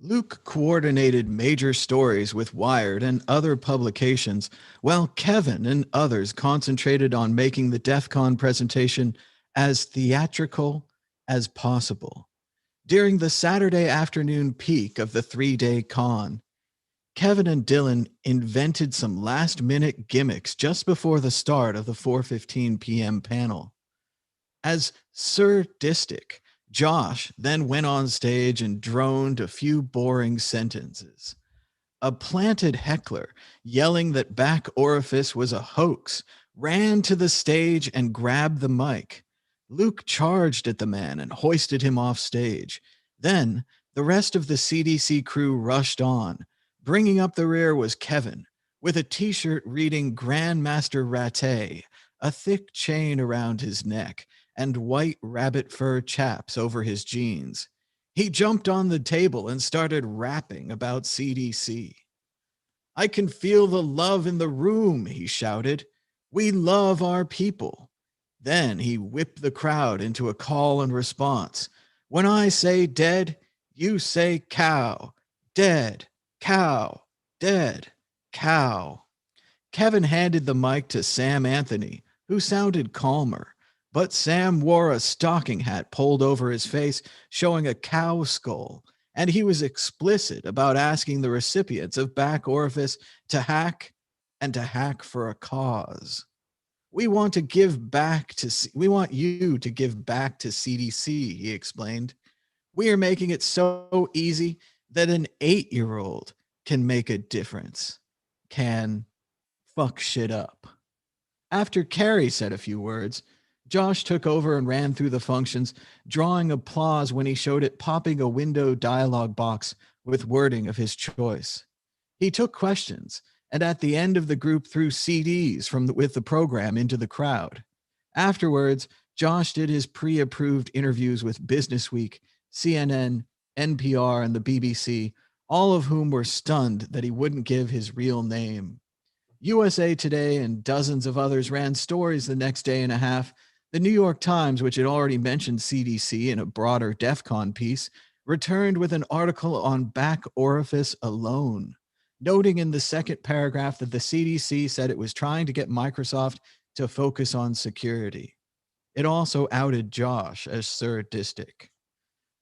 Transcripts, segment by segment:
Luke coordinated major stories with Wired and other publications, while Kevin and others concentrated on making the DEF CON presentation as theatrical as possible. During the Saturday afternoon peak of the 3-day con, Kevin and Dylan invented some last minute gimmicks just before the start of the 4:15 p.m. panel. As Sir Distic, Josh then went on stage and droned a few boring sentences. A planted heckler, yelling that Back Orifice was a hoax, ran to the stage and grabbed the mic. Luke charged at the man and hoisted him off stage. Then the rest of the CDC crew rushed on. Bringing up the rear was Kevin, with a t-shirt reading Grandmaster Rattay, a thick chain around his neck, and white rabbit fur chaps over his jeans. He jumped on the table and started rapping about CDC. I can feel the love in the room, he shouted. We love our people. Then he whipped the crowd into a call and response. When I say dead, you say cow. Dead, cow, dead, cow. Kevin handed the mic to Sam Anthony, who sounded calmer. But Sam wore a stocking hat pulled over his face, showing a cow skull, and he was explicit about asking the recipients of Back Orifice to hack and to hack for a cause. We want you to give back to CDC, he explained. We are making it so easy that an 8-year-old can make a difference, can fuck shit up. After Carrie said a few words, Josh took over and ran through the functions, drawing applause when he showed it popping a window dialog box with wording of his choice. He took questions, and at the end of the group threw CDs with the program into the crowd. Afterwards, Josh did his pre-approved interviews with Businessweek, CNN, NPR, and the BBC, all of whom were stunned that he wouldn't give his real name. USA Today and dozens of others ran stories the next day and a half. The New York Times, which had already mentioned CDC in a broader DEF CON piece, returned with an article on Back Orifice alone, noting in the second paragraph that the CDC said it was trying to get Microsoft to focus on security. It also outed Josh as Sir Distic.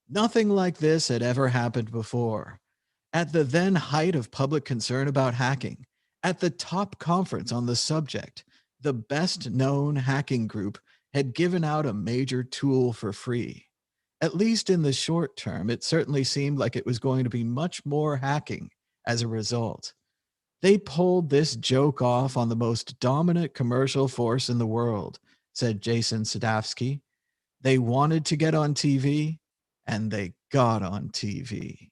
Nothing like this had ever happened before. At the then height of public concern about hacking, at the top conference on the subject, the best-known hacking group had given out a major tool for free. At least in the short term, it certainly seemed like it was going to be much more hacking as a result. They pulled this joke off on the most dominant commercial force in the world, said Jason Sadowski. They wanted to get on TV, and they got on TV.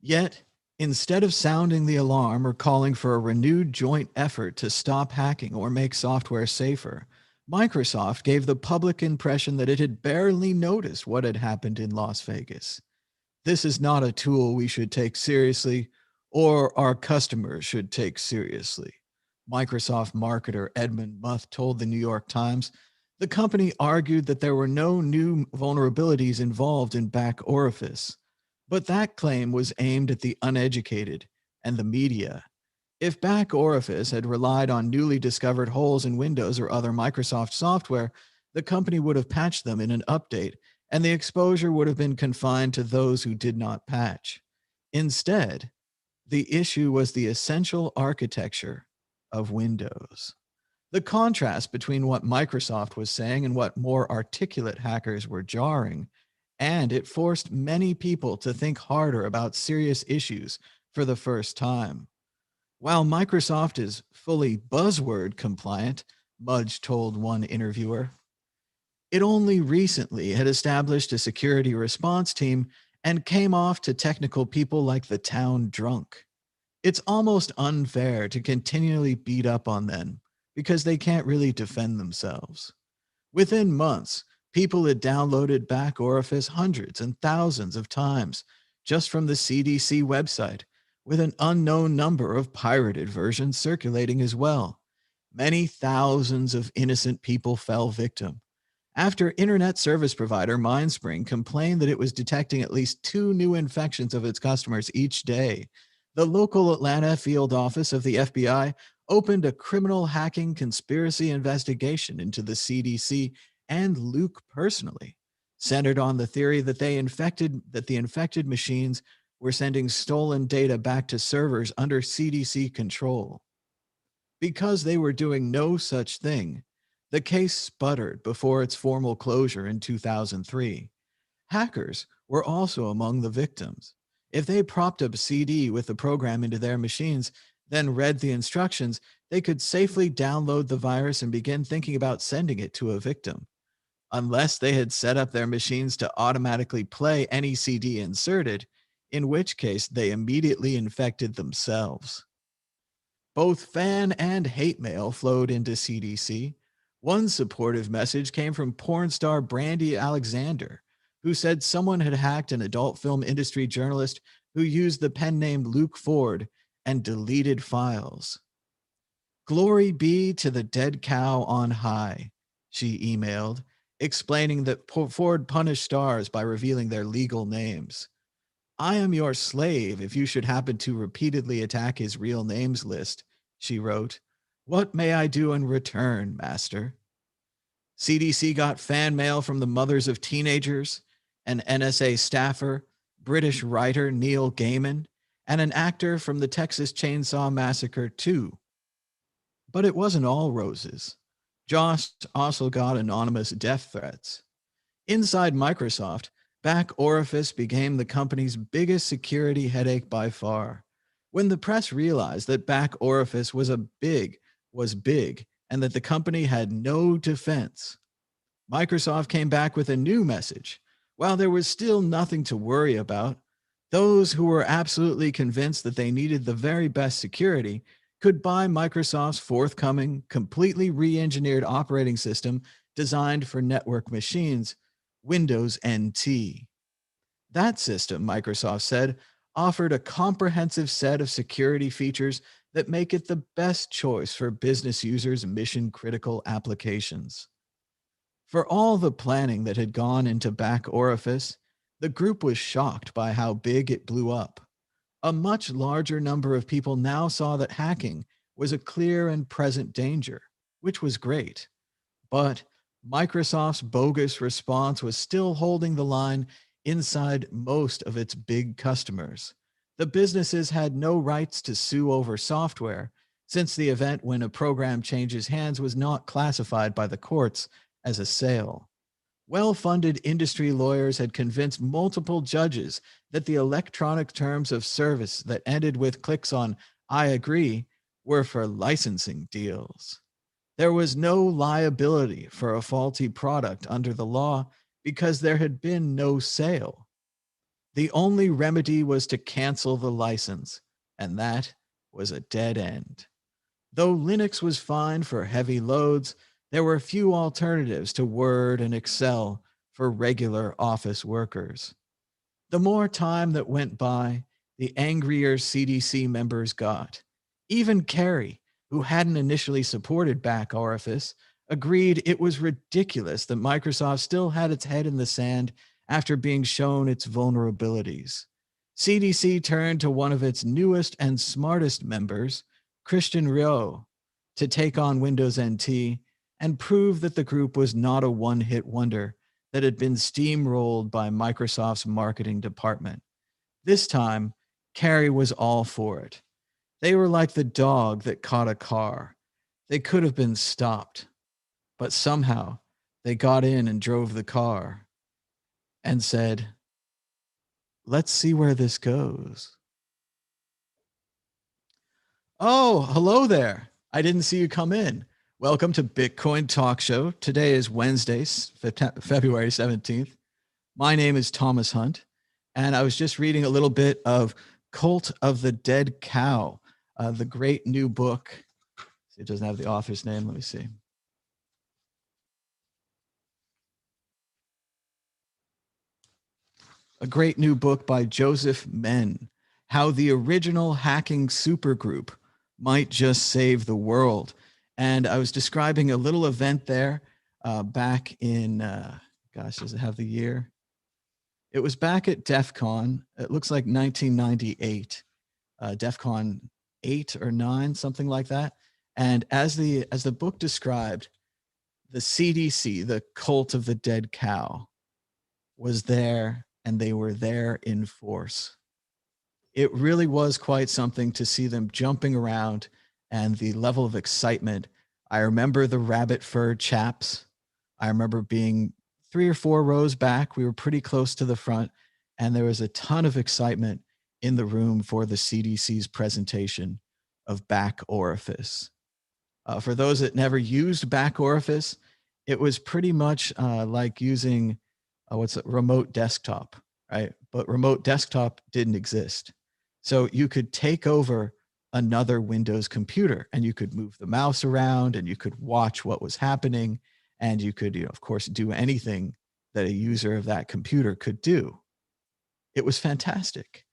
Yet, instead of sounding the alarm or calling for a renewed joint effort to stop hacking or make software safer, Microsoft gave the public impression that it had barely noticed what had happened in Las Vegas. This is not a tool we should take seriously or our customers should take seriously, Microsoft marketer Edmund Muth told the New York Times. The company argued that there were no new vulnerabilities involved in Back Orifice. But that claim was aimed at the uneducated and the media. If Back Orifice had relied on newly discovered holes in Windows or other Microsoft software, the company would have patched them in an update, and the exposure would have been confined to those who did not patch. Instead, the issue was the essential architecture of Windows. The contrast between what Microsoft was saying and what more articulate hackers were jarring, and it forced many people to think harder about serious issues for the first time. While Microsoft is fully buzzword compliant, Mudge told one interviewer, it only recently had established a security response team and came off to technical people like the town drunk. It's almost unfair to continually beat up on them because they can't really defend themselves. Within months, people had downloaded Back Orifice hundreds and thousands of times just from the CDC website, with an unknown number of pirated versions circulating as well. Many thousands of innocent people fell victim. after internet service provider Mindspring complained that it was detecting at least 2 new infections of its customers each day. The local Atlanta field office of the FBI opened a criminal hacking conspiracy investigation into the CDC and Luke personally, centered on the theory that the infected machines were sending stolen data back to servers under CDC control. Because they were doing no such thing, the case sputtered before its formal closure in 2003. Hackers were also among the victims. If they propped up a CD with the program into their machines, then read the instructions, they could safely download the virus and begin thinking about sending it to a victim. Unless they had set up their machines to automatically play any CD inserted, in which case they immediately infected themselves. Both fan and hate mail flowed into CDC. One supportive message came from porn star Brandy Alexander, who said someone had hacked an adult film industry journalist who used the pen name Luke Ford and deleted files. Glory be to the dead cow on high, she emailed, explaining that Ford punished stars by revealing their legal names. I am your slave if you should happen to repeatedly attack his real names list, she wrote. What may I do in return, master? CDC got fan mail from the mothers of teenagers, an NSA staffer, British writer Neil Gaiman, and an actor from the Texas Chainsaw Massacre, too. But it wasn't all roses. Josh also got anonymous death threats. Inside Microsoft, Back Orifice became the company's biggest security headache by far. When the press realized that Back Orifice was big and that the company had no defense, Microsoft came back with a new message. While there was still nothing to worry about, those who were absolutely convinced that they needed the very best security could buy Microsoft's forthcoming, completely re-engineered operating system designed for network machines, Windows NT. That system, Microsoft said, offered a comprehensive set of security features that make it the best choice for business users' mission-critical applications. For all the planning that had gone into Back Orifice, the group was shocked by how big it blew up. A much larger number of people now saw that hacking was a clear and present danger, which was great. But Microsoft's bogus response was still holding the line inside most of its big customers. The businesses had no rights to sue over software, since the event when a program changes hands was not classified by the courts as a sale. Well-funded industry lawyers had convinced multiple judges that the electronic terms of service that ended with clicks on I agree were for licensing deals. There was no liability for a faulty product under the law because there had been no sale. The only remedy was to cancel the license, and that was a dead end. Though Linux was fine for heavy loads, there were few alternatives to Word and Excel for regular office workers. The more time that went by, the angrier CDC members got. Even Carrie, who hadn't initially supported Back Orifice, agreed it was ridiculous that Microsoft still had its head in the sand after being shown its vulnerabilities. CDC turned to one of its newest and smartest members, Christian Rioux, to take on Windows NT and prove that the group was not a one-hit wonder that had been steamrolled by Microsoft's marketing department. This time, Carrie was all for it. They were like the dog that caught a car. They could have been stopped, but somehow they got in and drove the car and said, let's see where this goes. Oh, hello there. I didn't see you come in. Welcome to Bitcoin Talk Show. Today is Wednesday, February 17th. My name is Thomas Hunt, and I was just reading a little bit of Cult of the Dead Cow, the great new book. It doesn't have the author's name. Let me see. A great new book by Joseph Menn, How the Original Hacking Supergroup Might Just Save the World. And I was describing a little event there. back in, gosh, does it have the year? It was back at DEF CON. It looks like 1998, DEF CON 8 or 9, something like that. And as the book described, the CDC, the cult of the dead cow, was there, and they were there in force. It really was quite something to see them jumping around and the level of excitement. I remember the rabbit fur chaps. I remember being 3 or 4 rows back. We were pretty close to the front, and there was a ton of excitement in the room for the CDC's presentation of back orifice. For those that never used back orifice, it was pretty much like using remote desktop, right? But remote desktop didn't exist. So you could take over another Windows computer and you could move the mouse around and you could watch what was happening, and you could, of course, do anything that a user of that computer could do. It was fantastic.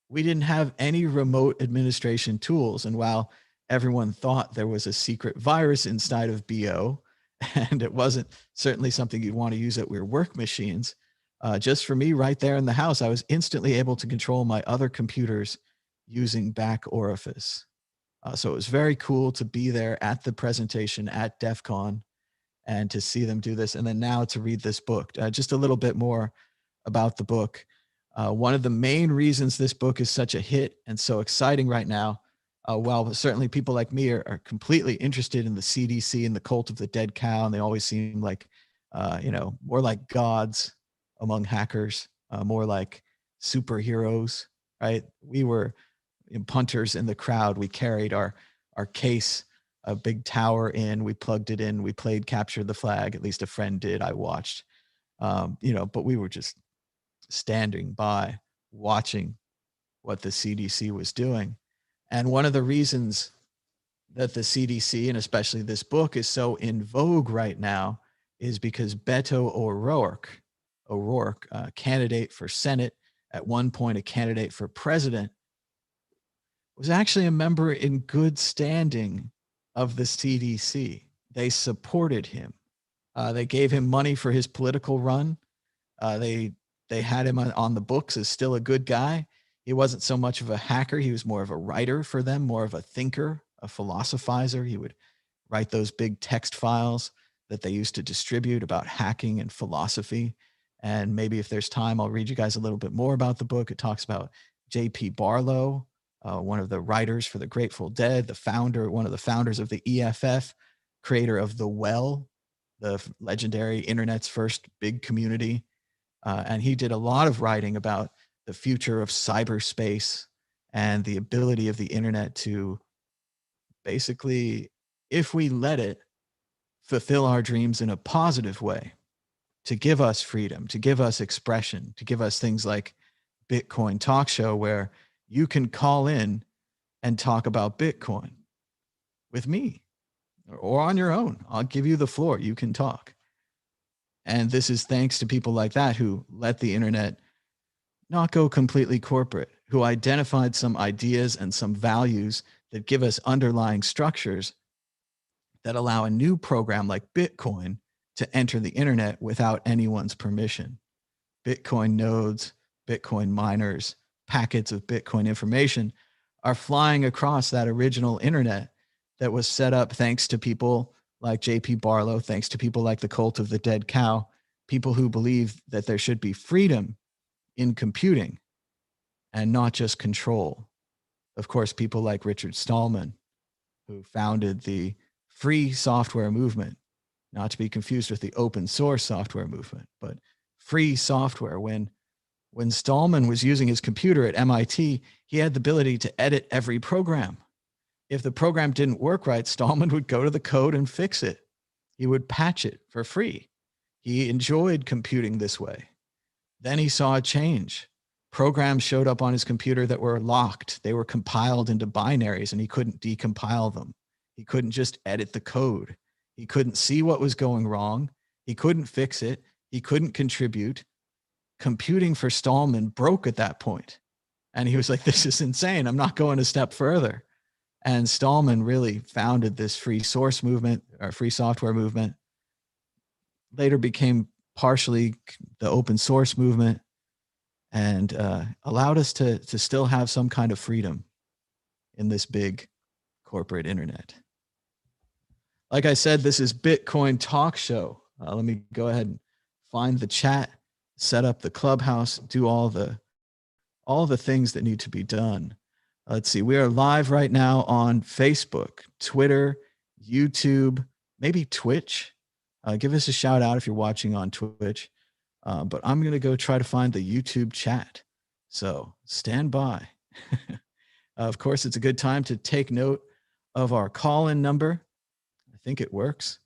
We didn't have any remote administration tools. And while everyone thought there was a secret virus inside of BO, and it wasn't certainly something you'd want to use at your work machines, just for me right there in the house, I was instantly able to control my other computers using back orifice. So it was very cool to be there at the presentation at DEF CON and to see them do this. And then now to read this book, just a little bit more about the book. One of the main reasons this book is such a hit and so exciting right now, while certainly people like me are completely interested in the CDC and the cult of the dead cow, and they always seem like, more like gods among hackers, more like superheroes, right? We were punters in the crowd. We carried our case, a big tower in, we plugged it in, we played capture the flag. At least a friend did. I watched, but we were just standing by watching what the CDC was doing. And one of the reasons that the CDC, and especially this book, is so in vogue right now is because Beto O'Rourke, candidate for Senate, at one point a candidate for president, was actually a member in good standing of the CDC. They supported him. They gave him money for his political run. They had him on the books as still a good guy. He wasn't so much of a hacker. He was more of a writer for them, more of a thinker, a philosophizer. He would write those big text files that they used to distribute about hacking and philosophy. And maybe if there's time, I'll read you guys a little bit more about the book. It talks about J.P. Barlow, one of the writers for the Grateful Dead, one of the founders of the EFF, creator of The Well, the legendary internet's first big community. And he did a lot of writing about the future of cyberspace and the ability of the internet to basically, if we let it, fulfill our dreams in a positive way, to give us freedom, to give us expression, to give us things like Bitcoin Talk Show, where you can call in and talk about Bitcoin with me or on your own. I'll give you the floor. You can talk. And this is thanks to people like that who let the internet not go completely corporate, who identified some ideas and some values that give us underlying structures that allow a new program like Bitcoin to enter the internet without anyone's permission. Bitcoin nodes, Bitcoin miners, packets of Bitcoin information are flying across that original internet that was set up thanks to people like J.P. Barlow, thanks to people like the cult of the dead cow, people who believe that there should be freedom in computing and not just control. Of course, people like Richard Stallman, who founded the free software movement, not to be confused with the open source software movement, but free software. When Stallman was using his computer at MIT, he had the ability to edit every program. If the program didn't work right, Stallman would go to the code and fix it. He would patch it for free. He enjoyed computing this way. Then he saw a change. Programs showed up on his computer that were locked. They were compiled into binaries and he couldn't decompile them. He couldn't just edit the code. He couldn't see what was going wrong. He couldn't fix it. He couldn't contribute. Computing for Stallman broke at that point. And he was like, this is insane. I'm not going a step further. And Stallman really founded this free source movement or free software movement. later became partially the open source movement and allowed us to still have some kind of freedom in this big corporate internet. Like I said, this is Bitcoin Talk Show. Let me go ahead and find the chat, set up the clubhouse, do all the things that need to be done. Let's see. We are live right now on Facebook, Twitter, YouTube, maybe Twitch. Give us a shout out if you're watching on Twitch. But I'm going to go try to find the YouTube chat. So stand by. Of course, it's a good time to take note of our call-in number. I think it works.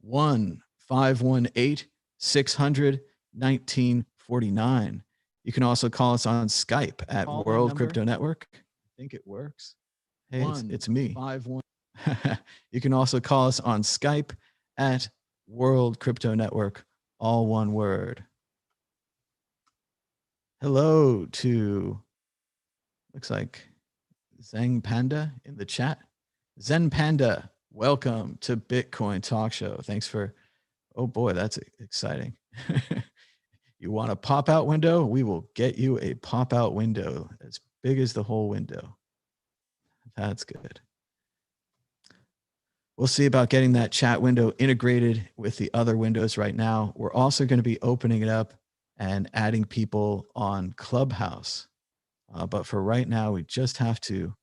1-518-600-1949. You can also call us on Skype at World Crypto Network. I think it works. Hey, it's me. 51. You can also call us on Skype at World Crypto Network, all one word. Hello to, looks like Zeng Panda in the chat. Zen Panda, welcome to Bitcoin Talk Show. Thanks for, oh boy, that's exciting. You want a pop-out window? We will get you a pop-out window as big as the whole window. That's good. We'll see about getting that chat window integrated with the other windows right now. We're also going to be opening it up and adding people on Clubhouse. But for right now, we just have to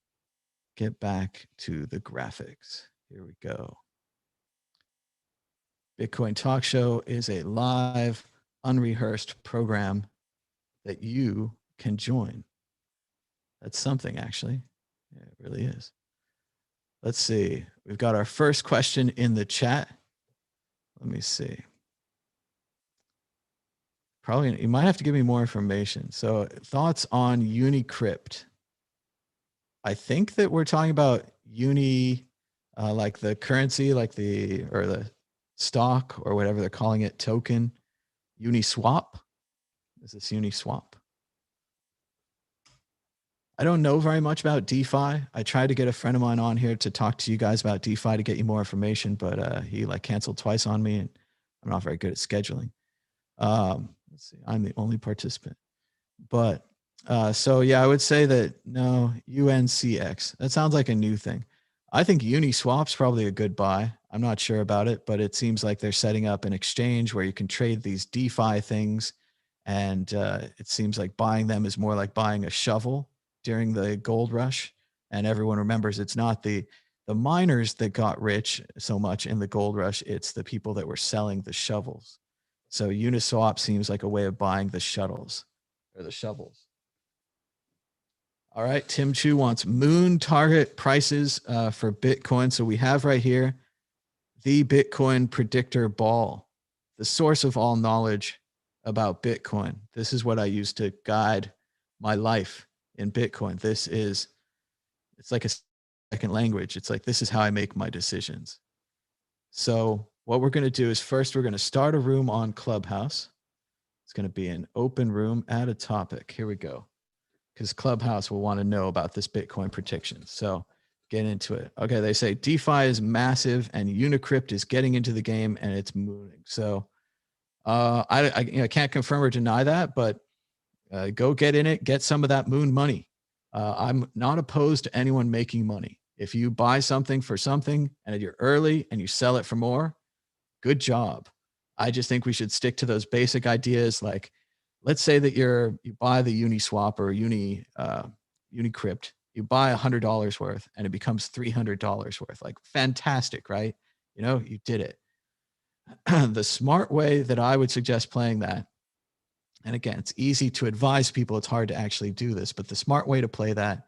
get back to the graphics. Here we go. Bitcoin Talk Show is a live, unrehearsed program that you can join. That's something, actually. Yeah, it really is. Let's see. We've got our first question in the chat. Let me see. Probably, you might have to give me more information. So, thoughts on Unicrypt? I think that we're talking about like the currency, like the stock or whatever they're calling it, token, Uniswap. Is this Uniswap? I don't know very much about DeFi. I tried to get a friend of mine on here to talk to you guys about DeFi to get you more information, but he like canceled twice on me, and I'm not very good at scheduling. Let's see. I'm the only participant, but so yeah, I would say that no, UNCX. That sounds like a new thing. I think Uniswap's probably a good buy. I'm not sure about it, but it seems like they're setting up an exchange where you can trade these DeFi things, and it seems like buying them is more like buying a shovel during the gold rush. And everyone remembers it's not the miners that got rich so much in the gold rush, it's the people that were selling the shovels. So Uniswap seems like a way of buying the shuttles or the shovels. All right, Tim Chu wants moon target prices for Bitcoin. So we have right here the Bitcoin predictor ball, the source of all knowledge about Bitcoin. This is what I use to guide my life in Bitcoin. It's like a second language. It's like, this is how I make my decisions. So what we're going to do is first, we're going to start a room on Clubhouse. It's going to be an open room, add a topic. Here we go. Because Clubhouse will want to know about this Bitcoin prediction. So get into it. Okay, they say DeFi is massive and Unicrypt is getting into the game and it's moving. So I can't confirm or deny that, but go get in it, get some of that moon money. I'm not opposed to anyone making money. If you buy something for something and you're early and you sell it for more, good job. I just think we should stick to those basic ideas. Like, let's say that you buy the Uniswap or Unicrypt, you buy $100 worth and it becomes $300 worth. Like, fantastic, right? You know, you did it. The smart way that I would suggest playing that, and again, it's easy to advise people, it's hard to actually do this, but the smart way to play that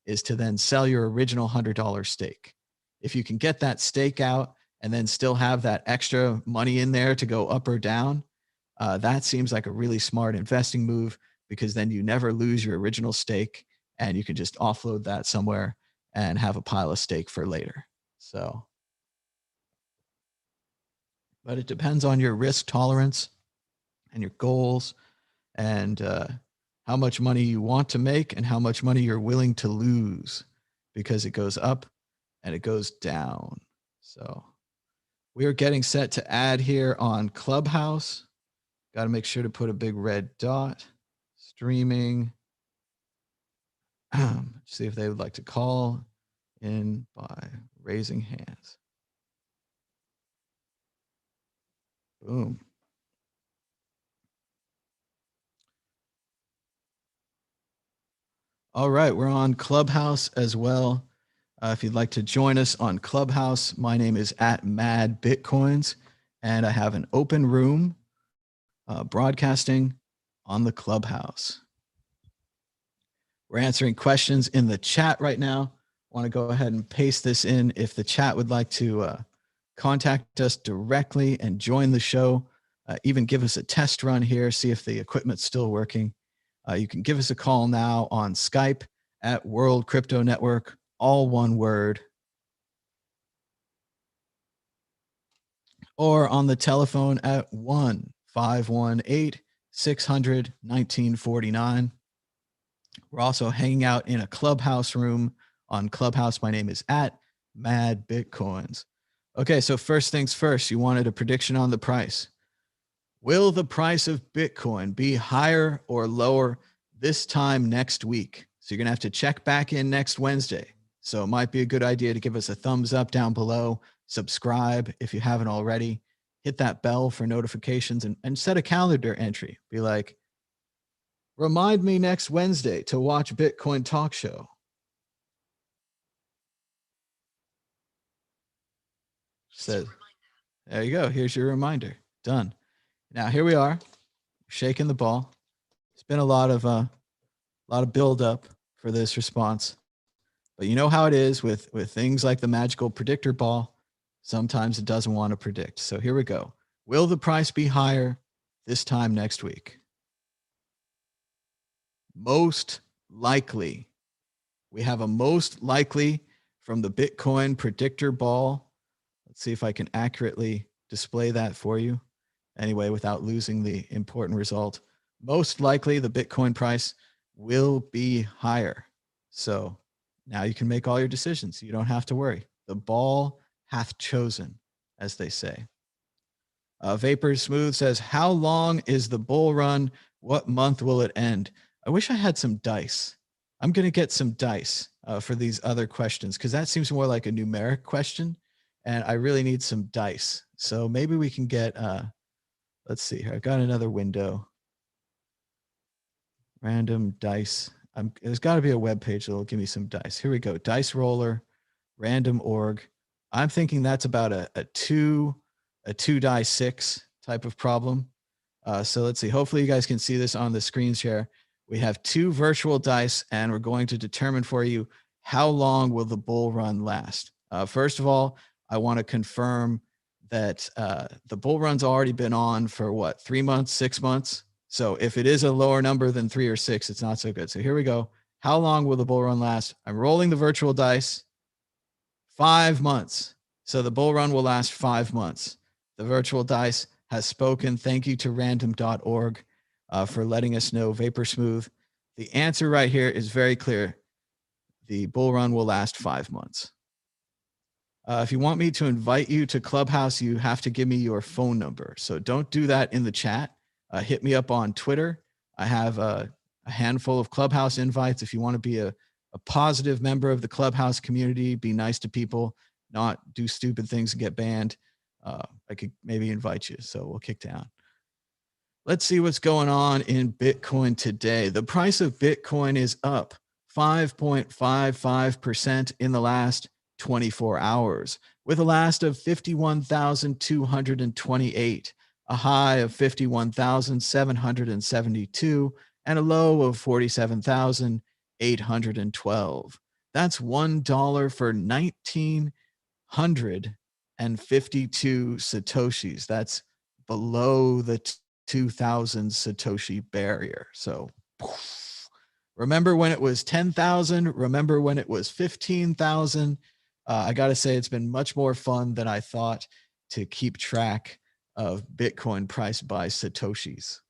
is to then sell your original $100 stake. If you can get that stake out and then still have that extra money in there to go up or down, that seems like a really smart investing move, because then you never lose your original stake and you can just offload that somewhere and have a pile of stake for later. So, but it depends on your risk tolerance and your goals and how much money you want to make and how much money you're willing to lose, because it goes up and it goes down. So We are getting set to add here on Clubhouse. Got to make sure to put a big red dot. Streaming. See if they would like to call in by raising hands. Boom. All right, we're on Clubhouse as well. If you'd like to join us on Clubhouse, my name is @MadBitcoins, and I have an open room broadcasting on the Clubhouse. We're answering questions in the chat right now. Want to go ahead and paste this in if the chat would like to contact us directly and join the show. Even give us a test run here, see if the equipment's still working. You can give us a call now on Skype at World Crypto Network, all one word, or on the telephone at 1-518-600-1949. We're also hanging out in a Clubhouse room on Clubhouse. My name is @MadBitcoins. Okay, so first things first, you wanted a prediction on the price. Will the price of Bitcoin be higher or lower this time next week? So you're going to have to check back in next Wednesday. So it might be a good idea to give us a thumbs up down below, subscribe if you haven't already, hit that bell for notifications, and set a calendar entry. Be like, remind me next Wednesday to watch Bitcoin Talk Show. Says, there you go. Here's your reminder. Done. Now here we are, shaking the ball. It's been a lot of build up for this response, but you know how it is with things like the magical predictor ball. Sometimes it doesn't want to predict. So here we go. Will the price be higher this time next week? Most likely. We have a most likely from the Bitcoin predictor ball. Let's see if I can accurately display that for you. Anyway, without losing the important result. Most likely the Bitcoin price will be higher. So now you can make all your decisions. You don't have to worry. The ball hath chosen, as they say. Vapor Smooth says, how long is the bull run? What month will it end? I wish I had some dice. I'm going to get some dice for these other questions because that seems more like a numeric question. And I really need some dice. So maybe we can get, let's see here. I've got another window. Random dice. There's got to be a web page that'll give me some dice. Here we go. Dice roller, random org. I'm thinking that's about a two die six type of problem. So let's see. Hopefully you guys can see this on the screen share. We have two virtual dice, and we're going to determine for you how long will the bull run last. First of all, I want to confirm that the bull run's already been on for what, 3 months, 6 months? So if it is a lower number than 3 or 6, it's not so good. So here we go. How long will the bull run last? I'm rolling the virtual dice. 5 months. So the bull run will last 5 months. The virtual dice has spoken. Thank you to random.org for letting us know. Vapor Smooth. The answer right here is very clear. The bull run will last 5 months. If you want me to invite you to Clubhouse, you have to give me your phone number. So don't do that in the chat. Hit me up on Twitter. I have a handful of Clubhouse invites. If you want to be a positive member of the Clubhouse community, be nice to people, not do stupid things and get banned, I could maybe invite you. So we'll kick down. Let's see what's going on in Bitcoin today. The price of Bitcoin is up 5.55% in the last 24 hours, with a last of 51,228, a high of 51,772, and a low of 47,812. That's $1 for 1,952 Satoshis. That's below the 2,000 Satoshi barrier. So remember when it was 10,000? Remember when it was 15,000? I got to say, it's been much more fun than I thought to keep track of Bitcoin price by Satoshis.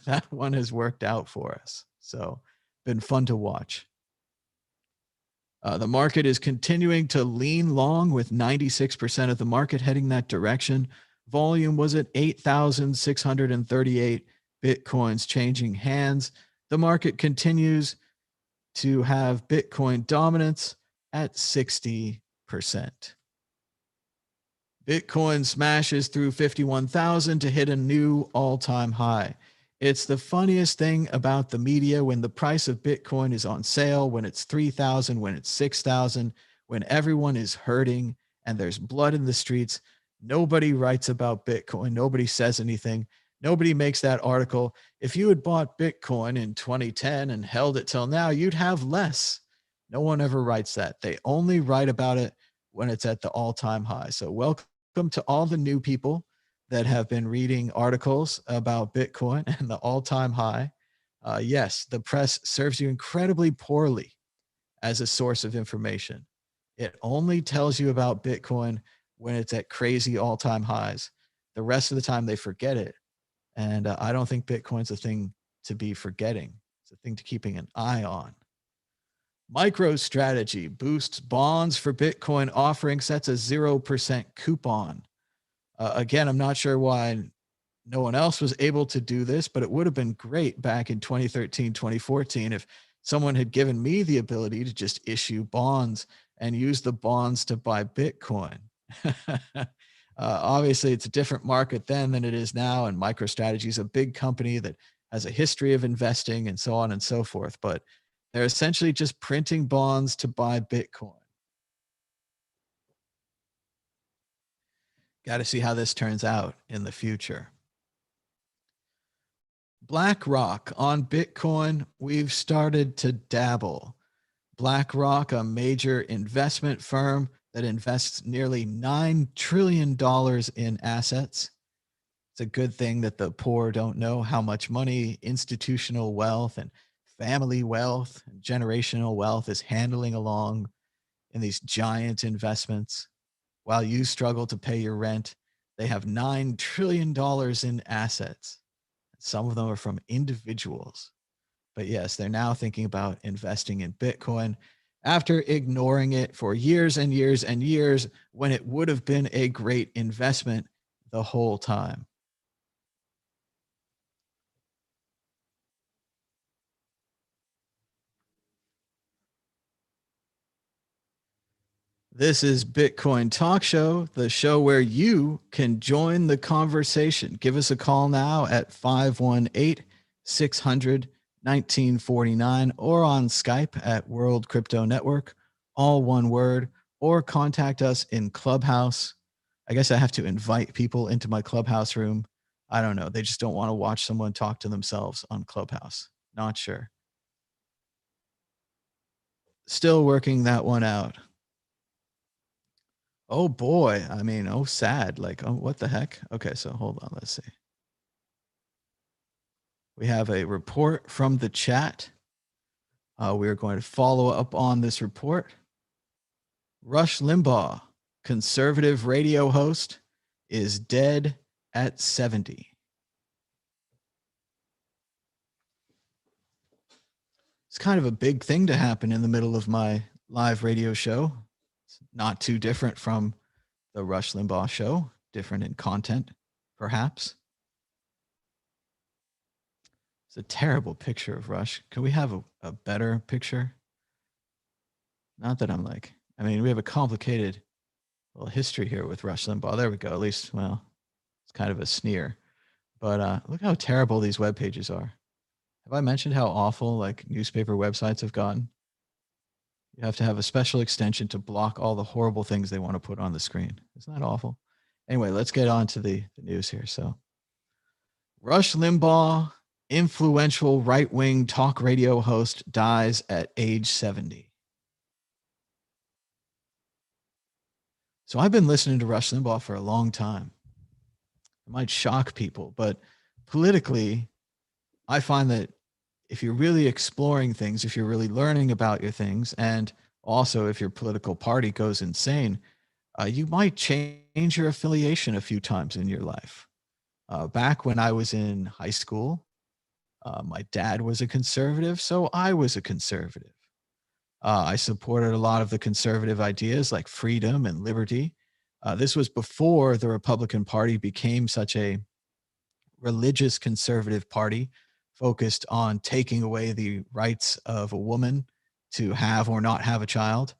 That one has worked out for us. So been fun to watch. The market is continuing to lean long with 96% of the market heading that direction. Volume was at 8,638 Bitcoins changing hands. The market continues to have Bitcoin dominance at 60%. Bitcoin smashes through 51,000 to hit a new all-time high. It's the funniest thing about the media when the price of Bitcoin is on sale, when it's 3,000, when it's 6,000, when everyone is hurting and there's blood in the streets. Nobody writes about Bitcoin. Nobody says anything. Nobody makes that article. If you had bought Bitcoin in 2010 and held it till now, you'd have less. No one ever writes that. They only write about it when it's at the all-time high. So welcome to all the new people that have been reading articles about Bitcoin and the all-time high. Yes, the press serves you incredibly poorly as a source of information. It only tells you about Bitcoin when it's at crazy all-time highs. The rest of the time they forget it. And I don't think Bitcoin's a thing to be forgetting. It's a thing to keeping an eye on. MicroStrategy boosts bonds for Bitcoin offering, sets a 0% coupon. Again, I'm not sure why no one else was able to do this, but it would have been great back in 2013, 2014 if someone had given me the ability to just issue bonds and use the bonds to buy Bitcoin. Obviously, it's a different market then than it is now, and MicroStrategy is a big company that has a history of investing and so on and so forth, but they're essentially just printing bonds to buy Bitcoin. Got to see how this turns out in the future. Blackrock on Bitcoin, we've started to dabble. Blackrock, a major investment firm that invests nearly $9 trillion in assets. It's a good thing that the poor don't know how much money institutional wealth and family wealth and generational wealth is handling along in these giant investments. While you struggle to pay your rent, they have $9 trillion in assets. Some of them are from individuals. But yes, they're now thinking about investing in Bitcoin after ignoring it for years and years and years when it would have been a great investment the whole time. This is Bitcoin Talk Show, the show where you can join the conversation. Give us a call now at 518 600 1949 or on Skype at World Crypto Network, all one word, or contact us in Clubhouse. I guess I have to invite people into my Clubhouse room. I don't know. They just don't want to watch someone talk to themselves on Clubhouse. Not sure. Still working that one out. Oh boy. I mean, oh, sad. Like, oh, what the heck? Okay, so hold on. Let's see. We have a report from the chat. We are going to follow up on this report. Rush Limbaugh, conservative radio host, is dead at 70. It's kind of a big thing to happen in the middle of my live radio show. It's not too different from the Rush Limbaugh show, different in content, perhaps. It's a terrible picture of Rush. Can we have a better picture? Not that I'm like, I mean, we have a complicated little history here with Rush Limbaugh. There we go. At least, well, it's kind of a sneer. But look how terrible these web pages are. Have I mentioned how awful like newspaper websites have gotten? You have to have a special extension to block all the horrible things they want to put on the screen. Isn't that awful? Anyway, let's get on to the news here. So, Rush Limbaugh, influential right-wing talk radio host, dies at age 70. So I've been listening to Rush Limbaugh for a long time. It might shock people, but politically, I find that if you're really exploring things, if you're really learning about your things, and also if your political party goes insane, you might change your affiliation a few times in your life. Back when I was in high school, my dad was a conservative, so I was a conservative. I supported a lot of the conservative ideas like freedom and liberty. This was before the Republican Party became such a religious conservative party focused on taking away the rights of a woman to have or not have a child.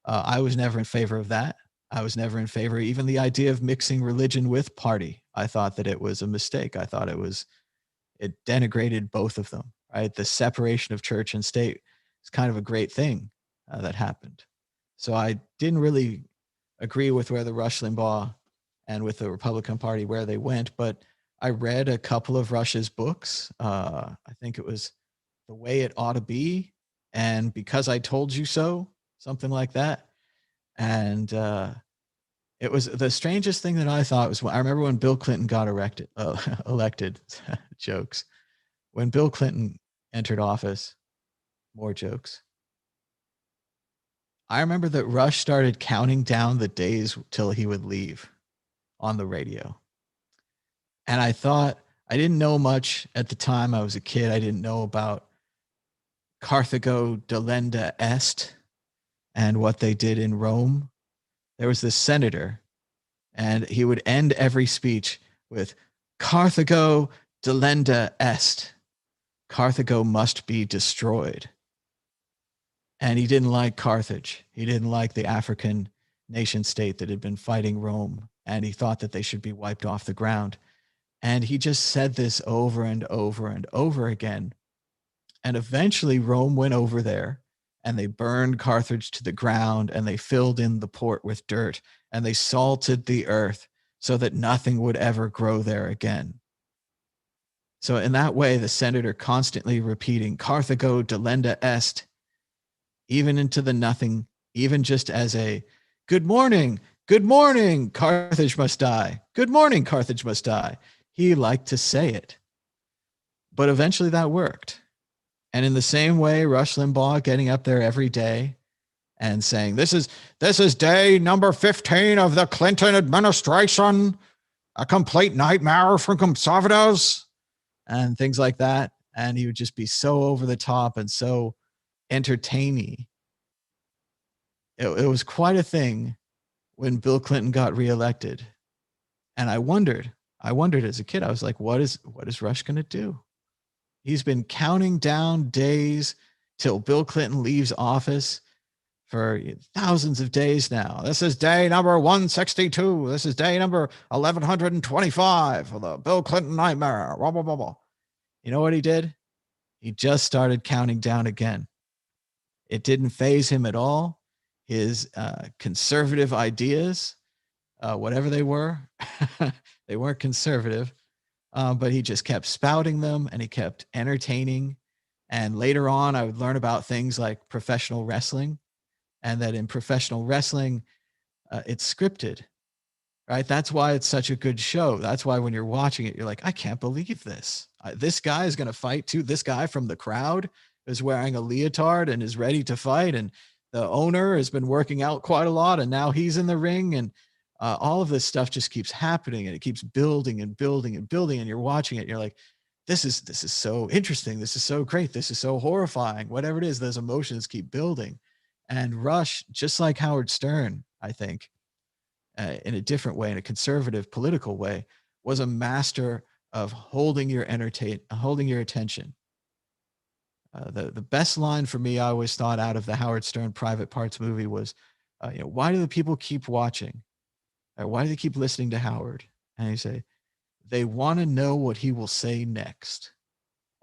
I was never in favor of that. I was never in favor, even the idea of mixing religion with party. I thought that it was a mistake. I thought it denigrated both of them, right? The separation of church and state is kind of a great thing that happened. So I didn't really agree with where the Rush Limbaugh and with the Republican Party where they went, but I read a couple of Rush's books. I think it was The Way It Ought to Be and Because I Told You So, something like that. And it was the strangest thing that I thought was I remember when Bill Clinton got elected. Jokes. When Bill Clinton entered office, more jokes. I remember that Rush started counting down the days till he would leave on the radio. And I thought, I didn't know much at the time. I was a kid. I didn't know about Carthago delenda est and what they did in Rome. There was this senator, and he would end every speech with Carthago delenda est. Carthago must be destroyed. And he didn't like Carthage. He didn't like the African nation state that had been fighting Rome. And he thought that they should be wiped off the ground. And he just said this over and over and over again. And eventually Rome went over there and they burned Carthage to the ground and they filled in the port with dirt and they salted the earth so that nothing would ever grow there again. So in that way, the senator constantly repeating Carthago delenda est, even into the nothing, even just as a good morning, Carthage must die. Good morning, Carthage must die. He liked to say it. But eventually that worked. And in the same way, Rush Limbaugh getting up there every day and saying, this is day number 15 of the Clinton administration, a complete nightmare for conservatives, and things like that. And he would just be so over the top and so entertaining. It was quite a thing when Bill Clinton got reelected. And I wondered as a kid, I was like, what is Rush going to do? He's been counting down days till Bill Clinton leaves office for thousands of days now. This is day number 162. This is day number 1125 of the Bill Clinton nightmare. Blah, blah, blah, blah. You know what he did? He just started counting down again. It didn't faze him at all. His conservative ideas, whatever they were, they weren't conservative, but he just kept spouting them and he kept entertaining. And later on, I would learn about things like professional wrestling, and that in professional wrestling, it's scripted, right? That's why it's such a good show. That's why when you're watching it, you're like, I can't believe this. This guy is going to fight too. This guy from the crowd is wearing a leotard and is ready to fight. And the owner has been working out quite a lot, and now he's in the ring. And all of this stuff just keeps happening, and it keeps building and building and building. And you're watching it, and you're like, this is so interesting. This is so great. This is so horrifying. Whatever it is, those emotions keep building. And Rush, just like Howard Stern, I think, in a different way, in a conservative political way, was a master of holding your attention. The best line for me, I always thought, out of the Howard Stern Private Parts movie was, why do the people keep watching? Or why do they keep listening to Howard? And he say, they want to know what he will say next.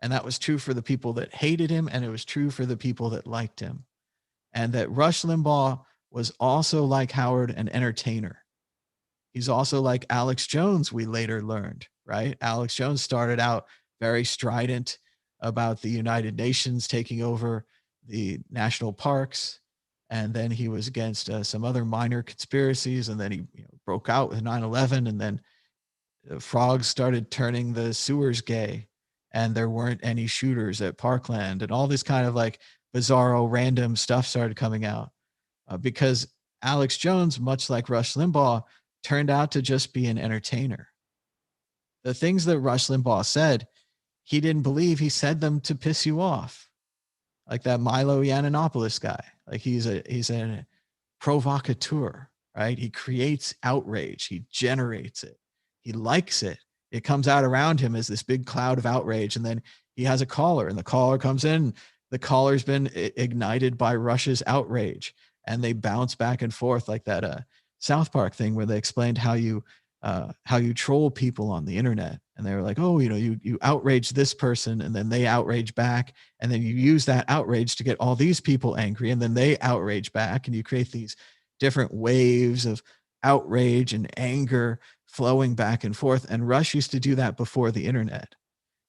And that was true for the people that hated him, and it was true for the people that liked him. And that Rush Limbaugh was also, like Howard, an entertainer. He's also like Alex Jones, we later learned, right? Alex Jones started out very strident about the United Nations taking over the national parks. And then he was against some other minor conspiracies. And then he broke out with 9/11. And then frogs started turning the sewers gay. And there weren't any shooters at Parkland. And all this kind of like bizarro random stuff started coming out because Alex Jones, much like Rush Limbaugh, turned out to just be an entertainer. The things that Rush Limbaugh said, he didn't believe. He said them to piss you off. like that Milo Yiannopoulos guy. Like he's a provocateur, right? He creates outrage. He generates it. He likes it. It comes out around him as this big cloud of outrage. And then he has a caller, and the caller comes in. The caller's been ignited by Rush's outrage, and they bounce back and forth like that South Park thing where they explained how you troll people on the internet. And they were like, oh, you outrage this person, and then they outrage back, and then you use that outrage to get all these people angry, and then they outrage back, and you create these different waves of outrage and anger flowing back and forth. And Rush used to do that before the internet.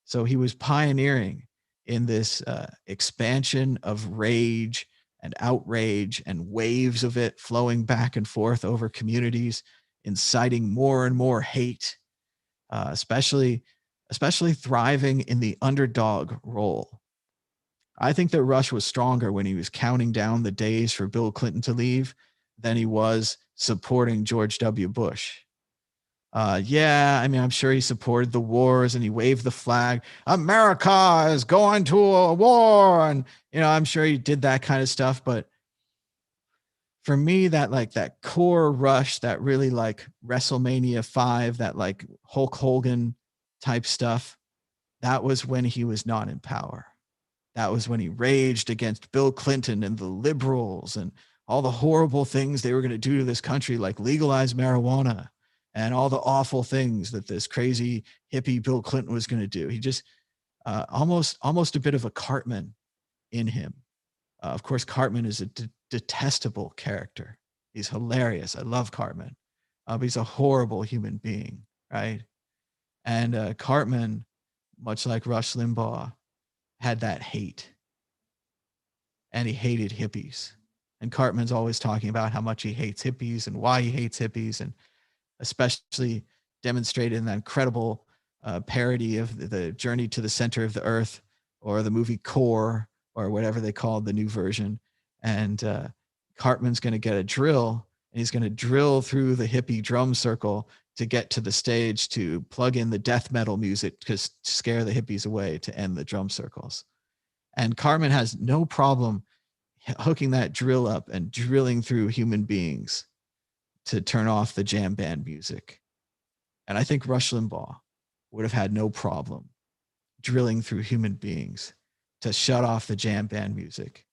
So he was pioneering in this expansion of rage and outrage and waves of it flowing back and forth over communities, inciting more and more hate, especially thriving in the underdog role. I think that Rush was stronger when he was counting down the days for Bill Clinton to leave than he was supporting George W. Bush. Yeah, I mean, I'm sure he supported the wars and he waved the flag. America is going to a war. And, I'm sure he did that kind of stuff. But for me, that core Rush, that really like WrestleMania 5, that like Hulk Hogan type stuff, that was when he was not in power. That was when he raged against Bill Clinton and the liberals and all the horrible things they were going to do to this country, like legalize marijuana and all the awful things that this crazy hippie Bill Clinton was going to do. He just almost a bit of a Cartman in him. Of course, Cartman is a detestable character. He's hilarious. I love Cartman. But he's a horrible human being, right? And Cartman, much like Rush Limbaugh, had that hate. And he hated hippies. And Cartman's always talking about how much he hates hippies and why he hates hippies, and especially demonstrated in that incredible parody of the Journey to the Center of the Earth, or the movie Core, or whatever they called the new version. And Cartman's going to get a drill, and he's going to drill through the hippie drum circle to get to the stage to plug in the death metal music to scare the hippies away to end the drum circles. And Cartman has no problem hooking that drill up and drilling through human beings to turn off the jam band music. And I think Rush Limbaugh would have had no problem drilling through human beings to shut off the jam band music.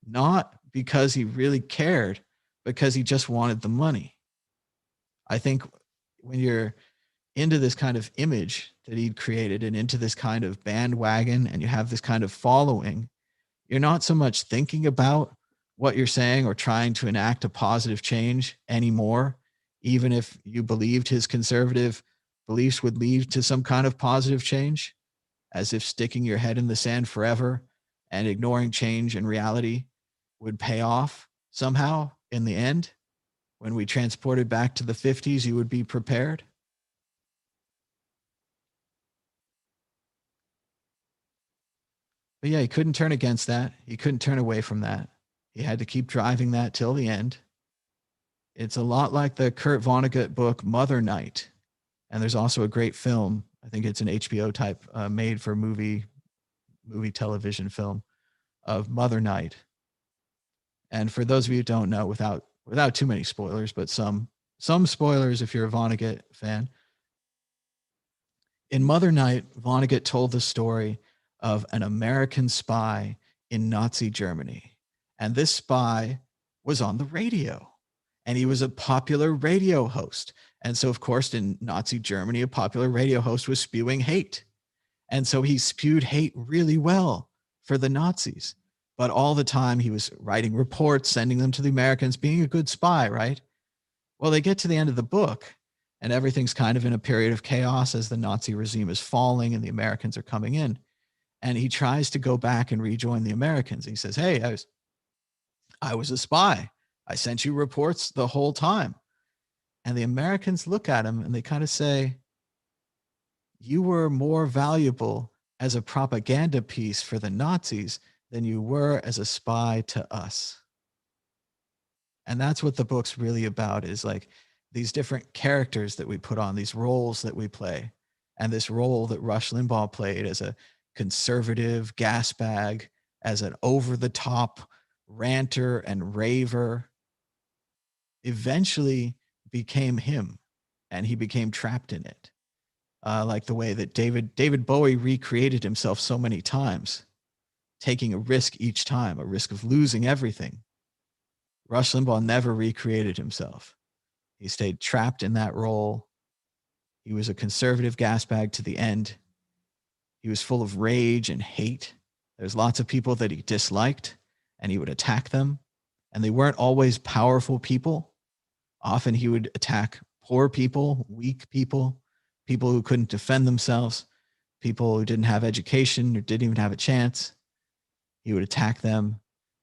Not because he really cared, because he just wanted the money. I think when you're into this kind of image that he'd created and into this kind of bandwagon, and you have this kind of following, you're not so much thinking about what you're saying or trying to enact a positive change anymore, even if you believed his conservative beliefs would lead to some kind of positive change, as if sticking your head in the sand forever and ignoring change and reality would pay off somehow in the end. When we transported back to the 50s, you would be prepared. But yeah, he couldn't turn against that. He couldn't turn away from that. He had to keep driving that till the end. It's a lot like the Kurt Vonnegut book, Mother Night. And there's also a great film. I think it's an HBO type made for movie television film of Mother Night. And for those of you who don't know, without too many spoilers, but some spoilers if you're a Vonnegut fan. In Mother Night, Vonnegut told the story of an American spy in Nazi Germany. And this spy was on the radio, and he was a popular radio host. And so, of course, in Nazi Germany, a popular radio host was spewing hate. And so he spewed hate really well for the Nazis. But all the time he was writing reports, sending them to the Americans, being a good spy, right? Well, they get to the end of the book, and everything's kind of in a period of chaos as the Nazi regime is falling and the Americans are coming in. And he tries to go back and rejoin the Americans. He says, hey, I was a spy. I sent you reports the whole time. And the Americans look at him and they kind of say, you were more valuable as a propaganda piece for the Nazis than you were as a spy to us. And that's what the book's really about, is like these different characters that we put on, these roles that we play. And this role that Rush Limbaugh played as a conservative gas bag as an over-the-top ranter and raver, eventually became him, and he became trapped in it. Like the way that David Bowie recreated himself so many times, taking a risk each time, a risk of losing everything. Rush Limbaugh never recreated himself. He stayed trapped in that role. He was a conservative gasbag to the end. He was full of rage and hate. There's lots of people that he disliked, and he would attack them. And they weren't always powerful people. Often he would attack poor people, weak people, people who couldn't defend themselves, people who didn't have education or didn't even have a chance. He would attack them.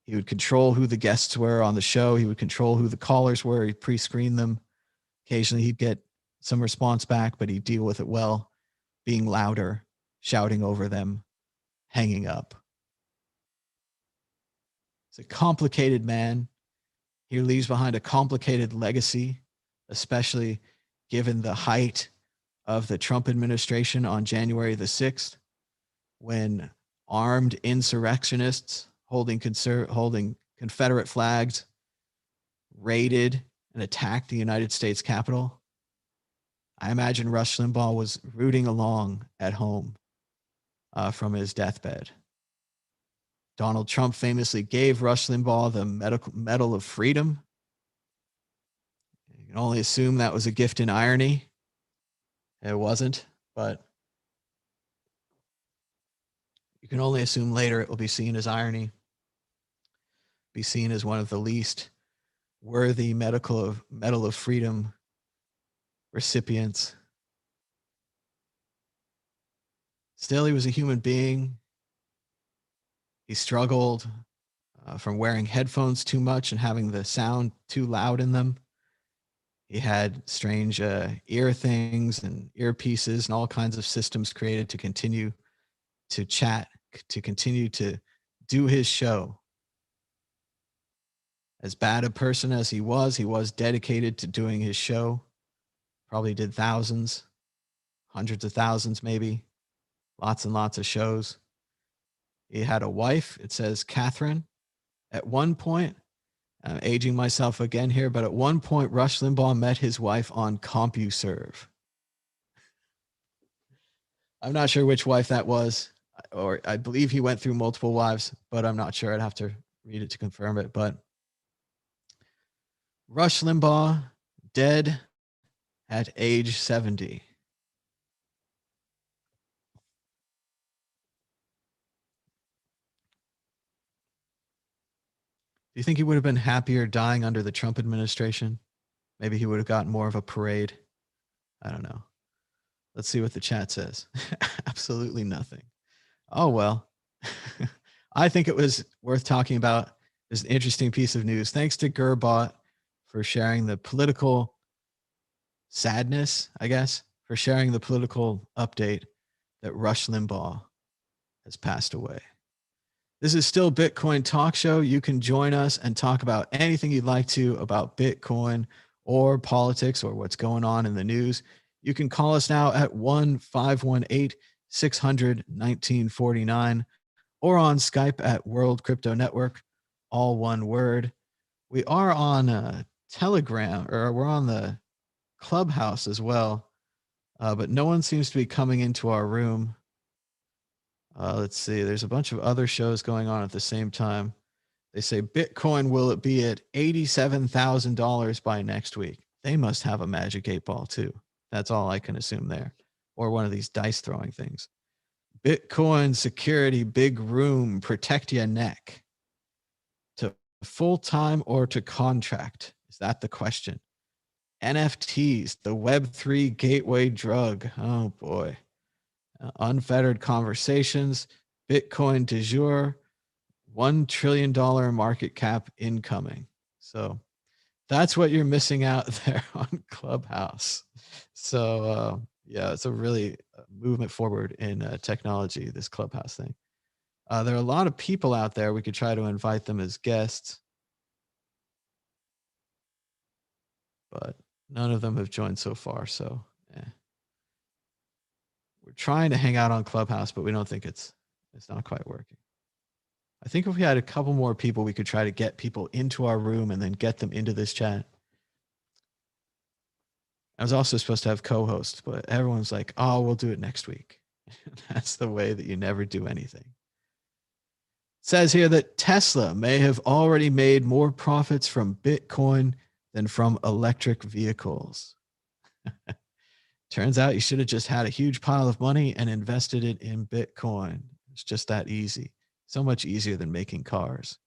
He would control who the guests were on the show. He would control who the callers were. He'd pre-screen them. Occasionally he'd get some response back, but he'd deal with it well, being louder, shouting over them, hanging up. He's a complicated man. He leaves behind a complicated legacy, especially given the height of the Trump administration on January the 6th, when armed insurrectionists holding Confederate flags raided and attacked the United States Capitol. I imagine Rush Limbaugh was rooting along at home from his deathbed. Donald Trump famously gave Rush Limbaugh the Medal of Freedom. You can only assume that was a gift in irony. It wasn't, but you can only assume later it will be seen as irony, be seen as one of the least worthy Medal of Freedom recipients. Still, he was a human being. He struggled from wearing headphones too much and having the sound too loud in them. He had strange ear things and earpieces and all kinds of systems created to continue to chat, to continue to do his show. As bad a person as he was dedicated to doing his show. Probably did thousands, hundreds of thousands maybe, lots and lots of shows. He had a wife, it says Catherine. At one point, I'm aging myself again here, but at one point, Rush Limbaugh met his wife on CompuServe. I'm not sure which wife that was, or I believe he went through multiple wives, but I'm not sure. I'd have to read it to confirm it. But Rush Limbaugh, dead at age 70. Do you think he would have been happier dying under the Trump administration? Maybe he would have gotten more of a parade. I don't know. Let's see what the chat says. Absolutely nothing. Oh, well. I think it was worth talking about. It's an interesting piece of news. Thanks to Gerbot for sharing the political sadness, I guess, for sharing the political update that Rush Limbaugh has passed away. This is still Bitcoin Talk Show. You can join us and talk about anything you'd like to about Bitcoin or politics or what's going on in the news. You can call us now at 1-518-600-1949 or on Skype at World Crypto Network, all one word. We are on Telegram, or we're on the Clubhouse as well, but no one seems to be coming into our room. Let's see. There's a bunch of other shows going on at the same time. They say Bitcoin will it be at $87,000 by next week. They must have a magic 8-ball too. That's all I can assume there, or one of these dice throwing things. Bitcoin security, big room, protect your neck. To full-time or to contract? Is that the question? NFTs, the Web3 gateway drug. Oh boy. Unfettered conversations, Bitcoin du jour, $1 trillion market cap incoming. So that's what you're missing out there on Clubhouse. So yeah, it's a really movement forward in technology, this Clubhouse thing. There are a lot of people out there. We could try to invite them as guests, but none of them have joined so far. So we're trying to hang out on Clubhouse, but we don't think it's not quite working. I think if we had a couple more people, we could try to get people into our room and then get them into this chat. I was also supposed to have co-hosts, but everyone's like, oh, we'll do it next week. That's the way that you never do anything. It says here that Tesla may have already made more profits from Bitcoin than from electric vehicles. Turns out you should have just had a huge pile of money and invested it in Bitcoin. It's just that easy. So much easier than making cars.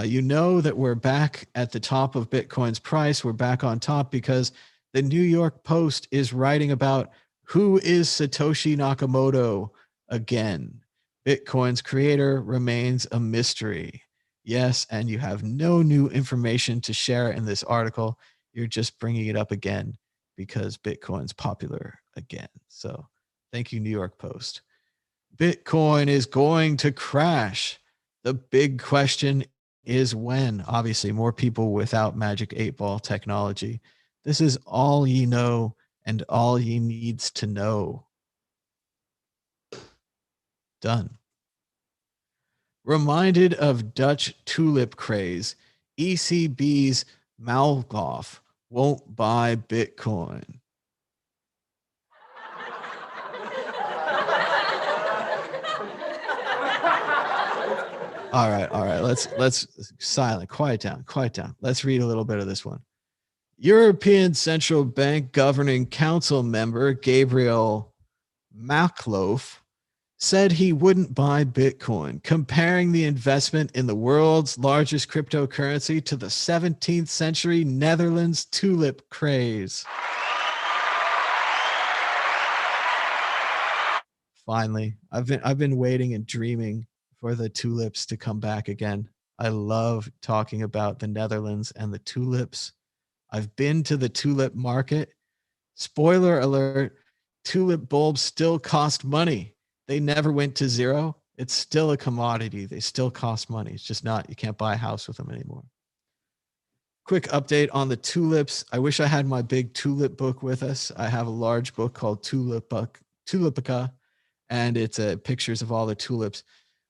You know that we're back at the top of Bitcoin's price. We're back on top because the New York Post is writing about who is Satoshi Nakamoto again. Bitcoin's creator remains a mystery. Yes, and you have no new information to share in this article. You're just bringing it up again because Bitcoin's popular again. So thank you, New York Post. Bitcoin is going to crash. The big question is when. Obviously, more people without Magic 8-Ball technology. This is all ye know and all ye needs to know. Done. Reminded of Dutch tulip craze, ECB's Malgoff won't buy Bitcoin. All right. Let's silent. Quiet down. Let's read a little bit of this one. European Central Bank Governing Council member Gabriel Maklof said he wouldn't buy Bitcoin, comparing the investment in the world's largest cryptocurrency to the 17th century Netherlands tulip craze. Finally, I've been waiting and dreaming for the tulips to come back again. I love talking about the Netherlands and the tulips. I've been to the tulip market. Spoiler alert, tulip bulbs still cost money. They never went to zero. It's still a commodity. They still cost money. It's just not, you can't buy a house with them anymore. Quick update on the tulips. I wish I had my big tulip book with us. I have a large book called Tulipica, and it's pictures of all the tulips.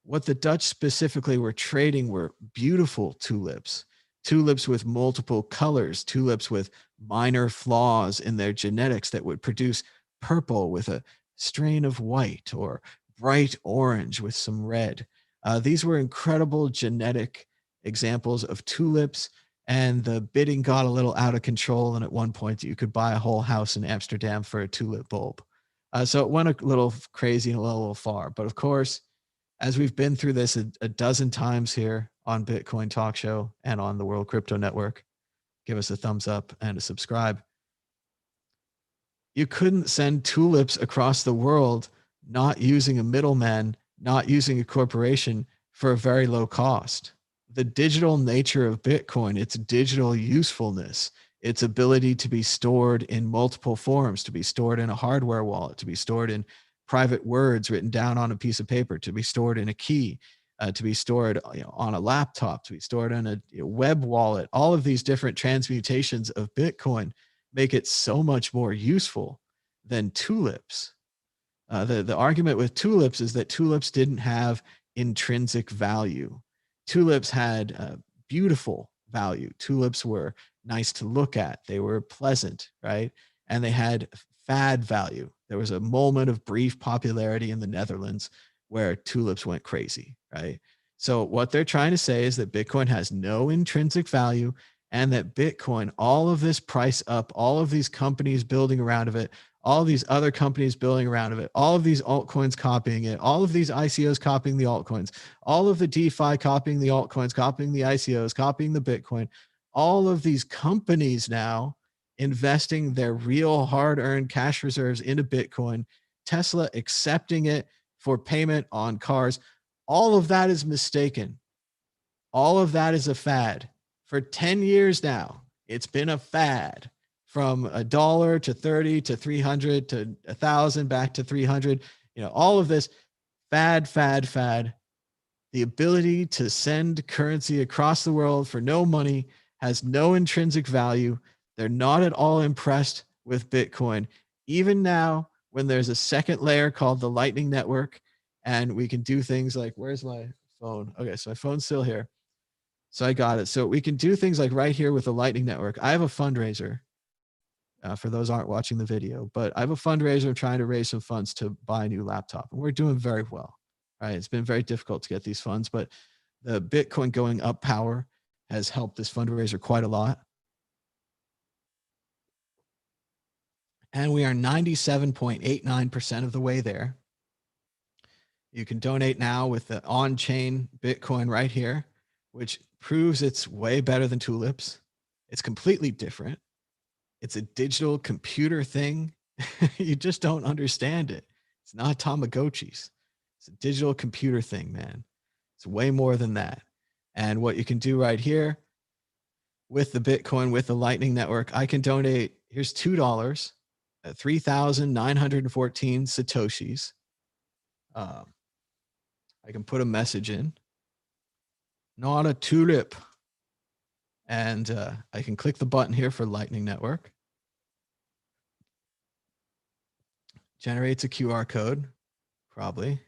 What the Dutch specifically were trading were beautiful tulips, tulips with multiple colors, tulips with minor flaws in their genetics that would produce purple with a strain of white or bright orange with some red. These were incredible genetic examples of tulips, and the bidding got a little out of control. And at one point, you could buy a whole house in Amsterdam for a tulip bulb. So it went a little crazy and a little far. But of course, as we've been through this a dozen times here on Bitcoin Talk Show and on the World Crypto Network, give us a thumbs up and a subscribe. You couldn't send tulips across the world not using a middleman, not using a corporation for a very low cost. The digital nature of Bitcoin, its digital usefulness, its ability to be stored in multiple forms, to be stored in a hardware wallet, to be stored in private words written down on a piece of paper, to be stored in a key, to be stored on a laptop, to be stored in a web wallet. All of these different transmutations of Bitcoin make it so much more useful than tulips. The argument with tulips is that tulips didn't have intrinsic value. Tulips had beautiful value. Tulips were nice to look at. They were pleasant, right? And they had fad value. There was a moment of brief popularity in the Netherlands where tulips went crazy, right? So what they're trying to say is that Bitcoin has no intrinsic value, and that Bitcoin, all of this price up, all of these companies building around of it, all of these other companies building around of it, all of these altcoins copying it, all of these ICOs copying the altcoins, all of the DeFi copying the altcoins, copying the ICOs, copying the Bitcoin, all of these companies now investing their real hard-earned cash reserves into Bitcoin, Tesla accepting it for payment on cars. All of that is mistaken. All of that is a fad. For 10 years now, it's been a fad, from $1 to 30 to 300 to 1,000 back to 300. All of this fad. The ability to send currency across the world for no money has no intrinsic value. They're not at all impressed with Bitcoin. Even now, when there's a second layer called the Lightning Network, and we can do things like, where's my phone. Okay, so my phone's still here. So I got it. So we can do things like right here with the Lightning Network. I have a fundraiser. For those aren't watching the video, but I have a fundraiser trying to raise some funds to buy a new laptop, and we're doing very well. Right, it's been very difficult to get these funds, but the Bitcoin going up power has helped this fundraiser quite a lot. And we are 97.89% of the way there. You can donate now with the on-chain Bitcoin right here, which proves it's way better than tulips. It's completely different. It's a digital computer thing. You just don't understand it. It's not Tamagotchis. It's a digital computer thing, man. It's way more than that. And what you can do right here with the Bitcoin, with the Lightning Network, I can donate. Here's $2, 3,914 Satoshis. I can put a message in. Not a tulip. And I can click the button here for Lightning Network. Generates a QR code, probably,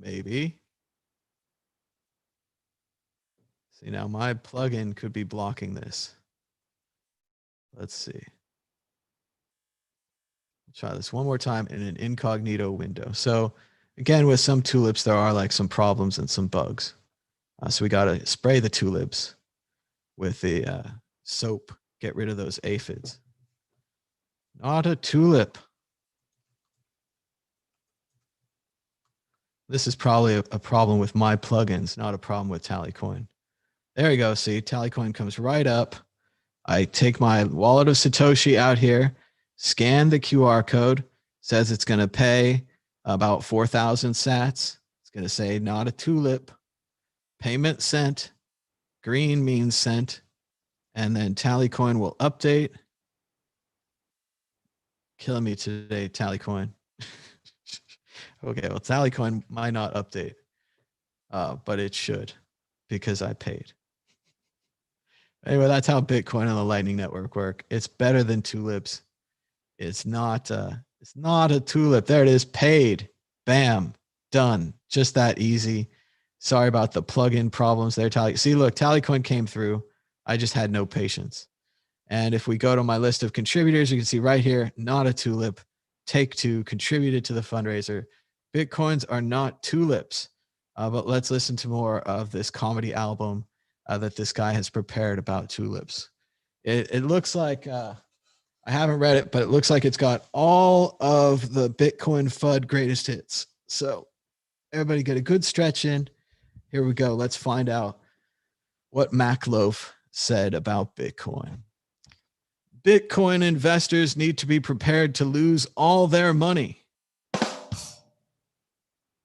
maybe. See, now my plugin could be blocking this. Let's see. Try this one more time in an incognito window. So again, with some tulips, there are like some problems and some bugs. So we got to spray the tulips with the soap, get rid of those aphids. Not a tulip. This is probably a problem with my plugins, not a problem with Tallycoin. There you go. See, Tallycoin comes right up. I take my wallet of Satoshi out here, scan the QR code, says it's going to pay about 4,000 sats. It's going to say not a tulip, payment sent, green means sent, and then Tallycoin will update. Killing me today, Tallycoin. Okay, well, Tallycoin might not update, but it should because I paid. Anyway, that's how Bitcoin on the Lightning Network work. It's better than tulips. It's not a tulip. There it is, paid. Bam, done. Just that easy. Sorry about the plugin problems there, Tally. See, look, Tallycoin came through. I just had no patience. And if we go to my list of contributors, you can see right here, not a tulip. Take Two contributed to the fundraiser. Bitcoins are not tulips. But let's listen to more of this comedy album that this guy has prepared about tulips. It looks like, I haven't read it, but it looks like it's got all of the Bitcoin FUD greatest hits. So everybody get a good stretch in. Here we go. Let's find out what Mackloaf said about Bitcoin. Bitcoin investors need to be prepared to lose all their money.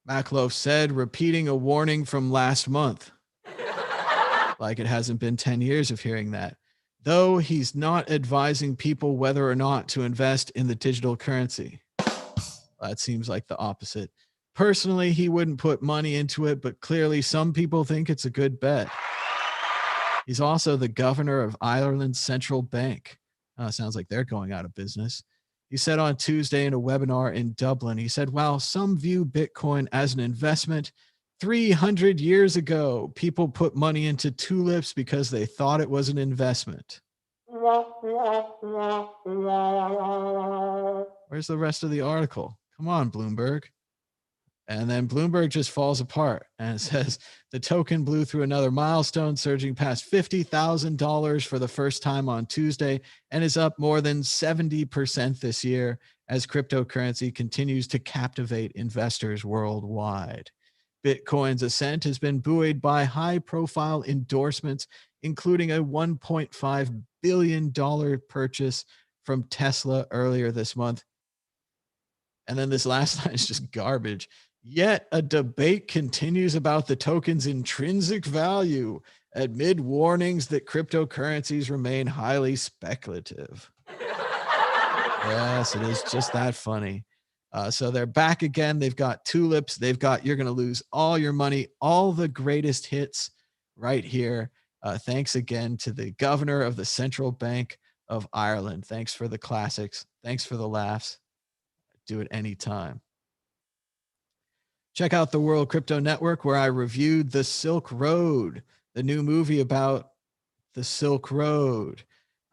Mackloaf said, repeating a warning from last month. Like it hasn't been 10 years of hearing that. Though he's not advising people whether or not to invest in the digital currency. That seems like the opposite. Personally, he wouldn't put money into it, but clearly some people think it's a good bet. He's also the governor of Ireland's central bank. Sounds like they're going out of business. He said on Tuesday in a webinar in Dublin, he said, while some view Bitcoin as an investment, 300 years ago, people put money into tulips because they thought it was an investment. Where's the rest of the article? Come on, Bloomberg. And then Bloomberg just falls apart and it says the token blew through another milestone, surging past $50,000 for the first time on Tuesday and is up more than 70% this year as cryptocurrency continues to captivate investors worldwide. Bitcoin's ascent has been buoyed by high-profile endorsements, including a $1.5 billion purchase from Tesla earlier this month. And then this last line is just garbage. Yet a debate continues about the token's intrinsic value amid warnings that cryptocurrencies remain highly speculative. Yes, it is just that funny. So they're back again. They've got tulips. They've got you're going to lose all your money, all the greatest hits right here. Thanks again to the governor of the Central Bank of Ireland. Thanks for the classics. Thanks for the laughs. Do it anytime. Check out the World Crypto Network, where I reviewed The Silk Road, the new movie about the Silk Road.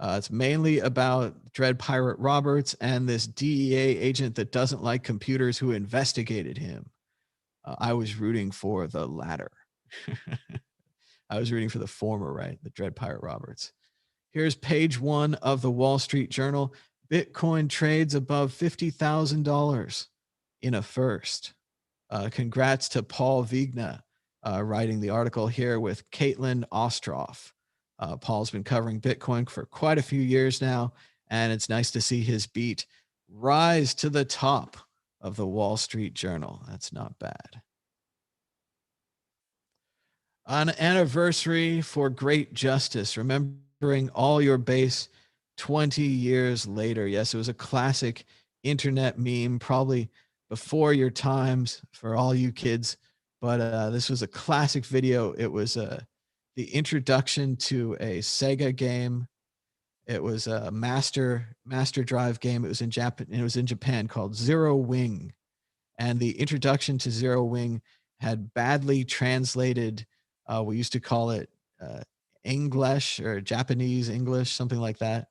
It's mainly about Dread Pirate Roberts and this DEA agent that doesn't like computers who investigated him. I was rooting for the latter. I was rooting for the former, right? The Dread Pirate Roberts. Here's page 1 of the Wall Street Journal. Bitcoin trades above $50,000 in a first. Congrats to Paul Vigna writing the article here with Caitlin Ostroff. Paul's been covering Bitcoin for quite a few years now, and it's nice to see his beat rise to the top of the Wall Street Journal. That's not bad. An anniversary for great justice, remembering all your base 20 years later. Yes, it was a classic internet meme, probably before your times for all you kids, but this was a classic video. It was the introduction to a Sega game. It was a Master Drive game. It was in Japan. It was in Japan called Zero Wing, and the introduction to Zero Wing had badly translated. We used to call it English or Japanese English, something like that.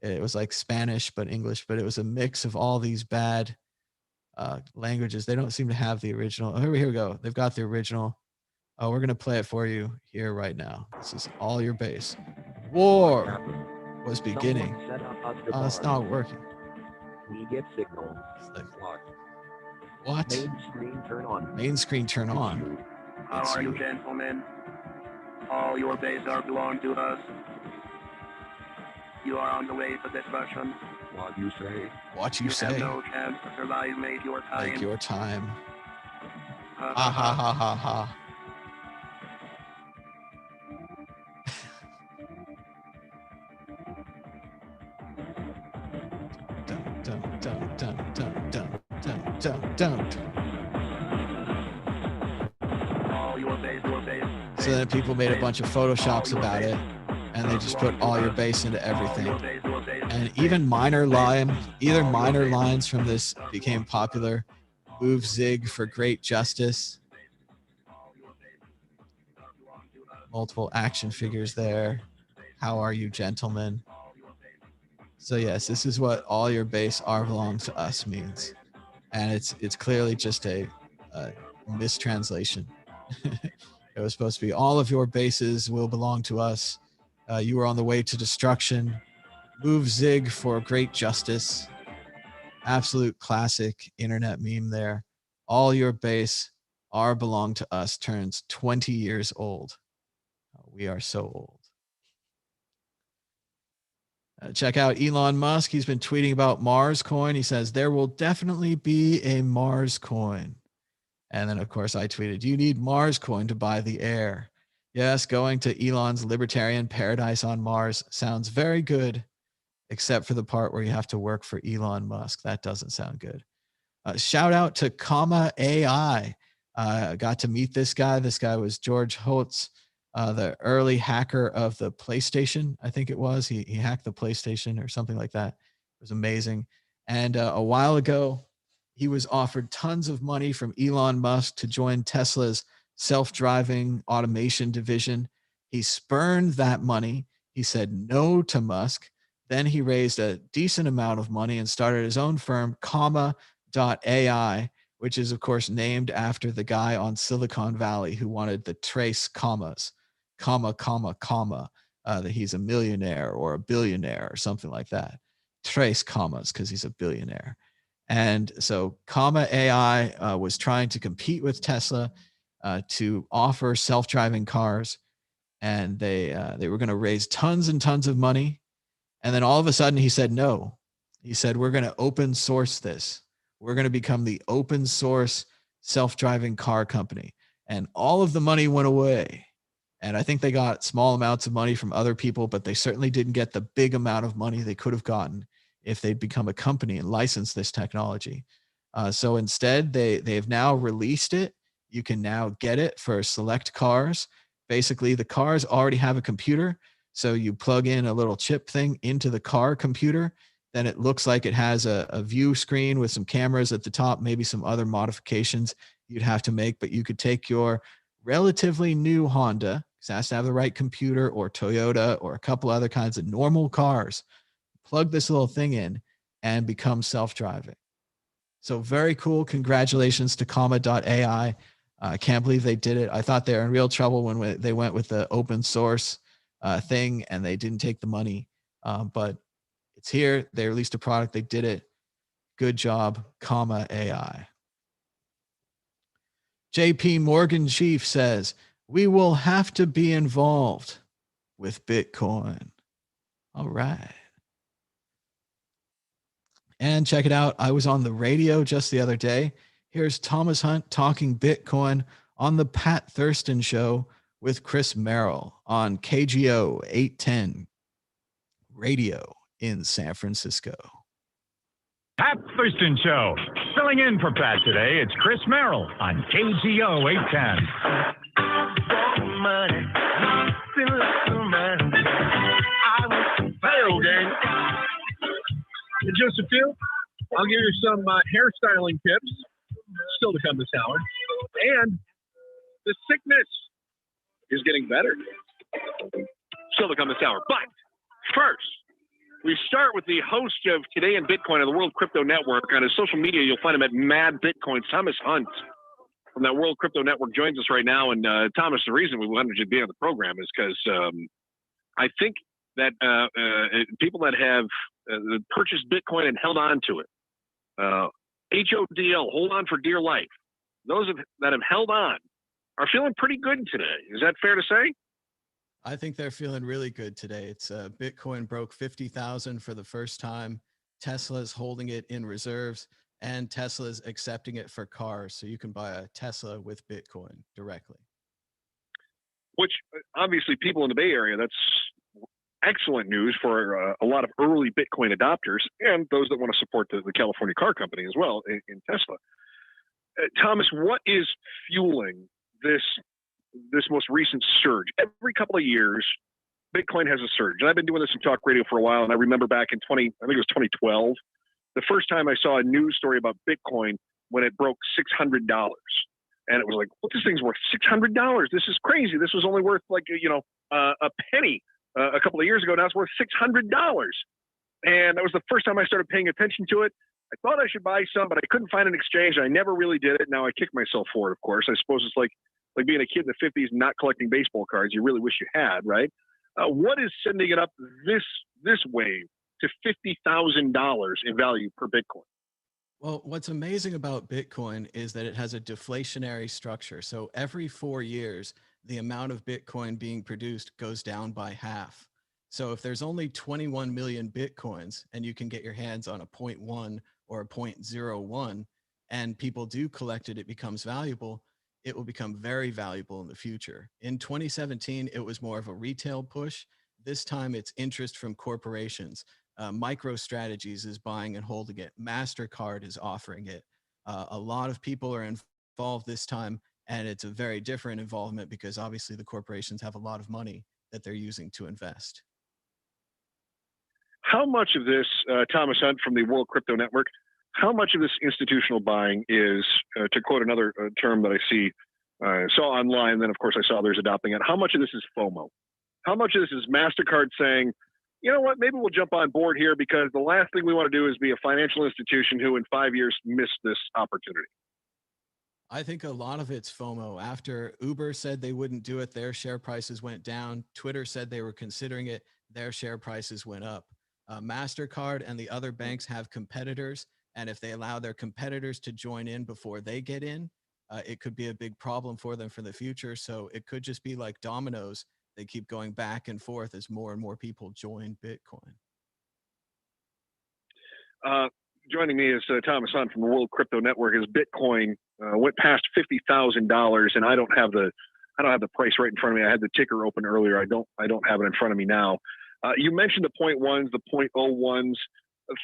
It was like Spanish but English, but it was a mix of all these bad languages. They don't seem to have the original. Oh, here we go. They've got the original. Oh, we're gonna play it for you here right now. This is all your base. War was beginning. Oh, it's not working. We get signal. What? Main screen turn on. Main screen turn on. How are you, gentlemen? All your base are belong to us. You are on the way to destruction. What you say? What you You say? have no chance to survive. Make your time. Take your time. Ha, Ha ha ha ha ha. Dun, dun, dun, dun, dun, dun, dun, dun, dun. All your base. So then people made a bunch of Photoshops about it, and they just put all your base into everything. And even minor lines from this became popular. Move Zig for great justice. Multiple action figures there. How are you, gentlemen? So yes, this is what all your base are belongs to us means. And it's clearly just a mistranslation. It was supposed to be all of your bases will belong to us. You are on the way to destruction. Move Zig for great justice. Absolute classic internet meme there. All your base are belong to us turns 20 years old. We are so old. Check out Elon Musk. He's been tweeting about Mars coin. He says there will definitely be a Mars coin. And then, of course, I tweeted, you need Mars coin to buy the air. Yes, going to Elon's libertarian paradise on Mars sounds very good, except for the part where you have to work for Elon Musk. That doesn't sound good. Shout out to Comma AI. Got to meet this guy. This guy was George Holtz, the early hacker of the PlayStation, I think it was. He hacked the PlayStation or something like that. It was amazing. And a while ago, he was offered tons of money from Elon Musk to join Tesla's self-driving automation division. He spurned that money. He said no to Musk. Then he raised a decent amount of money and started his own firm, Comma.ai, which is, of course, named after the guy on Silicon Valley who wanted the trace commas, comma, comma, comma, that he's a millionaire or a billionaire or something like that. Trace commas because he's a billionaire. And so Comma AI was trying to compete with Tesla to offer self-driving cars. And they were going to raise tons and tons of money. And then all of a sudden he said no. He said, we're going to open source this. We're going to become the open source self-driving car company. And all of the money went away. And I think they got small amounts of money from other people, but they certainly didn't get the big amount of money they could have gotten if they'd become a company and licensed this technology. So instead, they've now released it. You can now get it for select cars. Basically, the cars already have a computer. So you plug in a little chip thing into the car computer. Then it looks like it has a view screen with some cameras at the top, maybe some other modifications. you'd have to make, but you could take your relatively new Honda, because it has to have the right computer, or Toyota, or a couple other kinds of normal cars, plug this little thing in, and become self-driving. So very cool. Congratulations to comma.ai. I can't believe they did it. I thought they were in real trouble when they went with the open source thing and they didn't take the money. But it's here. They released a product. They did it. Good job, comma AI. JP Morgan Chief says, we will have to be involved with Bitcoin. All right. And check it out. I was on the radio just the other day. Here's Thomas Hunt talking Bitcoin on the Pat Thurston Show with Chris Merrill on KGO 810 radio in San Francisco. Pat Thurston Show. Filling in for Pat today, it's Chris Merrill on KGO 810. Hello, gang. In just a few, I'll give you some hairstyling tips, still to come this hour. And the sickness is getting better, still to come this hour. But first, we start with the host of Today in Bitcoin of the World Crypto Network. On his social media, you'll find him at Mad Bitcoin. Thomas Hunt from that World Crypto Network joins us right now. And Thomas, the reason we wanted you to be on the program is because I think that people that have purchased Bitcoin and held on to it, HODL, hold on for dear life, those that have held on are feeling pretty good today. Is that fair to say? I think they're feeling really good today. It's Bitcoin broke 50,000 for the first time. Tesla's holding it in reserves, and Tesla's accepting it for cars. So you can buy a Tesla with Bitcoin directly. Which obviously people in the Bay Area, that's excellent news for a lot of early Bitcoin adopters and those that want to support the California car company as well in Tesla. Thomas, what is fueling this most recent surge? Every couple of years, Bitcoin has a surge. And I've been doing this in talk radio for a while. And I remember back in I think it was 2012, the first time I saw a news story about Bitcoin when it broke $600. And it was like, what, this thing's worth $600? This is crazy. This was only worth like, a penny a couple of years ago. Now it's worth $600. And that was the first time I started paying attention to it. I thought I should buy some, but I couldn't find an exchange. I never really did it. Now I kick myself for it, of course. I suppose it's like being a kid in the 50s and not collecting baseball cards. You really wish you had, right? What is sending it up this wave to $50,000 in value per Bitcoin? Well, what's amazing about Bitcoin is that it has a deflationary structure. So every 4 years, the amount of Bitcoin being produced goes down by half. So if there's only 21 million Bitcoins and you can get your hands on a 0.1 or a 0.01 and people do collect it, it becomes valuable. It will become very valuable in the future. In 2017, it was more of a retail push. This time it's interest from corporations. MicroStrategies is buying and holding it. MasterCard is offering it. A lot of people are involved this time, and it's a very different involvement because obviously the corporations have a lot of money that they're using to invest. How much of this, Thomas Hunt from the World Crypto Network, how much of this institutional buying is, to quote another term that I saw online, then of course I saw others adopting it, how much of this is FOMO? How much of this is MasterCard saying, you know what, maybe we'll jump on board here because the last thing we want to do is be a financial institution who in 5 years missed this opportunity? I think a lot of it's FOMO. After Uber said they wouldn't do it, their share prices went down. Twitter said they were considering it, their share prices went up. MasterCard and the other banks have competitors, and if they allow their competitors to join in before they get in, it could be a big problem for them for the future. So it could just be like dominoes. They keep going back and forth as more and more people join Bitcoin. Joining me is Thomas Hunt from the World Crypto Network. As Bitcoin went past $50,000, and I don't have the price right in front of me. I had the ticker open earlier. I don't have it in front of me now. You mentioned the 0.1s, the 0.01s.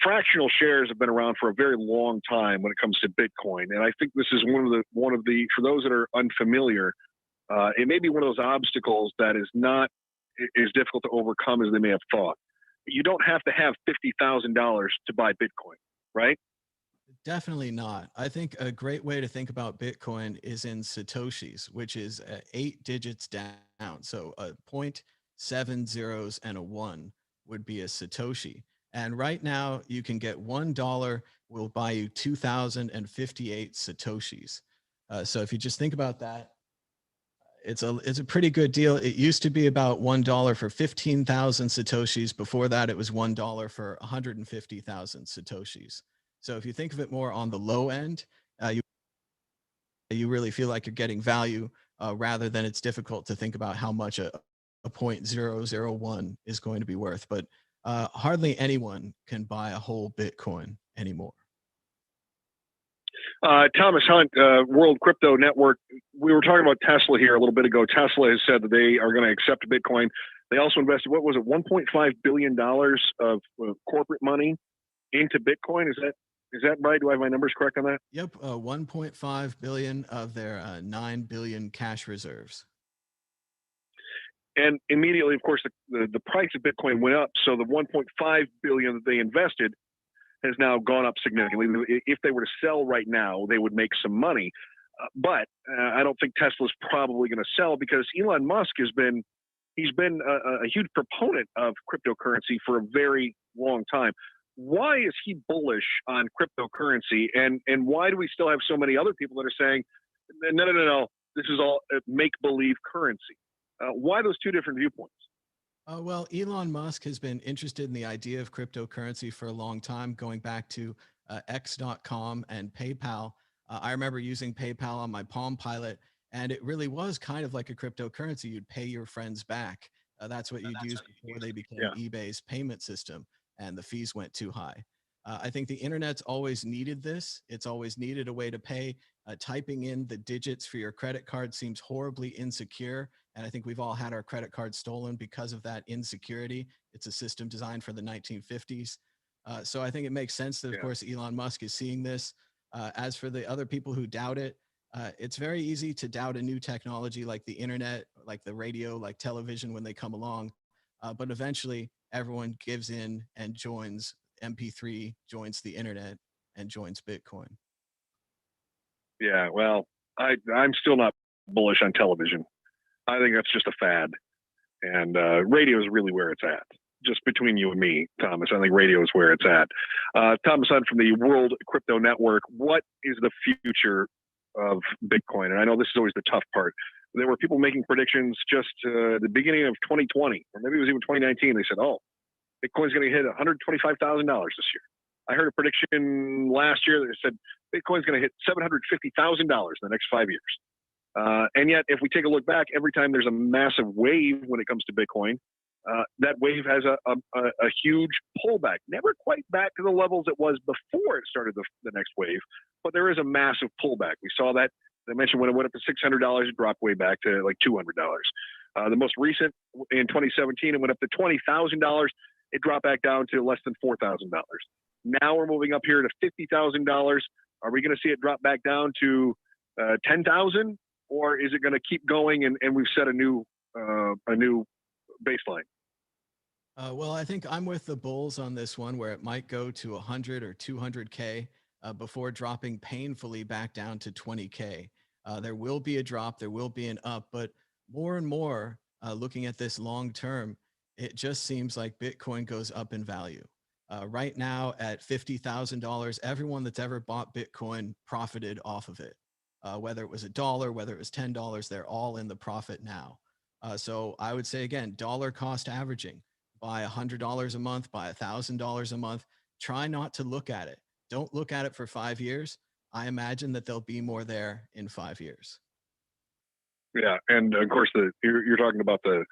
Fractional shares have been around for a very long time when it comes to Bitcoin, and I think this is one of the for those that are unfamiliar, it may be one of those obstacles that is not as difficult to overcome as they may have thought. You don't have to have $50,000 to buy Bitcoin, right? Definitely not. I think a great way to think about Bitcoin is in Satoshis, which is 8 digits down. So a point, 7 zeros, and a 1 would be a Satoshi. And right now, you can get $1 will buy you 2,058 Satoshis. So if you just think about that, it's a pretty good deal. It used to be about $1 for 15,000 Satoshis. Before that, it was $1 for 150,000 Satoshis. So if you think of it more on the low end, you really feel like you're getting value rather than it's difficult to think about how much a 0.001 is going to be worth. But hardly anyone can buy a whole Bitcoin anymore. Thomas Hunt, World Crypto Network. We were talking about Tesla here a little bit ago. Tesla has said that they are going to accept Bitcoin. They also invested, what was it, $1.5 billion of corporate money into Bitcoin. Is that right? Do I have my numbers correct on that? Yep, 1.5 billion of their 9 billion cash reserves. And immediately, of course, the price of Bitcoin went up. So the 1.5 billion that they invested has now gone up significantly. If they were to sell right now, they would make some money. But I don't think Tesla's probably going to sell because Elon Musk he's been a huge proponent of cryptocurrency for a very long time. Why is he bullish on cryptocurrency? And why do we still have so many other people that are saying, no, this is all make-believe currency? Why those two different viewpoints? Well, Elon Musk has been interested in the idea of cryptocurrency for a long time, going back to X.com and PayPal. I remember using PayPal on my Palm Pilot, and it really was kind of like a cryptocurrency. You'd pay your friends back. That's what you'd use before they became eBay's payment system, and the fees went too high. I think the internet's always needed this. It's always needed a way to pay. Typing in the digits for your credit card seems horribly insecure. And I think we've all had our credit cards stolen because of that insecurity. It's a system designed for the 1950s. So I think it makes sense that, of course, Elon Musk is seeing this. As for the other people who doubt it, it's very easy to doubt a new technology like the internet, like the radio, like television when they come along. But eventually, everyone gives in and joins MP3, joins the internet, and joins Bitcoin. Yeah, well, I'm still not bullish on television. I think that's just a fad. And radio is really where it's at. Just between you and me, Thomas, I think radio is where it's at. Thomas Hunt from the World Crypto Network, what is the future of Bitcoin? And I know this is always the tough part. There were people making predictions just the beginning of 2020, or maybe it was even 2019. They said, oh, Bitcoin's going to hit $125,000 this year. I heard a prediction last year that said Bitcoin's going to hit $750,000 in the next 5 years. And yet, if we take a look back, every time there's a massive wave when it comes to Bitcoin, that wave has a huge pullback. Never quite back to the levels it was before it started the next wave, but there is a massive pullback. We saw that. I mentioned when it went up to $600, it dropped way back to like $200. The most recent, in 2017, it went up to $20,000. It dropped back down to less than $4,000. Now we're moving up here to $50,000. Are we going to see it drop back down to 10,000, or is it going to keep going and we've set a new baseline? Well, I think I'm with the bulls on this one, where it might go to 100 or 200K before dropping painfully back down to 20K. There will be a drop, there will be an up, but more and more, looking at this long term, it just seems like Bitcoin goes up in value. Right now at $50,000, everyone that's ever bought Bitcoin profited off of it. Whether it was $1, whether it was $10, they're all in the profit now. So I would say, again, dollar cost averaging. Buy $100 a month, buy $1,000 a month. Try not to look at it. Don't look at it for 5 years. I imagine that there'll be more there in 5 years. Yeah, and of course, you're talking about the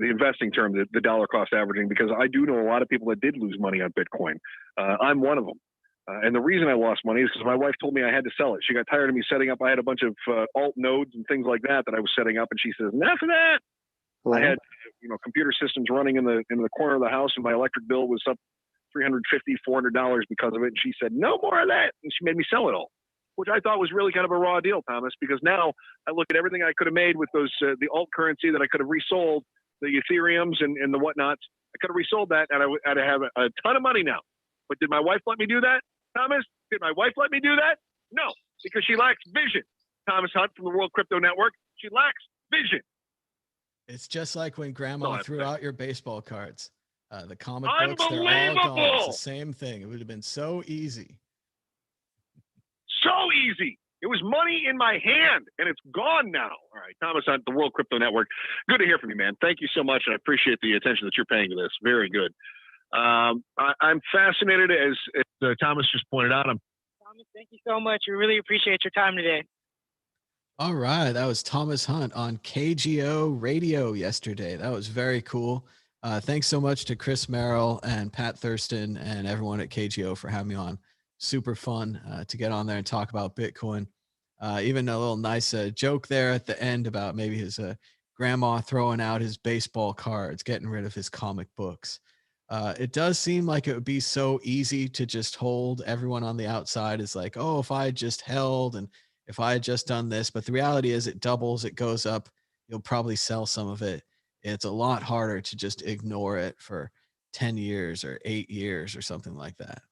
investing term, the dollar cost averaging, because I do know a lot of people that did lose money on Bitcoin. I'm one of them. And the reason I lost money is because my wife told me I had to sell it. She got tired of me setting up. I had a bunch of alt nodes and things like that I was setting up, and she says, enough of that. Hello? I had computer systems running in the corner of the house, and my electric bill was up $350, $400 because of it. And she said, no more of that. And she made me sell it all, which I thought was really kind of a raw deal, Thomas, because now I look at everything I could have made with those the alt currency that I could have resold, the Ethereums and the whatnots. I could have resold that, and I'd have a ton of money now. But did my wife let me do that? Thomas, did my wife let me do that? No, because she lacks vision. Thomas Hunt from the World Crypto Network. She lacks vision. It's just like when Grandma No, threw out your baseball cards. The comic books, they're all gone. Unbelievable! It's the same thing. It would have been so easy. So easy. It was money in my hand, and it's gone now. All right, Thomas Hunt, the World Crypto Network. Good to hear from you, man. Thank you so much, and I appreciate the attention that you're paying to this. Very good. I'm fascinated, as Thomas just pointed out. Thomas, thank you so much. We really appreciate your time today. All right. That was Thomas Hunt on KGO Radio yesterday. That was very cool. Thanks so much to Chris Merrill and Pat Thurston and everyone at KGO for having me on. Super fun to get on there and talk about Bitcoin. Even a little nice joke there at the end about maybe his grandma throwing out his baseball cards, getting rid of his comic books. It does seem like it would be so easy to just hold. Everyone on the outside is like, oh, if I just held and if I had just done this. But the reality is it doubles, it goes up. You'll probably sell some of it. It's a lot harder to just ignore it for 10 years or 8 years or something like that.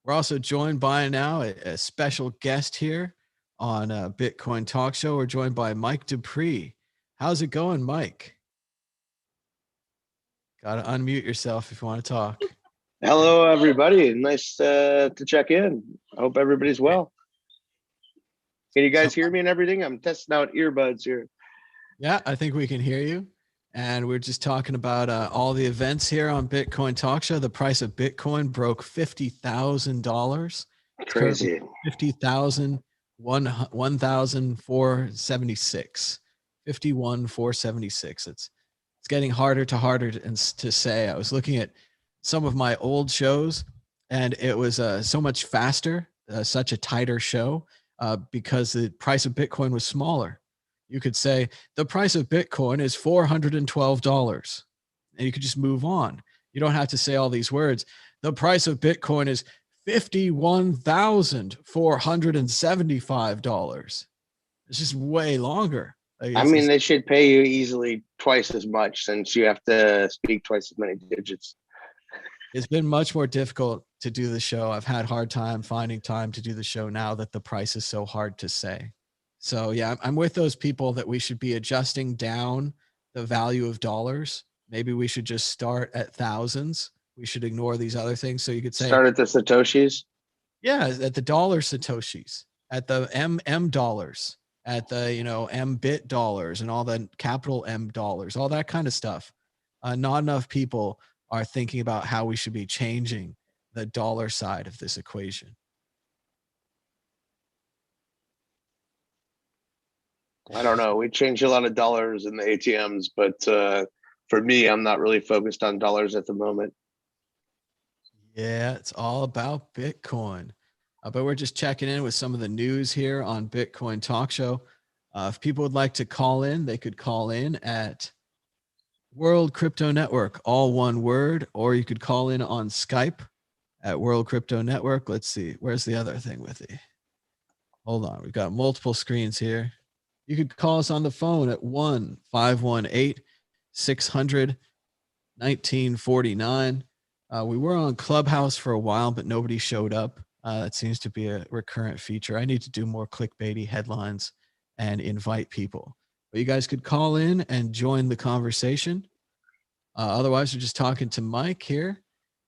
We're also joined by now a special guest here on Bitcoin Talk Show. We're joined by Mike Dupree. How's it going, Mike? Got to unmute yourself if you want to talk. Hello, everybody. Nice to check in. I hope everybody's well. Can you guys hear me and everything? I'm testing out earbuds here. Yeah, I think we can hear you. And we're just talking about all the events here on Bitcoin Talk Show. The price of Bitcoin broke $50,000. Crazy. 1,476. 51,476. It's getting harder to say. I was looking at some of my old shows, and it was so much faster, such a tighter show, because the price of Bitcoin was smaller. You could say the price of Bitcoin is $412, and you could just move on. You don't have to say all these words. The price of Bitcoin is $51,475. It's just way longer. I mean, they should pay you easily twice as much since you have to speak twice as many digits. It's been much more difficult to do the show. I've had a hard time finding time to do the show now that the price is so hard to say. So yeah, I'm with those people that we should be adjusting down the value of dollars. Maybe we should just start at thousands. We should ignore these other things. So you could say start at the Satoshis. Yeah, at the dollar Satoshis, at the M dollars, at the M bit dollars, and all the capital M dollars, all that kind of stuff. Not enough people are thinking about how we should be changing the dollar side of this equation. I don't know. We changed a lot of dollars in the ATMs, but for me, I'm not really focused on dollars at the moment. Yeah, it's all about Bitcoin. But we're just checking in with some of the news here on Bitcoin Talk Show. If people would like to call in, they could call in at World Crypto Network, all one word, or you could call in on Skype at World Crypto Network. Let's see. Where's the other thing with it? Hold on. We've got multiple screens here. You could call us on the phone at 1-518-600-1949. We were on Clubhouse for a while, but nobody showed up. That seems to be a recurrent feature. I need to do more clickbaity headlines and invite people. But you guys could call in and join the conversation. Otherwise, we're just talking to Mike here.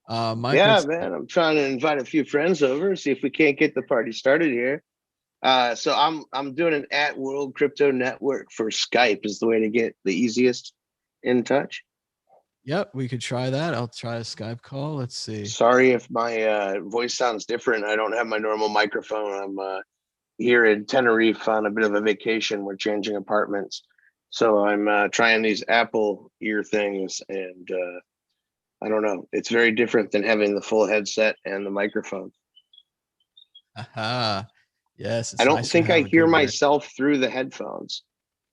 Mike, yeah, man, I'm trying to invite a few friends over, see if we can't get the party started here. So I'm doing an at World Crypto Network for Skype is the way to get the easiest in touch. Yep, we could try that. I'll try a Skype call. Let's see. Sorry if my voice sounds different. I don't have my normal microphone. I'm here in Tenerife on a bit of a vacation. We're changing apartments. So I'm trying these Apple ear things, and I don't know. It's very different than having the full headset and the microphone. Aha. Yes. I don't think I hear myself through the headphones.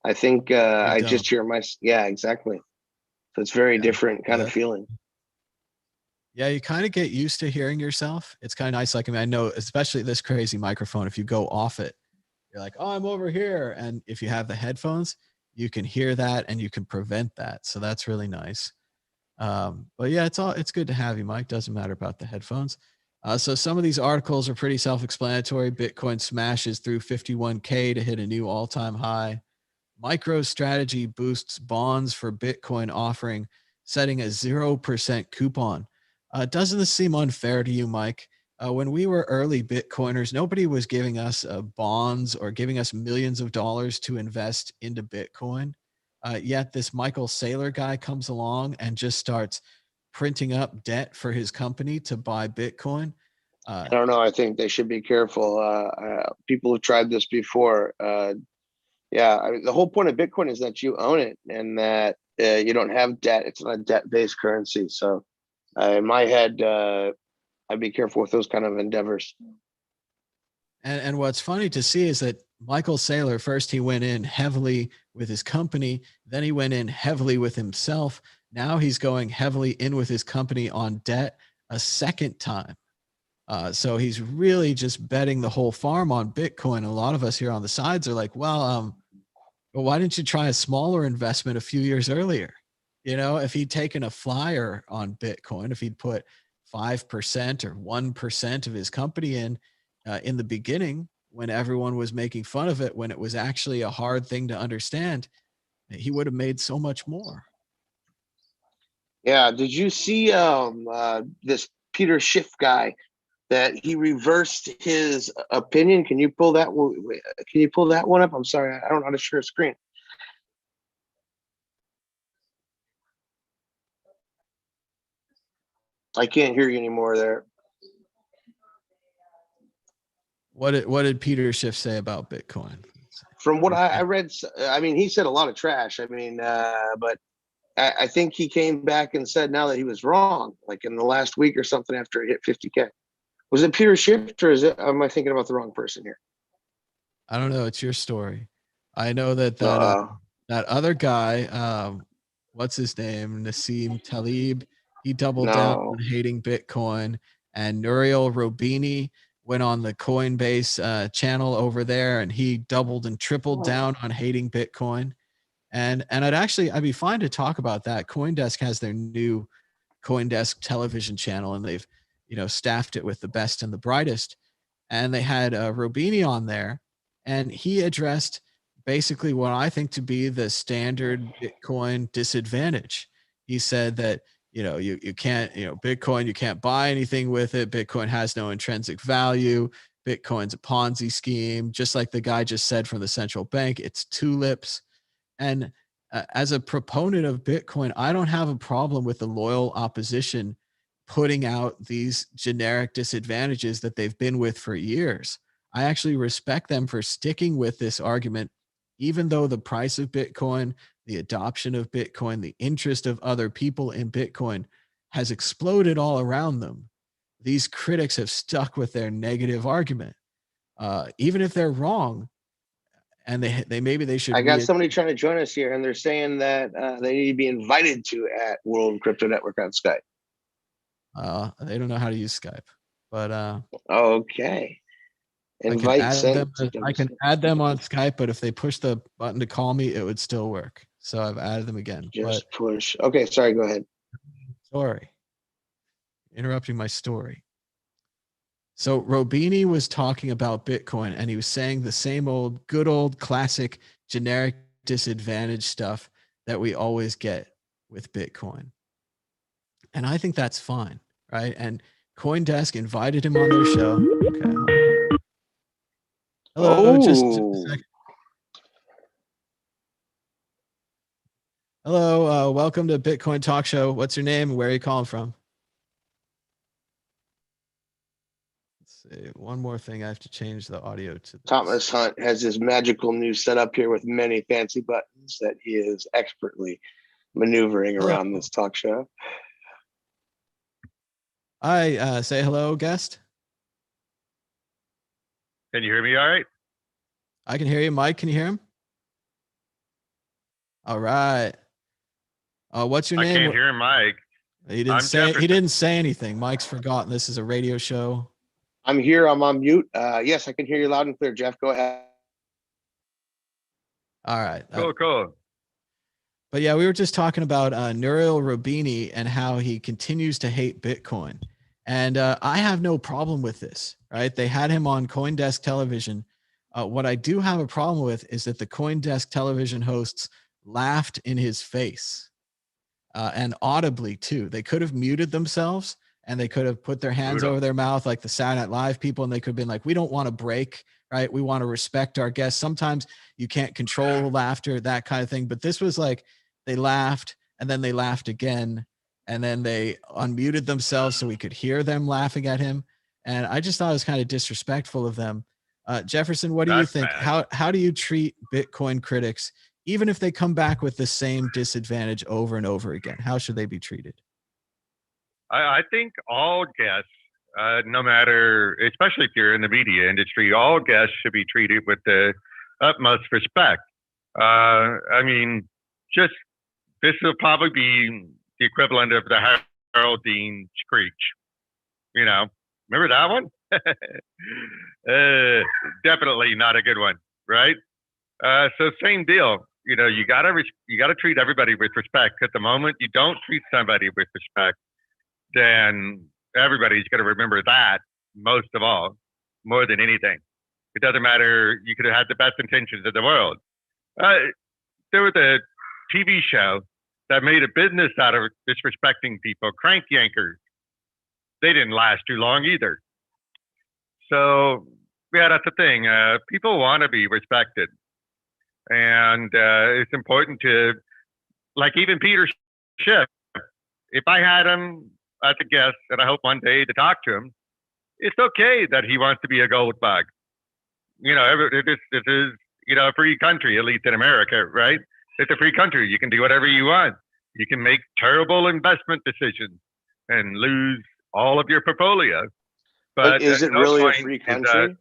I think I just hear yeah, exactly. So it's very different kind of feeling. Yeah, you kind of get used to hearing yourself. It's kind of nice. Like, I mean, I know, especially this crazy microphone, if you go off it, you're like, oh, I'm over here. And if you have the headphones, you can hear that and you can prevent that. So that's really nice. But yeah, it's good to have you, Mike. Doesn't matter about the headphones. So some of these articles are pretty self-explanatory. Bitcoin smashes through 51K to hit a new all-time high. MicroStrategy boosts bonds for Bitcoin offering, setting a 0% coupon. Doesn't this seem unfair to you, Mike? When we were early Bitcoiners, nobody was giving us bonds or giving us millions of dollars to invest into Bitcoin. Yet this Michael Saylor guy comes along and just starts printing up debt for his company to buy Bitcoin. I don't know. I think they should be careful. People have tried this before. The whole point of Bitcoin is that you own it and that you don't have debt. It's not a debt-based currency. So in my head, I'd be careful with those kind of endeavors. And what's funny to see is that Michael Saylor, first he went in heavily with his company, then he went in heavily with himself. Now he's going heavily in with his company on debt a second time. So he's really just betting the whole farm on Bitcoin. A lot of us here on the sides are like, well, why didn't you try a smaller investment a few years earlier? You know, if he'd taken a flyer on Bitcoin, if he'd put 5% or 1% of his company in the beginning, when everyone was making fun of it, when it was actually a hard thing to understand, he would have made so much more. Yeah. Did you see this Peter Schiff guy that he reversed his opinion? Can you pull that? Can you pull that one up? I'm sorry, I don't know how to share a screen. I can't hear you anymore there. What did Peter Schiff say about Bitcoin? From what I read, I mean, he said a lot of trash. I mean, but I think he came back and said now that he was wrong, like in the last week or something after it hit 50K. Was it Peter Schiff or am I thinking about the wrong person here? I don't know. It's your story. I know that that other guy, what's his name? Nassim Taleb. He doubled down on hating Bitcoin, and Nouriel Roubini went on the Coinbase channel over there, and he doubled and tripled down on hating Bitcoin. And I'd be fine to talk about that. CoinDesk has their new CoinDesk television channel, and they've staffed it with the best and the brightest. And they had Roubini on there, and he addressed basically what I think to be the standard Bitcoin disadvantage. He said that you can't, Bitcoin, you can't buy anything with it. Bitcoin has no intrinsic value. Bitcoin's a Ponzi scheme, just like the guy just said from the central bank. It's tulips. And as a proponent of Bitcoin, I don't have a problem with the loyal opposition putting out these generic disadvantages that they've been with for years. I actually respect them for sticking with this argument, even though the price of Bitcoin, the adoption of Bitcoin, the interest of other people in Bitcoin has exploded all around them. These critics have stuck with their negative argument, even if they're wrong. And they should. I got somebody trying to join us here, and they're saying that they need to be invited to at World Crypto Network on Skype. They don't know how to use Skype, but okay. Invite I can add them on Skype, but if they push the button to call me, it would still work. So I've added them again. Just push. Okay, sorry, go ahead. Sorry. Interrupting my story. So Roubini was talking about Bitcoin, and he was saying the same old, good old classic generic disadvantage stuff that we always get with Bitcoin. And I think that's fine, right? And CoinDesk invited him on their show. Okay. Hello, just a second. Hello, welcome to Bitcoin Talk Show. What's your name? Where are you calling from? Let's see. One more thing. I have to change the audio to this. Thomas Hunt has his magical new setup here with many fancy buttons that he is expertly maneuvering around this talk show. Hi, say hello, guest. Can you hear me all right? I can hear you. Mike, can you hear him? All right. What's your name? I can't hear Mike. He didn't say anything. Mike's forgotten this is a radio show. I'm here. I'm on mute. Yes, I can hear you loud and clear. Jeff, go ahead. All right. Cool. But yeah, we were just talking about Nouriel Roubini and how he continues to hate Bitcoin. And I have no problem with this, right? They had him on CoinDesk television. What I do have a problem with is that the CoinDesk television hosts laughed in his face and audibly too. They could have muted themselves and they could have put their hands over their mouth like the Saturday Night Live people, and they could have been like, we don't want to break, right? We want to respect our guests. Sometimes you can't control laughter, that kind of thing. But this was like, they laughed and then they laughed again. And then they unmuted themselves so we could hear them laughing at him. And I just thought it was kind of disrespectful of them. Jefferson, what do you think? How do you treat Bitcoin critics, even if they come back with the same disadvantage over and over again? How should they be treated? I think all guests, no matter, especially if you're in the media industry, all guests should be treated with the utmost respect. I mean, just this will probably be the equivalent of the Harold Dean screech. You know, remember that one? Definitely not a good one, right? So same deal. You know, you gotta treat everybody with respect. At the moment you don't treat somebody with respect, then everybody's gonna remember that most of all, more than anything. It doesn't matter. You could have had the best intentions in the world. There was a TV show that made a business out of disrespecting people, crank yankers. They didn't last too long either. So yeah, that's the thing. People want to be respected. And it's important to, like even Peter Schiff, if I had him as a guest, and I hope one day to talk to him, it's okay that he wants to be a gold bug. You know, this is, you know, a free country, at least in America, right? It's a free country. You can do whatever you want. You can make terrible investment decisions and lose all of your portfolio. But is it really a free country?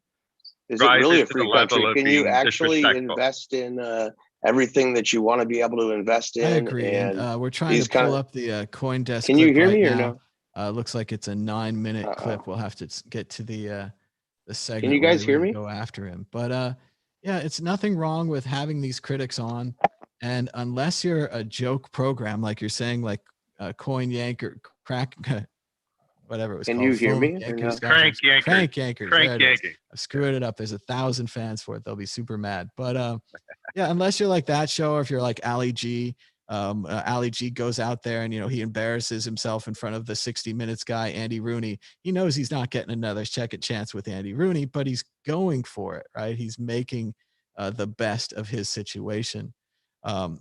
Is it really a free country? Can you actually invest in everything that you want to be able to invest in? I agree. And we're trying to pull up the CoinDesk. Can you hear me or no? Looks like it's a 9-minute clip. We'll have to get to the segment. Can you guys hear me? Go after him. But yeah, it's nothing wrong with having these critics on. And unless you're a joke program, like you're saying, like Coin Yank or Crack, whatever it was called. Can you hear me? Crank Yankers. Crank Yankers. Crank Yankers. I screwed it up. There's 1,000 fans for it. They'll be super mad. But yeah, unless you're like that show, or if you're like Ali G, Ali G goes out there and, you know, he embarrasses himself in front of the 60 Minutes guy, Andy Rooney. He knows he's not getting another second chance with Andy Rooney, but he's going for it, right? He's making the best of his situation.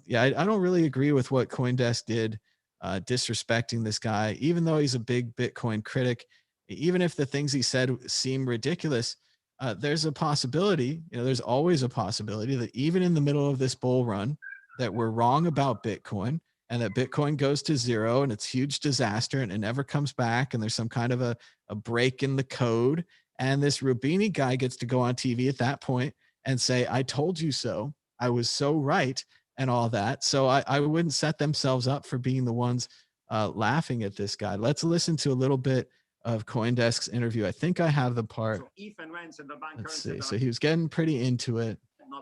Yeah, I don't really agree with what CoinDesk did, disrespecting this guy, even though he's a big Bitcoin critic. Even if the things he said seem ridiculous, there's a possibility, you know, there's always a possibility that even in the middle of this bull run, that we're wrong about Bitcoin and that Bitcoin goes to zero and it's huge disaster and it never comes back. And there's some kind of a break in the code. And this Rubini guy gets to go on TV at that point and say, I told you so. I was so right. And all that. So I wouldn't set themselves up for being the ones laughing at this guy. Let's listen to a little bit of CoinDesk's interview. I think I have the part. Let's see. So he was getting pretty into it.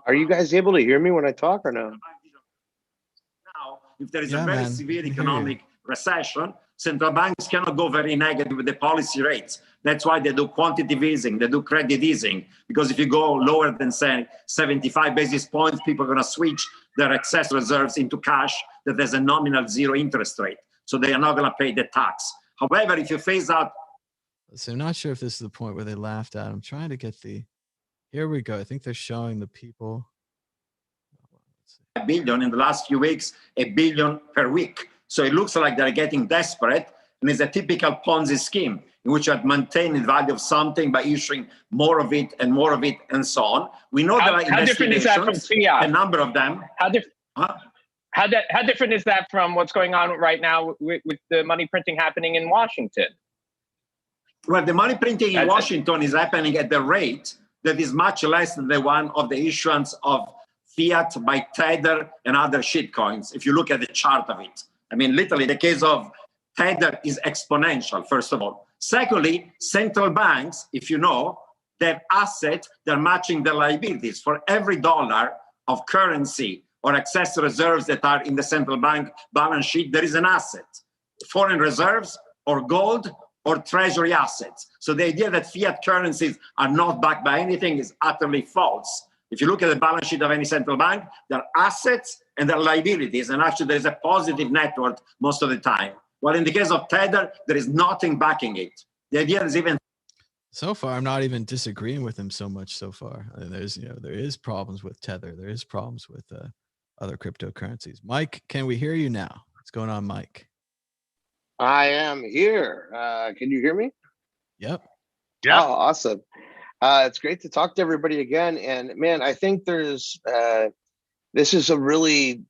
Are you guys able to hear me when I talk or no? Now, if there is a very severe economic recession, central banks cannot go very negative with the policy rates. That's why they do quantitative easing, they do credit easing, because if you go lower than, say, 75 basis points, people are going to switch their excess reserves into cash that has a nominal zero interest rate. So they are not going to pay the tax. However, if you phase out... So I'm not sure if this is the point where they laughed at. I'm trying to get the... Here we go. I think they're showing the people. $1 billion in the last few weeks, $1 billion per week. So it looks like they're getting desperate, and it's a typical Ponzi scheme in which you maintain the value of something by issuing more of it and more of it and so on. We know there are investigations, how different is that from fiat? A number of them. How different is that from what's going on right now with the money printing happening in Washington? Well, the money printing in Washington is happening at the rate that is much less than the one of the issuance of fiat by Tether and other shitcoins, if you look at the chart of it. I mean, literally, the case of Tether is exponential, first of all. Secondly, central banks, if you know, they have assets, they're matching their liabilities. For every dollar of currency or excess reserves that are in the central bank balance sheet, there is an asset. Foreign reserves or gold or treasury assets. So the idea that fiat currencies are not backed by anything is utterly false. If you look at the balance sheet of any central bank, there are assets and there are liabilities, and actually there's a positive net worth most of the time. While in the case of Tether, there is nothing backing it. The idea is even so far, I'm not even disagreeing with him so much so far. I mean, there is problems with Tether. There is problems with other cryptocurrencies. Mike, can we hear you now? What's going on, Mike? I am here. Can you hear me? Yep. Yeah. Oh, awesome. It's great to talk to everybody again. And man, I think there's, this is a really,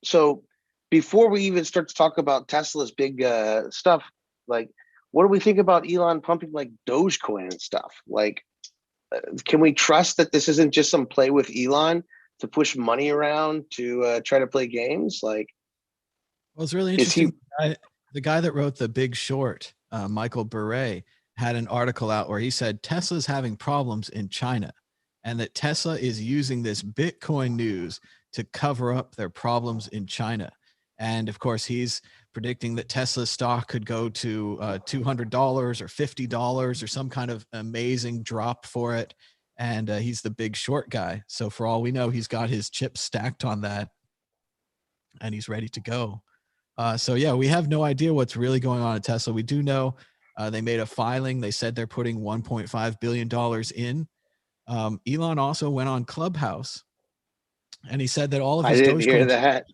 so before we even start to talk about Tesla's big stuff, like, what do we think about Elon pumping like Dogecoin and stuff? Like, can we trust that this isn't just some play with Elon to push money around to try to play games? Like, well, it's really interesting. The guy that wrote The Big Short, Michael Burry, had an article out where he said Tesla's having problems in China and that Tesla is using this Bitcoin news to cover up their problems in China. And of course, he's predicting that Tesla's stock could go to $200 or $50 or some kind of amazing drop for it. And he's the Big Short guy. So for all we know, he's got his chips stacked on that and he's ready to go. So yeah, we have no idea what's really going on at Tesla. We do know they made a filing. They said they're putting $1.5 billion in. Elon also went on Clubhouse and he said that all of his I didn't hear Dogecoin, that.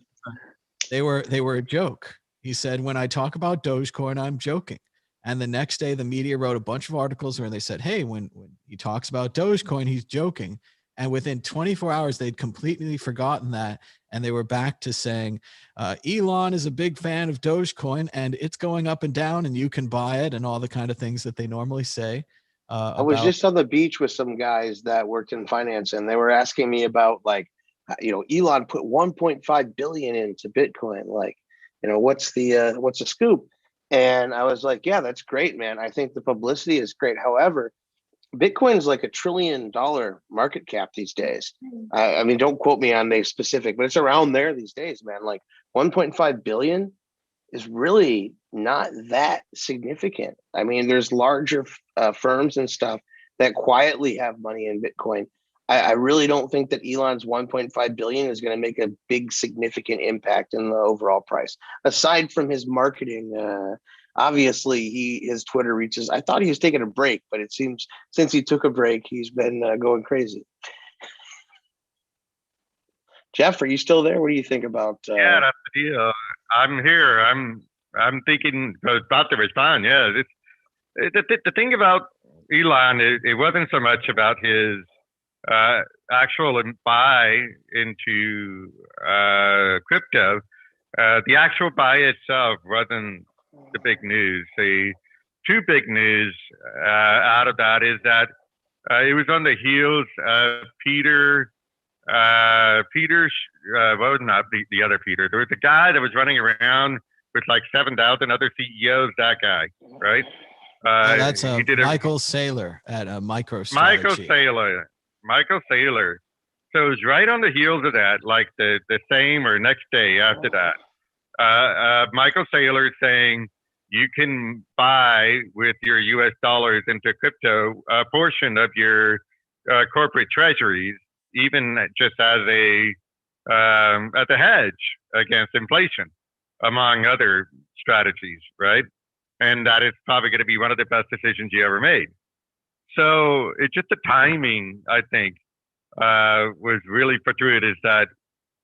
they were a joke. He said, when I talk about Dogecoin, I'm joking. And the next day, the media wrote a bunch of articles where they said, hey, when he talks about Dogecoin, he's joking. And within 24 hours, they'd completely forgotten that. And they were back to saying, Elon is a big fan of Dogecoin and it's going up and down and you can buy it and all the kind of things that they normally say. I was just on the beach with some guys that worked in finance and they were asking me about, like, you know, Elon put 1.5 billion into Bitcoin. Like, you know, what's the scoop? And I was like, yeah, that's great, man. I think the publicity is great. However, Bitcoin is like $1 trillion market cap these days. I mean, don't quote me on the specific, but it's around there these days, man. Like 1.5 billion is really not that significant. I mean, there's larger firms and stuff that quietly have money in Bitcoin. I really don't think that Elon's 1.5 billion is going to make a big significant impact in the overall price. Aside from his marketing, obviously his Twitter reaches. I thought he was taking a break, but it seems since he took a break, he's been going crazy. Jeff, are you still there? What do you think about? Yeah, that's the deal. I'm here. I'm thinking about to respond. Yeah, the thing about Elon, it wasn't so much about his actual buy into crypto. The actual buy itself wasn't the big news. The two big news out of that is that it was on the heels of Peter. Well, not the other Peter. There was a guy that was running around with like 7,000 other CEOs. That guy, right? That's Michael Saylor at MicroStrategy. Michael Saylor. So it was right on the heels of that, like the same or next day after that. Michael Saylor saying you can buy with your US dollars into crypto a portion of your corporate treasuries, even just as a hedge against inflation, among other strategies, right? And that is probably going to be one of the best decisions you ever made. So it's just the timing, I think, was really fortuitous that,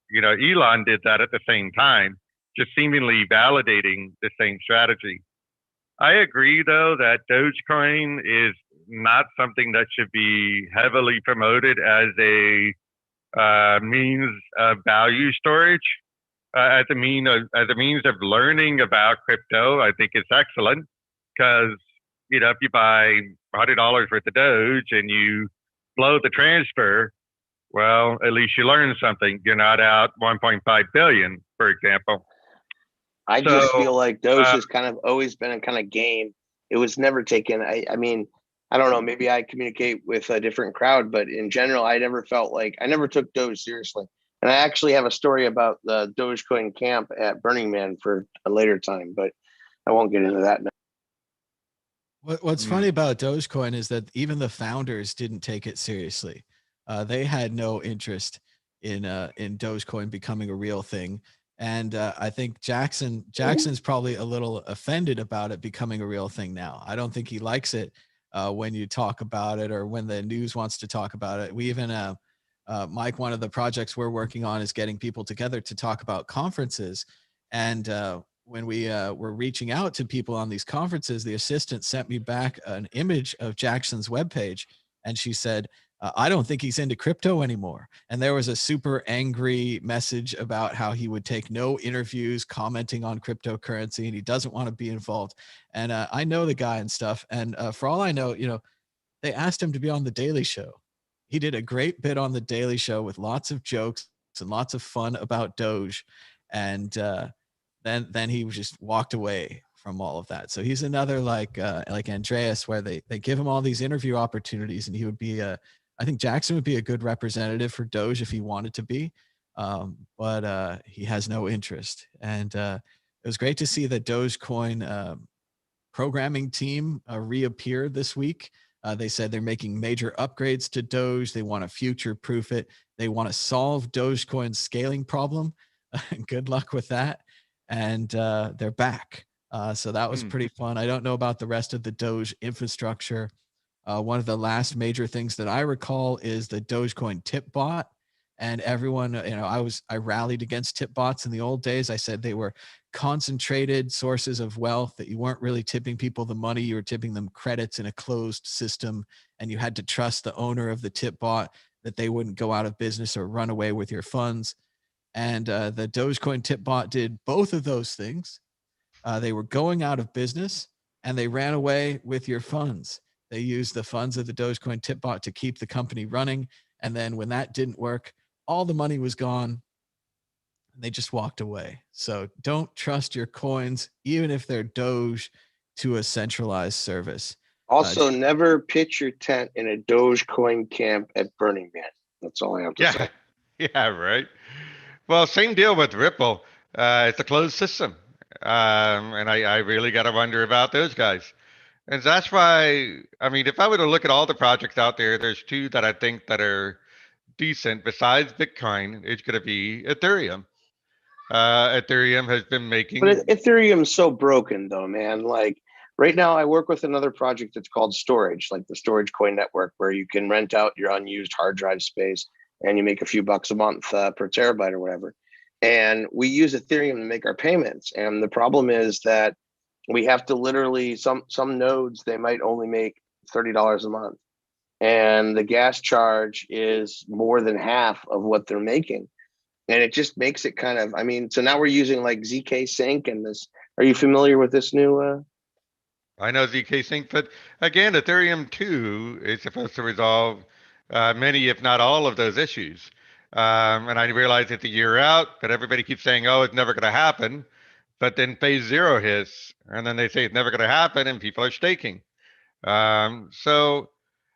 you know, Elon did that at the same time, just seemingly validating the same strategy. I agree, though, that Dogecoin is not something that should be heavily promoted as a means of value storage. As a means of learning about crypto, I think it's excellent because, you know, if you buy $100 worth of Doge and you blow the transfer, well, at least you learn something. You're not out 1.5 billion, for example. I just feel like Doge has kind of always been a kind of game. It was never taken. I mean, I don't know, maybe I communicate with a different crowd, but in general, I never took Doge seriously. And I actually have a story about the Dogecoin camp at Burning Man for a later time, but I won't get into that now. What's funny about Dogecoin is that even the founders didn't take it seriously. They had no interest in Dogecoin becoming a real thing. And I think Jackson's probably a little offended about it becoming a real thing now. I don't think he likes it when you talk about it or when the news wants to talk about it. We even Mike, one of the projects we're working on is getting people together to talk about conferences. And when we were reaching out to people on these conferences, the assistant sent me back an image of Jackson's webpage. And she said, I don't think he's into crypto anymore. And there was a super angry message about how he would take no interviews commenting on cryptocurrency and he doesn't want to be involved. And I know the guy and stuff. And for all I know, they asked him to be on the Daily Show. He did a great bit on the Daily Show with lots of jokes and lots of fun about Doge. And then he just walked away from all of that. So he's another like Andreas, where they give him all these interview opportunities, and he would be I think Jackson would be a good representative for Doge if he wanted to be, but he has no interest. And it was great to see the Dogecoin programming team reappear this week. They said they're making major upgrades to Doge. They want to future-proof it. They want to solve Dogecoin's scaling problem. Good luck with that. And they're back. So that was pretty fun. I don't know about the rest of the Doge infrastructure. One of the last major things that I recall is the Dogecoin Tip Bot. And everyone, I rallied against tip bots in the old days. I said they were concentrated sources of wealth, that you weren't really tipping people the money, you were tipping them credits in a closed system. And you had to trust the owner of the tip bot that they wouldn't go out of business or run away with your funds. And the Dogecoin Tip Bot did both of those things. They were going out of business and they ran away with your funds. They used the funds of the Dogecoin Tip Bot to keep the company running. And then when that didn't work, all the money was gone. They just walked away. So don't trust your coins, even if they're Doge, to a centralized service. Also, never pitch your tent in a Dogecoin camp at Burning Man. That's all I have to say. Yeah, right. Well, same deal with Ripple. It's a closed system. And I really got to wonder about those guys. And that's why, I mean, if I were to look at all the projects out there, there's two that I think that are decent besides Bitcoin. It's going to be Ethereum. Ethereum has been making. But Ethereum's so broken, though, man. Like right now, I work with another project that's called Storage, like the Storage Coin Network, where you can rent out your unused hard drive space and you make a few bucks a month per terabyte or whatever. And we use Ethereum to make our payments. And the problem is that we have to literally, some nodes, they might only make $30 a month. And the gas charge is more than half of what they're making. And it just makes it kind of, I mean, so now we're using like ZK Sync and this. Are you familiar with this new? I know ZK Sync, but again, Ethereum 2 is supposed to resolve many, if not all, of those issues. And I realize it's a year out, but everybody keeps saying, oh, it's never going to happen. But then phase 0 hits, and then they say it's never going to happen, and people are staking. So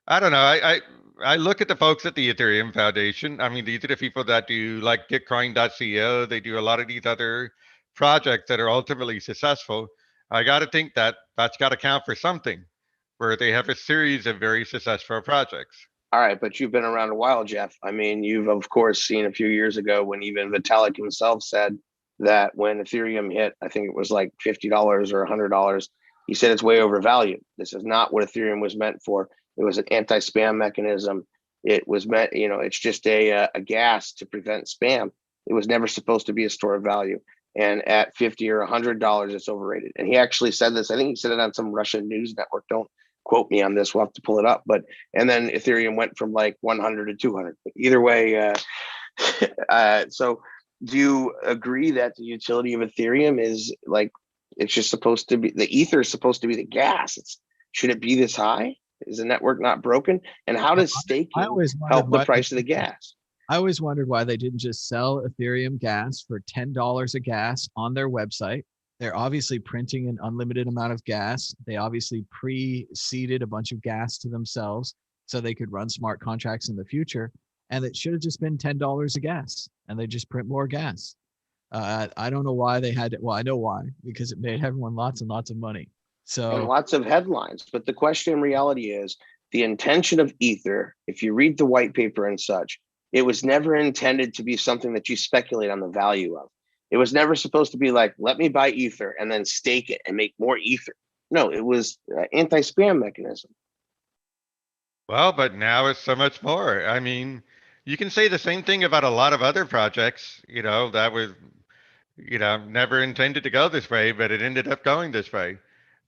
I don't know. I look at the folks at the Ethereum Foundation. I mean, these are the people that do like Gitcoin.co. They do a lot of these other projects that are ultimately successful. I got to think that that's got to count for something, where they have a series of very successful projects. All right, but you've been around a while, Jeff. I mean, you've of course seen a few years ago when even Vitalik himself said that when Ethereum hit, I think it was like $50 or $100, he said it's way overvalued. This is not what Ethereum was meant for. It was an anti-spam mechanism. It was meant, it's just a gas to prevent spam. It was never supposed to be a store of value. And at $50 or $100, it's overrated. And he actually said this. I think he said it on some Russian news network. Don't quote me on this. We'll have to pull it up. And then Ethereum went from like 100 to 200. Either way, so do you agree that the utility of Ethereum is like, it's just supposed to be, the ether is supposed to be the gas? Should it be this high? Is the network not broken? And how does staking help the price of the gas? I always wondered why they didn't just sell Ethereum gas for $10 a gas on their website. They're obviously printing an unlimited amount of gas. They obviously pre-seeded a bunch of gas to themselves so they could run smart contracts in the future. And it should have just been $10 a gas, and they just print more gas. I don't know why they had to. Well, I know why, because it made everyone lots and lots of money. So lots of headlines. But the question in reality is the intention of Ether, if you read the white paper and such, it was never intended to be something that you speculate on the value of. It was never supposed to be like, let me buy Ether and then stake it and make more Ether. No, it was an anti-spam mechanism. Well, but now it's so much more. I mean, you can say the same thing about a lot of other projects, that was, never intended to go this way, but it ended up going this way.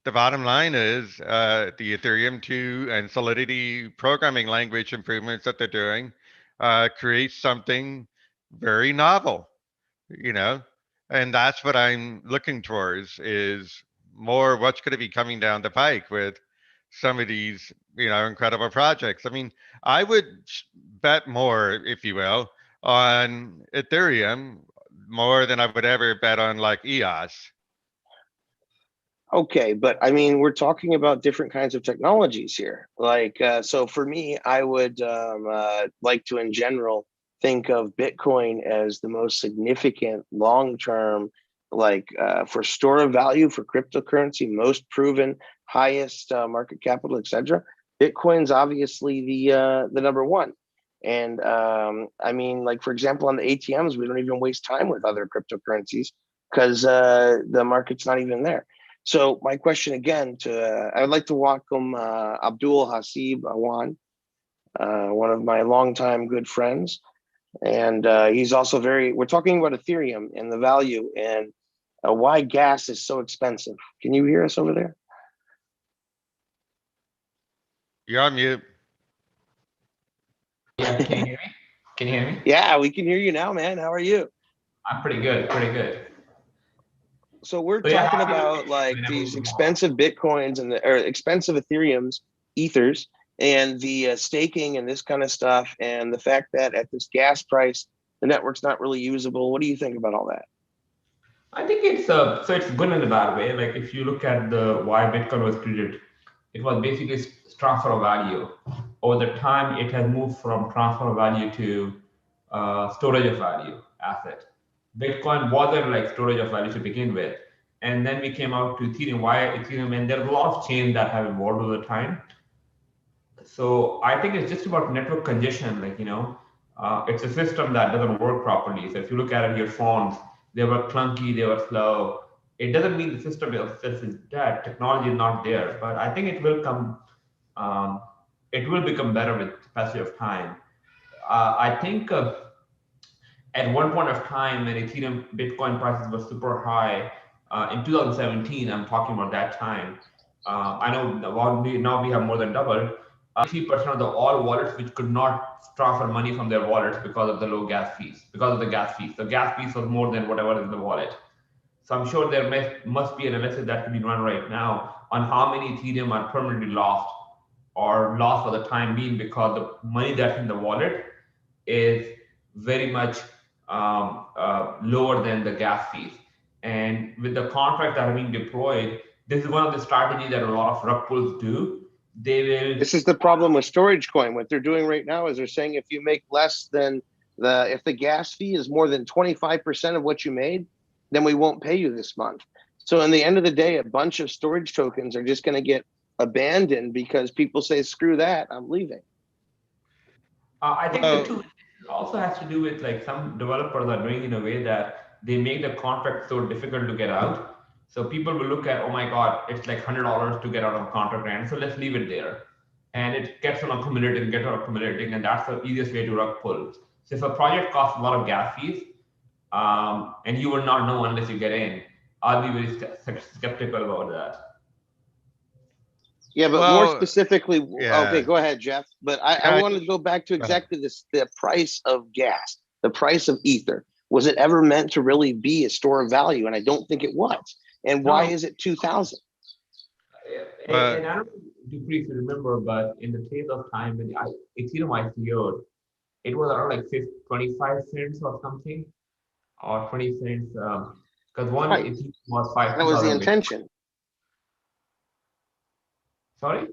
The bottom line is the Ethereum 2 and Solidity programming language improvements that they're doing creates something very novel, you know, and that's what I'm looking towards is more what's going to be coming down the pike with some of these, incredible projects. I mean, I would bet more, if you will, on Ethereum more than I would ever bet on like EOS. Okay, but I mean, we're talking about different kinds of technologies here. Like, so for me, I would like to, in general, think of Bitcoin as the most significant long-term, like for store of value for cryptocurrency, most proven, highest market capital, etc. Bitcoin's obviously the number one. And I mean, like, for example, on the ATMs, we don't even waste time with other cryptocurrencies because the market's not even there. So my question again I would like to welcome Abdul Hasib Awan, one of my longtime good friends. And he's also we're talking about Ethereum and the value and why gas is so expensive. Can you hear us over there? You're on mute. Yeah, can you hear me? Can you hear me? Yeah, we can hear you now, man. How are you? I'm pretty good, pretty good. So we're talking about like these expensive Bitcoins and or expensive Ethereums, Ethers, and the staking and this kind of stuff, and the fact that at this gas price, the network's not really usable. What do you think about all that? I think it's so it's good in a bad way. Like if you look at why Bitcoin was created, it was basically transfer of value. Over the time, it has moved from transfer of value to storage of value asset. Bitcoin wasn't like storage of value to begin with. And then we came out to Ethereum. Why Ethereum? And there are a lot of chains that have evolved over time. So I think it's just about network congestion. Like, it's a system that doesn't work properly. So if you look at your phones, they were clunky, they were slow. It doesn't mean the system itself is dead. Technology is not there. But I think it will come. It will become better with the passage of time. I think at one point of time when Ethereum Bitcoin prices were super high in 2017, I'm talking about that time. I know now we have more than doubled. 3% of all wallets which could not transfer money from their wallets because of the low gas fees, because of the gas fees. The gas fees was more than whatever is in the wallet. So I'm sure there must be an analysis that could be run right now on how many Ethereum are permanently lost or lost for the time being because the money that's in the wallet is very much lower than the gas fees. And with the contracts that are being deployed, this is one of the strategies that a lot of rug pulls do. This is the problem with storage coin. What they're doing right now is they're saying if you make less than if the gas fee is more than 25% of what you made, then we won't pay you this month. So in the end of the day, a bunch of storage tokens are just going to get abandoned because people say, screw that, I'm leaving. I think the two also has to do with like some developers are doing in a way that they make the contract so difficult to get out. So people will look at, oh my God, it's like $100 to get out of a contract, and so let's leave it there. And it gets on accumulating, and that's the easiest way to rug pull. So if a project costs a lot of gas fees, and you will not know unless you get in, I'll be very skeptical about that. Yeah, but more specifically, okay, go ahead, Jeff. But I wanted to go back to exactly this: the price of gas, the price of Ether. Was it ever meant to really be a store of value? And I don't think it was. And why is it 2,000? And I don't know, Dupree, if you remember, but in the phase of time when Ethereum IPO'd, it was around like 25 cents or something, or 20 cents, because one Ethereum was 5. That was the intention. Sorry?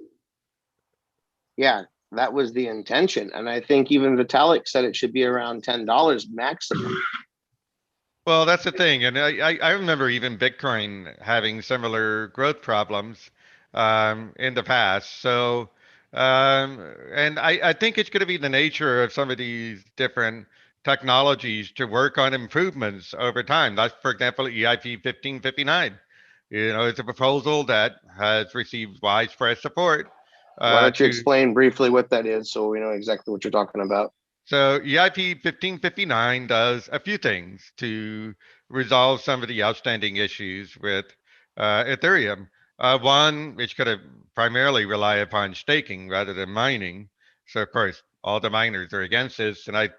Yeah, that was the intention. And I think even Vitalik said it should be around $10 maximum. Well, that's the thing. And I remember even Bitcoin having similar growth problems. in the past. So, and I think it's going to be the nature of some of these different technologies to work on improvements over time. That's, for example, EIP 1559. You know, it's a proposal that has received widespread support. Why don't you To explain briefly what that is so we know exactly what you're talking about? So EIP 1559 does a few things to resolve some of the outstanding issues with Ethereum. One, it's going to primarily rely upon staking rather than mining. So of course, all the miners are against this, and I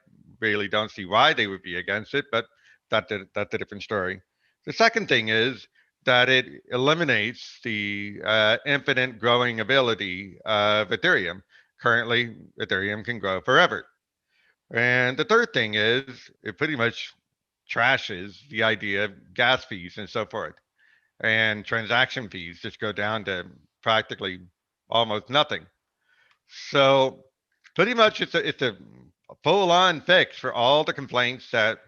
really don't see why they would be against it, but that's a different story. The second thing is that it eliminates the infinite growing ability of Ethereum. Currently, Ethereum can grow forever. And the third thing is it pretty much trashes the idea of gas fees and so forth. And transaction fees just go down to practically almost nothing. So pretty much it's a full on fix for all the complaints that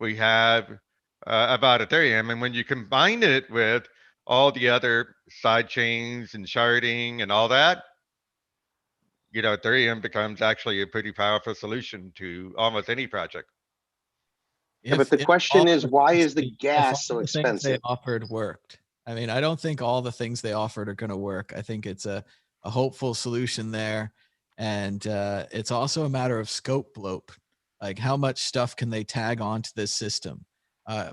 we have about Ethereum. And when you combine it with all the other side chains and sharding and all that, you know, Ethereum becomes actually a pretty powerful solution to almost any project. Yeah, but the question is, why is the gas so the things they expensive? offered worked. I mean, I don't think all the things they offered are going to work. I think it's a hopeful solution there. And it's also a matter of scope bloat. Like, how much stuff can they tag onto this system?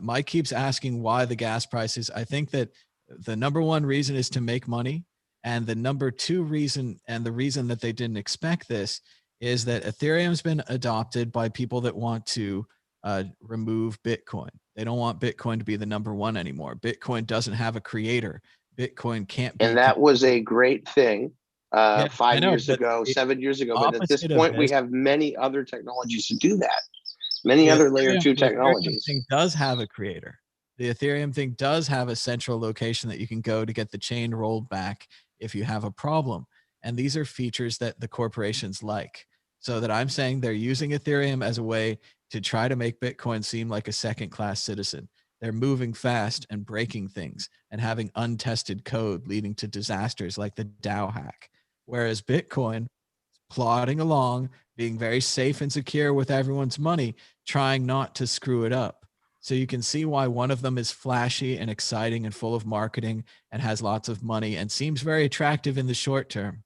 Mike keeps asking why the gas prices. I think that the number one reason is to make money. And the number two reason, and the reason that they didn't expect this, is that Ethereum's been adopted by people that want to remove Bitcoin. They don't want Bitcoin to be the number one anymore. Bitcoin doesn't have a creator. Bitcoin can't be. And that was a great thing Yeah, 5 years ago, 7 years ago. But at this opposite of point, we this- have many other technologies to do that. Many the other layer Ethereum- two the Ethereum technologies. thing does have a creator. The Ethereum thing does have a central location that you can go to get the chain rolled back if you have a problem. And these are features that the corporations like. So that I'm saying they're using Ethereum as a way to try to make Bitcoin seem like a second class citizen. They're moving fast and breaking things and having untested code leading to disasters like the DAO hack. Whereas Bitcoin plodding along, being very safe and secure with everyone's money, trying not to screw it up. So you can see why one of them is flashy and exciting and full of marketing and has lots of money and seems very attractive in the short term.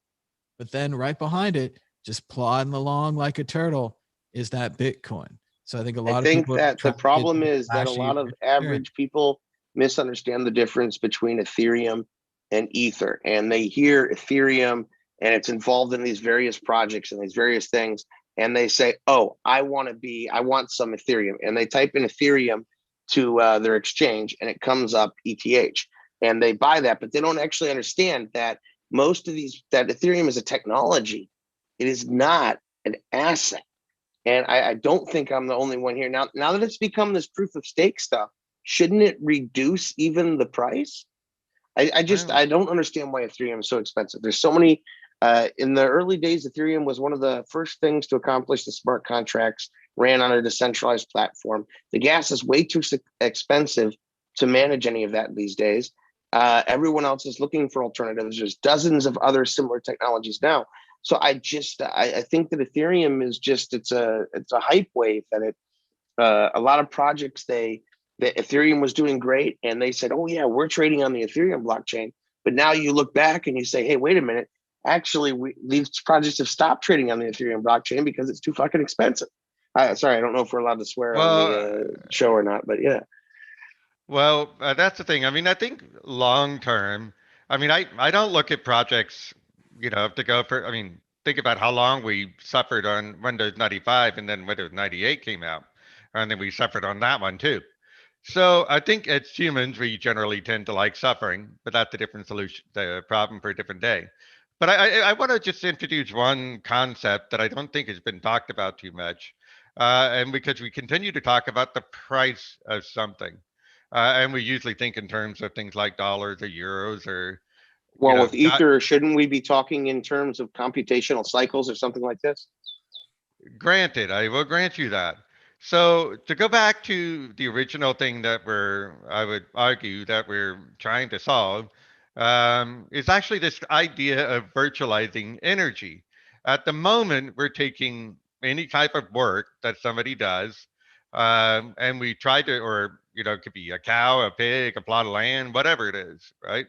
But then right behind it, just plodding along like a turtle, is that Bitcoin. So I think a lot I of think people that the problem is that a lot of average people misunderstand the difference between Ethereum and Ether, and they hear Ethereum and it's involved in these various projects and these various things, and they say, "Oh, I want some Ethereum," and they type in Ethereum to their exchange, and it comes up ETH, and they buy that, but they don't actually understand that that Ethereum is a technology. It is not an asset. And I don't think I'm the only one here. Now that it's become this proof of stake stuff, shouldn't it reduce even the price? I don't understand why Ethereum is so expensive. There's so many. In the early days, Ethereum was one of the first things to accomplish the smart contracts, ran on a decentralized platform. The gas is way too expensive to manage any of that these days. Everyone else is looking for alternatives. There's dozens of other similar technologies now. So I think that Ethereum is it's a hype wave that a lot of projects that Ethereum was doing great, and they said, oh yeah, we're trading on the Ethereum blockchain. But now you look back and you say, hey, wait a minute, actually these projects have stopped trading on the Ethereum blockchain because it's too fucking expensive. Sorry, I don't know if we're allowed to swear on the show or not, but yeah. Well, that's the thing. I mean, I think long term, I mean, I don't look at projects, you know, to go for, I mean, think about how long we suffered on Windows 95 and then Windows 98 came out. And then we suffered on that one too. So I think as humans, we generally tend to like suffering, but that's a different solution, the problem for a different day. But I want to just introduce one concept that I don't think has been talked about too much. And because we continue to talk about the price of something. And we usually think in terms of things like dollars or euros or. Well, with Ether, shouldn't we be talking in terms of computational cycles or something like this? Granted, I will grant you that. So to go back to the original thing that I would argue that we're trying to solve, is actually this idea of virtualizing energy. At the moment, we're taking any type of work that somebody does, and we try to, or it could be a cow, a pig, a plot of land, whatever it is, right?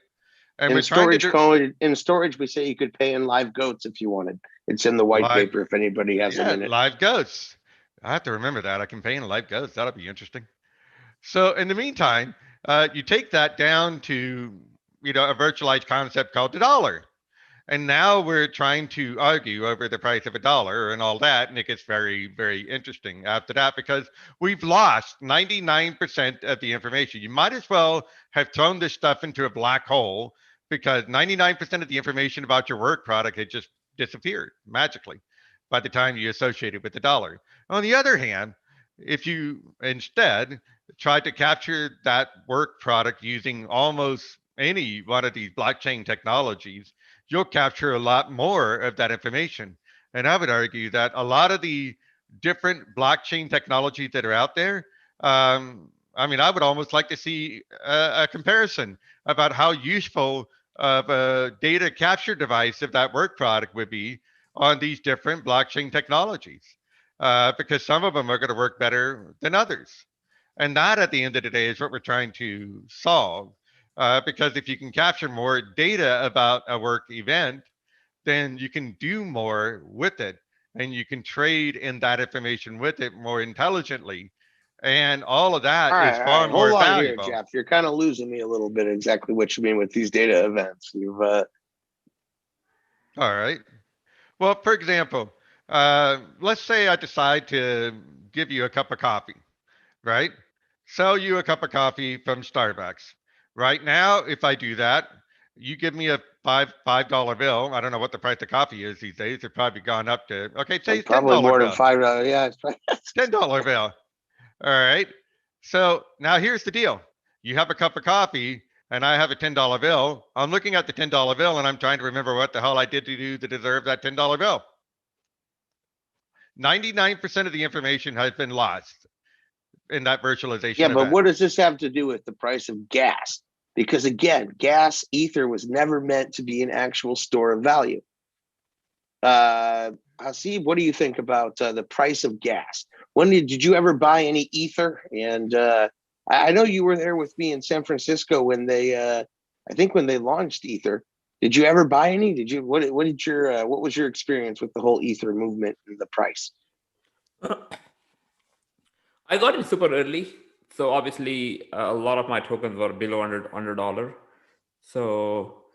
And we're trying to do In storage, we say you could pay in live goats if you wanted. It's in the white live, paper if anybody has a minute. live goats. I have to remember that. I can pay in live goats. That'll be interesting. So in the meantime, you take that down to a virtualized concept called the dollar. And now we're trying to argue over the price of a dollar and all that. And it gets very, very interesting after that because we've lost 99% of the information. You might as well have thrown this stuff into a black hole because 99% of the information about your work product had just disappeared magically by the time you associate it with the dollar. On the other hand, if you instead tried to capture that work product using almost any one of these blockchain technologies, you'll capture a lot more of that information. And I would argue that a lot of the different blockchain technologies that are out there, I would almost like to see a comparison about how useful of a data capture device of that work product would be on these different blockchain technologies, because some of them are going to work better than others. And that, at the end of the day, is what we're trying to solve. Because if you can capture more data about a work event, then you can do more with it and you can trade in that information with it more intelligently. And all of that is far more Hold on valuable. here, Jeff. You're kind of losing me a little bit exactly what you mean with these data events. You've All right. Well, for example, let's say I decide to give you a cup of coffee, right? Sell you a cup of coffee from Starbucks. Right now, if I do that, you give me a $5 bill. I don't know what the price of coffee is these days. It's probably gone up to, okay, say it's probably $10 more bill. than $5. Yeah, it's $10 bill. All right. So now here's the deal. You have a cup of coffee and I have a $10 bill. I'm looking at the $10 bill and I'm trying to remember what the hell I did to do to deserve that $10 bill. 99% of the information has been lost in that virtualization. Yeah, but event. what does this have to do with the price of gas? Because again, gas, ether was never meant to be an actual store of value. Hasib, what do you think about the price of gas? When did you ever buy any ether? And I know you were there with me in San Francisco when they, I think when they launched ether. Did you ever buy any? Did you? What was your experience with the whole ether movement and the price? I got in super early, so obviously a lot of my tokens were below $100. So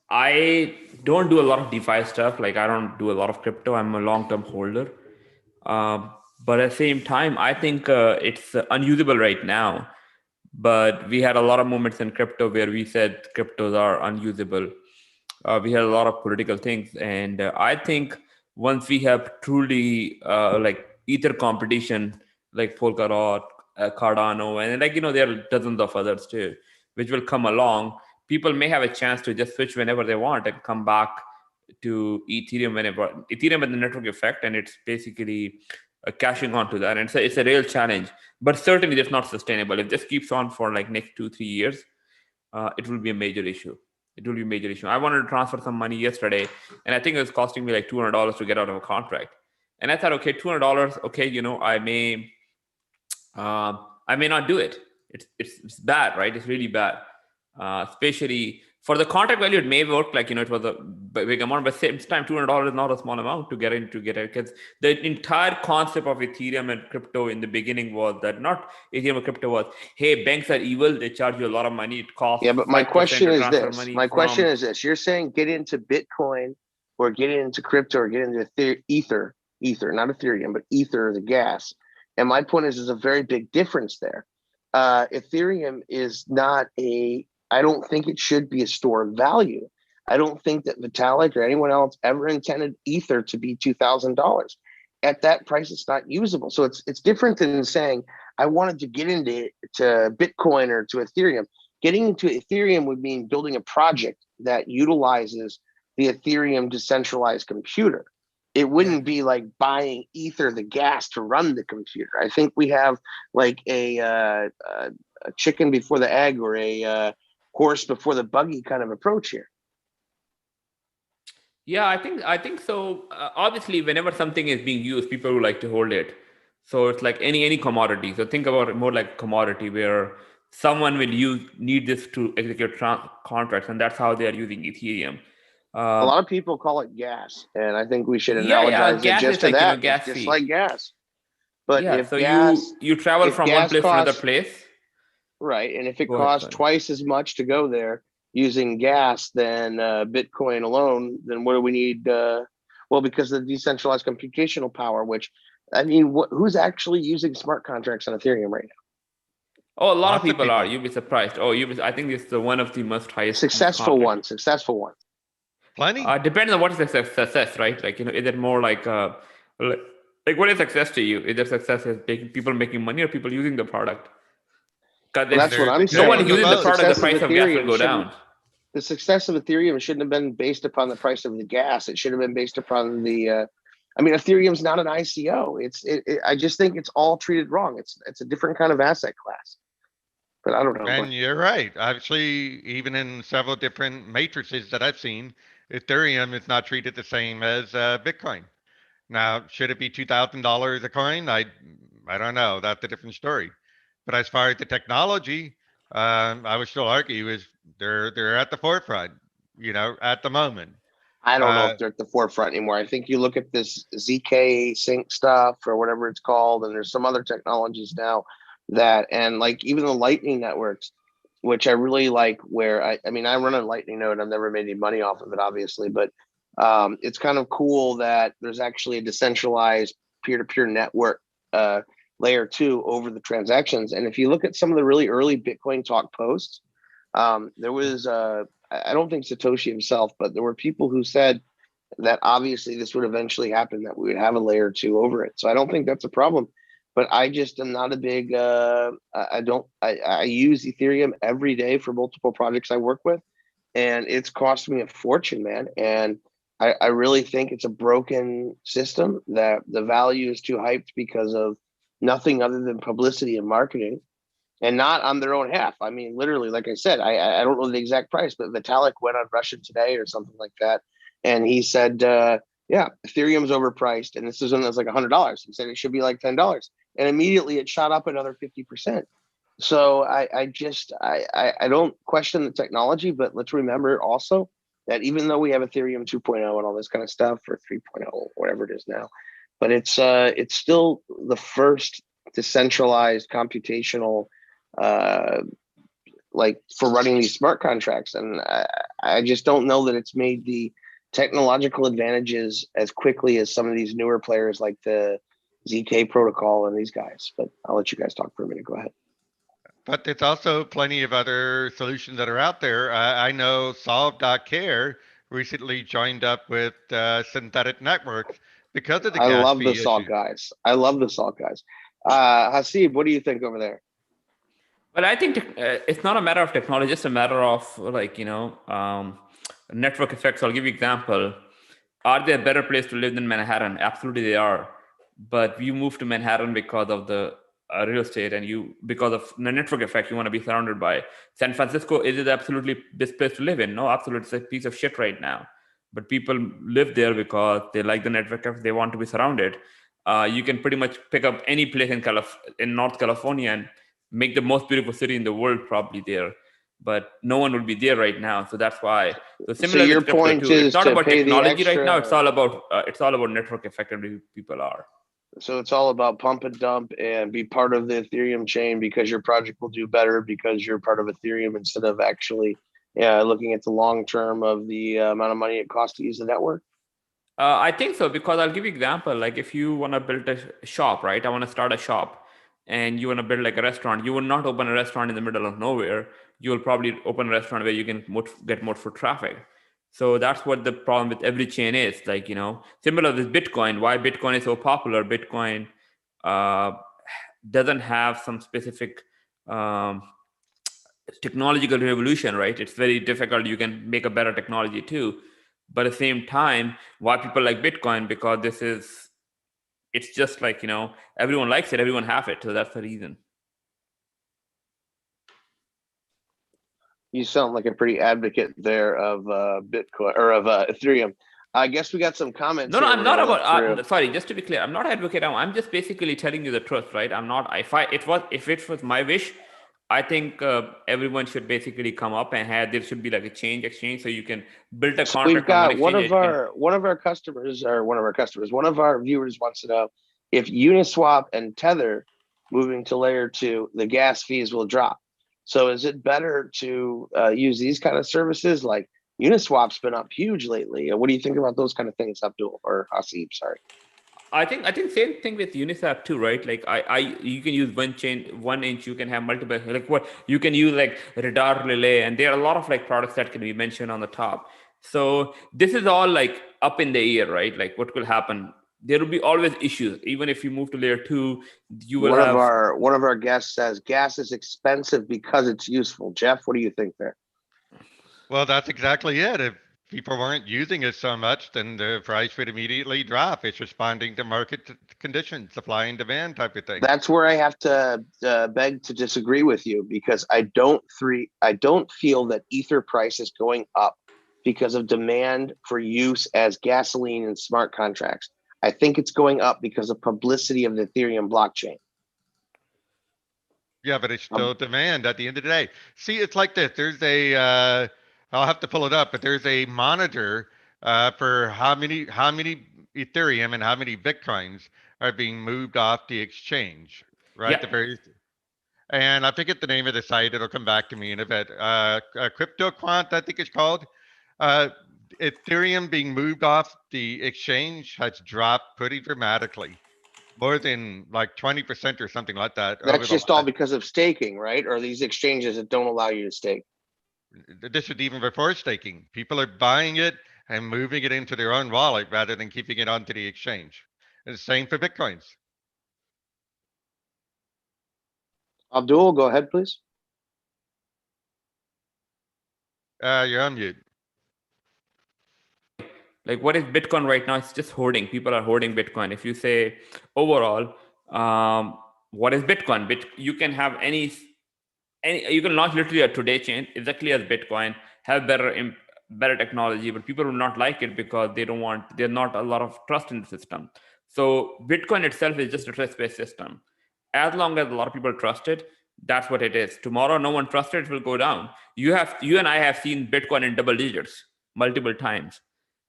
I don't do a lot of DeFi stuff. Like I don't do a lot of crypto. I'm a long-term holder. But at the same time, I think it's unusable right now. But we had a lot of moments in crypto where we said cryptos are unusable. We had a lot of political things. And I think once we have truly like ether competition, like Polkadot, Cardano, and there are dozens of others too, which will come along, people may have a chance to just switch whenever they want and come back to Ethereum whenever. Ethereum has the network effect, and it's basically cashing onto that. And it's a real challenge, but certainly it's not sustainable. If this keeps on for like next 2-3 years, it will be a major issue. It will be a major issue. I wanted to transfer some money yesterday, and I think it was costing me like $200 to get out of a contract. And I thought, okay, $200. Okay, I may not do it. It's bad, right? It's really bad, especially for the contract value. It may work, like it was a big amount, but same time, $200 is not a small amount to get it. Because the entire concept of Ethereum and crypto in the beginning was that not Ethereum or crypto was, hey, banks are evil. They charge you a lot of money. It costs. Yeah, but my question is this. My question is this. You're saying get into Bitcoin or get into crypto or get into Ether, not Ethereum, but Ether, the gas. And my point is, there's a very big difference there. Ethereum is not I don't think it should be a store of value. I don't think that Vitalik or anyone else ever intended Ether to be $2,000. At that price, it's not usable. So it's different than saying, I wanted to get into Bitcoin or to Ethereum. Getting into Ethereum would mean building a project that utilizes the Ethereum decentralized computer. It wouldn't be like buying Ether, the gas, to run the computer. I think we have like a chicken before the egg, or a horse before the buggy kind of approach here. Yeah, I think so. Obviously, whenever something is being used, people would like to hold it. So it's like any commodity. So think about it more like commodity, where someone will need this to execute contracts, and that's how they are using Ethereum. A lot of people call it gas, and I think we should Yeah, analogize it gas just is to like that. gas It's just fee. like gas. But Yeah, if so gas, you travel if from one gas place to another costs, place. right, and if it Go ahead, costs sorry. twice as much to go there using gas than Bitcoin alone, then what do we need? Well, because of the decentralized computational power, which, I mean, who's actually using smart contracts on Ethereum right now? Oh, a lot of people are. You'll be surprised. Oh, I think it's one of the most highest Successful contracts. one. Plenty. Depends on what is success, right? Like, is it more like what is success to you? Is there success as people making money or people using the product? Because Well, that's what I'm no one saying. using the product, the price of gas will go down. The success of Ethereum shouldn't have been based upon the price of the gas. It should have been based upon the. I mean, Ethereum's not an ICO. I just think it's all treated wrong. It's a different kind of asset class. But I don't know. And you're right. Actually, even in several different matrices that I've seen, Ethereum is not treated the same as Bitcoin. Now, should it be $2,000 a coin? I don't know. That's a different story. But as far as the technology, I would still argue is they're at the forefront. At the moment. I don't know if they're at the forefront anymore. I think you look at this ZK sync stuff or whatever it's called, and there's some other technologies now and like even the Lightning networks, which I really like, where I mean, I run a Lightning node. I've never made any money off of it, obviously, but it's kind of cool that there's actually a decentralized peer-to-peer network layer 2 over the transactions. And if you look at some of the really early Bitcoin talk posts, there was I don't think Satoshi himself, but there were people who said that obviously this would eventually happen, that we would have a layer 2 over it. So I don't think that's a problem. But I just am not a big. I use Ethereum every day for multiple projects I work with, and it's cost me a fortune, man. And I really think it's a broken system, that the value is too hyped because of nothing other than publicity and marketing, and not on their own half. I mean, literally, like I said, I don't know the exact price, but Vitalik went on Russia Today or something like that, and he said, yeah, Ethereum's overpriced, and this is when it was like $100. He said it should be like $10, and immediately it shot up another 50%. So I don't question the technology, but let's remember also that even though we have Ethereum 2.0 and all this kind of stuff, or 3.0, whatever it is now, but it's still the first decentralized computational like for running these smart contracts, and I just don't know that it's made the technological advantages as quickly as some of these newer players like the ZK protocol and these guys. But I'll let you guys talk for a minute. Go ahead. But there's also plenty of other solutions that are out there. I know Solve.care recently joined up with synthetic networks because of the gas fee issue. I love the Salt guys. Hasib, what do you think over there? Well, I think it's not a matter of technology, it's a matter of network effects. I'll give you an example. Are they a better place to live than Manhattan? Absolutely they are. But you move to Manhattan because of the real estate, and because of the network effect you want to be surrounded by. San Francisco, is it absolutely best place to live in? No, absolutely. It's a piece of shit right now. But people live there because they like the network effect. They want to be surrounded. You can pretty much pick up any place in North California and make the most beautiful city in the world probably there. But no one will be there right now. So that's why. So your point is, it's not about technology extra, right now. It's all about network effect and who people are. So it's all about pump and dump and be part of the Ethereum chain, because your project will do better because you're part of Ethereum, instead of actually looking at the long term of the amount of money it costs to use the network. I think so, because I'll give you an example. Like if you want to build a shop, right? I want to start a shop, and you want to build like a restaurant. You will not open a restaurant in the middle of nowhere. You will probably open a restaurant where you can get more foot traffic. So that's what the problem with every chain is. Like, similar with Bitcoin, why Bitcoin is so popular. Bitcoin doesn't have some specific technological revolution, right? It's very difficult. You can make a better technology too. But at the same time, why people like Bitcoin? Because it's just like, everyone likes it, everyone has it. So that's the reason. You sound like a pretty advocate there of Bitcoin or of Ethereum. I guess we got some comments. No, here I'm we're not gonna about. look through. Sorry, just to be clear, I'm not advocating. I'm just basically telling you the truth, right? I'm not. If it was my wish, I think everyone should basically come up and there should be like a exchange, so you can build a So contract. we've got on one exchange of our viewers wants to know if Uniswap and Tether moving to layer 2, the gas fees will drop. So is it better to use these kind of services? Like Uniswap's been up huge lately. What do you think about those kind of things, Abdul or Hasib? Sorry. I think same thing with Uniswap too, right? Like you can use one chain, 1 inch, you can have multiple, like what you can use like radar relay, and there are a lot of like products that can be mentioned on the top. So this is all like up in the air, right? Like what will happen? There will be always issues. Even if you move to layer 2, you will have. One of our guests says gas is expensive because it's useful. Jeff, what do you think there? Well, that's exactly it. If people weren't using it so much, then the price would immediately drop. It's responding to market conditions, supply and demand type of thing. That's where I have to beg to disagree with you, because I don't feel that Ether price is going up because of demand for use as gasoline and smart contracts. I think it's going up because of publicity of the Ethereum blockchain. Yeah, but it's still demand at the end of the day. See, it's like this. There's a I'll have to pull it up, but there's a monitor for how many Ethereum and how many Bitcoins are being moved off the exchange, right? Yeah. And I forget the name of the site. It'll come back to me in a bit. CryptoQuant, I think it's called. Ethereum being moved off the exchange has dropped pretty dramatically, more than like 20% or something like that. That's just all because of staking, right? Or these exchanges that don't allow you to stake. This is even before staking. People are buying it and moving it into their own wallet rather than keeping it onto the exchange. And the same for Bitcoins. Abdul, go ahead, please. You're on mute. Like what is Bitcoin right now? It's just hoarding. People are hoarding Bitcoin. If you say overall, what is Bitcoin? You can have any you can launch literally a today chain exactly as Bitcoin, have better technology, but people will not like it because there's not a lot of trust in the system. So Bitcoin itself is just a trust-based system. As long as a lot of people trust it, that's what it is. Tomorrow, no one trusts it will go down. You and I have seen Bitcoin in double digits multiple times.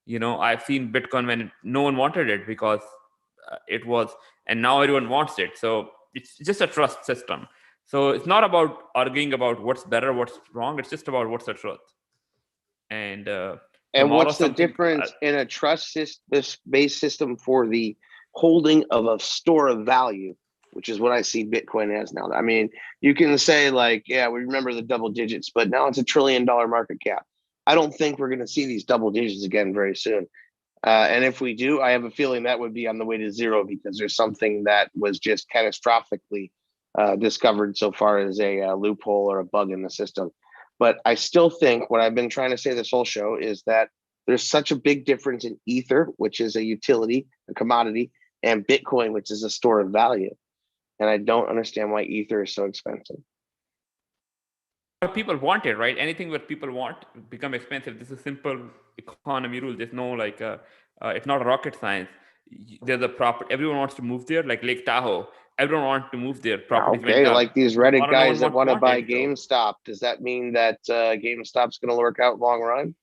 I've seen Bitcoin when no one wanted it because it was, and now everyone wants it. So it's just a trust system. So it's not about arguing about what's better, what's wrong. It's just about what's the truth. And what's the difference in a trust-based system for the holding of a store of value, which is what I see Bitcoin as now. I mean, you can say like, yeah, we remember the double digits, but now it's $1 trillion market cap. I don't think we're going to see these double digits again very soon. And if we do, I have a feeling that would be on the way to zero because there's something that was just catastrophically discovered so far as a loophole or a bug in the system. But I still think what I've been trying to say this whole show is that there's such a big difference in Ether, which is a utility, a commodity, and Bitcoin, which is a store of value. And I don't understand why Ether is so expensive. People want it, right? Anything that people want become expensive. This is simple economy rule. There's no it's not rocket science. There's a property. Everyone wants to move there, like Lake Tahoe. Everyone wants to move there. Okay, like these Reddit guys that want to buy GameStop. Does that mean that GameStop's going to work out long run?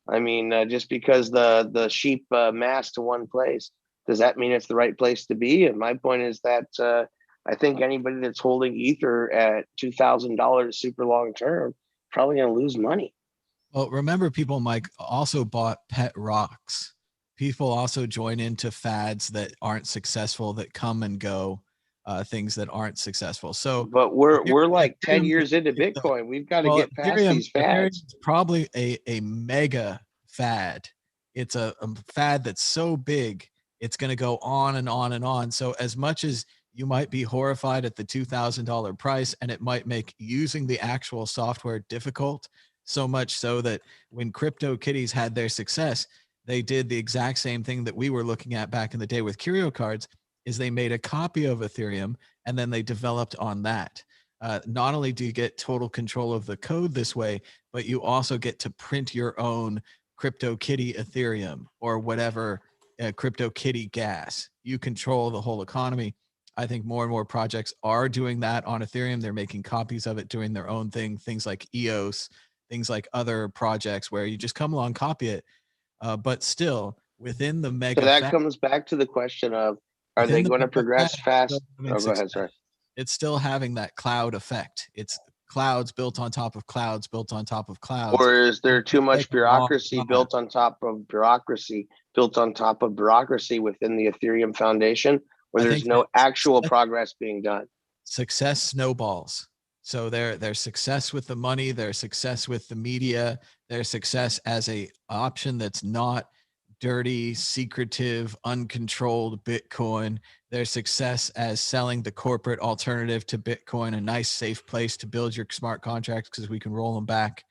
I mean, just because the sheep mass to one place, does that mean it's the right place to be? And my point is that I think anybody that's holding Ether at $2,000 super long term probably going to lose money. Well, remember, people, Mike, also bought pet rocks. People also join into fads that aren't successful, that come and go, things that aren't successful. So, but we're like 10 years into Bitcoin. We've got to get past these fads. It's probably a mega fad. It's a fad that's so big, it's going to go on and on and on. So as much as you might be horrified at the $2,000 price, and it might make using the actual software difficult, so much so that when CryptoKitties had their success, they did the exact same thing that we were looking at back in the day with curio cards, is they made a copy of Ethereum and then they developed on that. not only do you get total control of the code this way, but you also get to print your own CryptoKitty Ethereum or whatever CryptoKitty gas. You control the whole economy. I think more and more projects are doing that on Ethereum. They're making copies of it, doing their own thing, things like EOS, things like other projects where you just come along, copy it. But still, within the mega. So that comes back to the question of, are they going to progress fast? Oh, go ahead, sorry. It's still having that cloud effect. It's clouds built on top of clouds, built on top of clouds. Or is there too much bureaucracy built on top of bureaucracy, built on top of bureaucracy within the Ethereum Foundation, where there's no actual progress being done? Success snowballs. So their success with the money, their success with the media, their success as a option that's not dirty, secretive, uncontrolled Bitcoin, their success as selling the corporate alternative to Bitcoin, a nice, safe place to build your smart contracts because we can roll them back.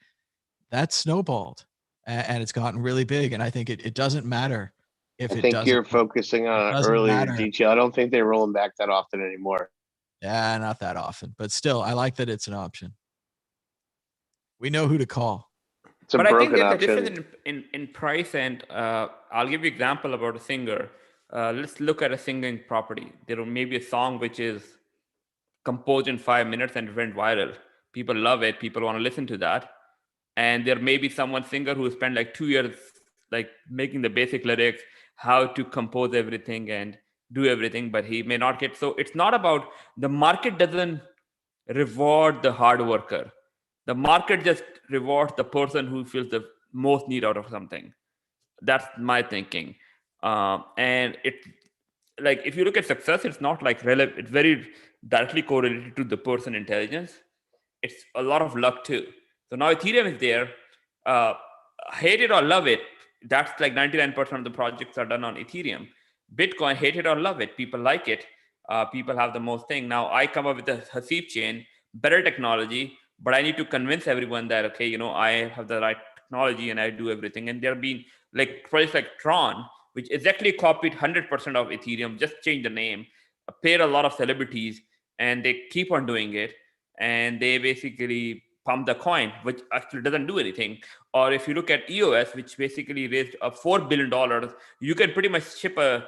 That's snowballed and it's gotten really big. And I think it doesn't matter if I think you're focusing on an earlier detail. I don't think they roll them back that often anymore. Yeah, not that often, but still, I like that it's an option. We know who to call. But I think there's a difference in price, and I'll give you an example about a singer. Let's look at a singing property. There may be a song which is composed in 5 minutes and it went viral. People love it. People want to listen to that. And there may be someone singer who spent like 2 years like making the basic lyrics, how to compose everything and do everything, but he may not get. So it's not about, the market doesn't reward the hard worker. The market just rewards the person who feels the most need out of something. That's my thinking. And it, like, if you look at success, it's not like relevant. It's very directly correlated to the person intelligence. It's a lot of luck too. So now Ethereum is there. Hate it or love it. That's like 99% of the projects are done on Ethereum. Bitcoin, hate it or love it. People like it. People have the most thing. Now I come up with a Schiff chain, better technology, but I need to convince everyone that, okay, you know, I have the right technology and I do everything. And there have been like projects like Tron, which exactly copied 100% of Ethereum, just changed the name, paid a lot of celebrities, and they keep on doing it. And they basically pump the coin, which actually doesn't do anything. Or if you look at EOS, which basically raised $4 billion, you can pretty much ship a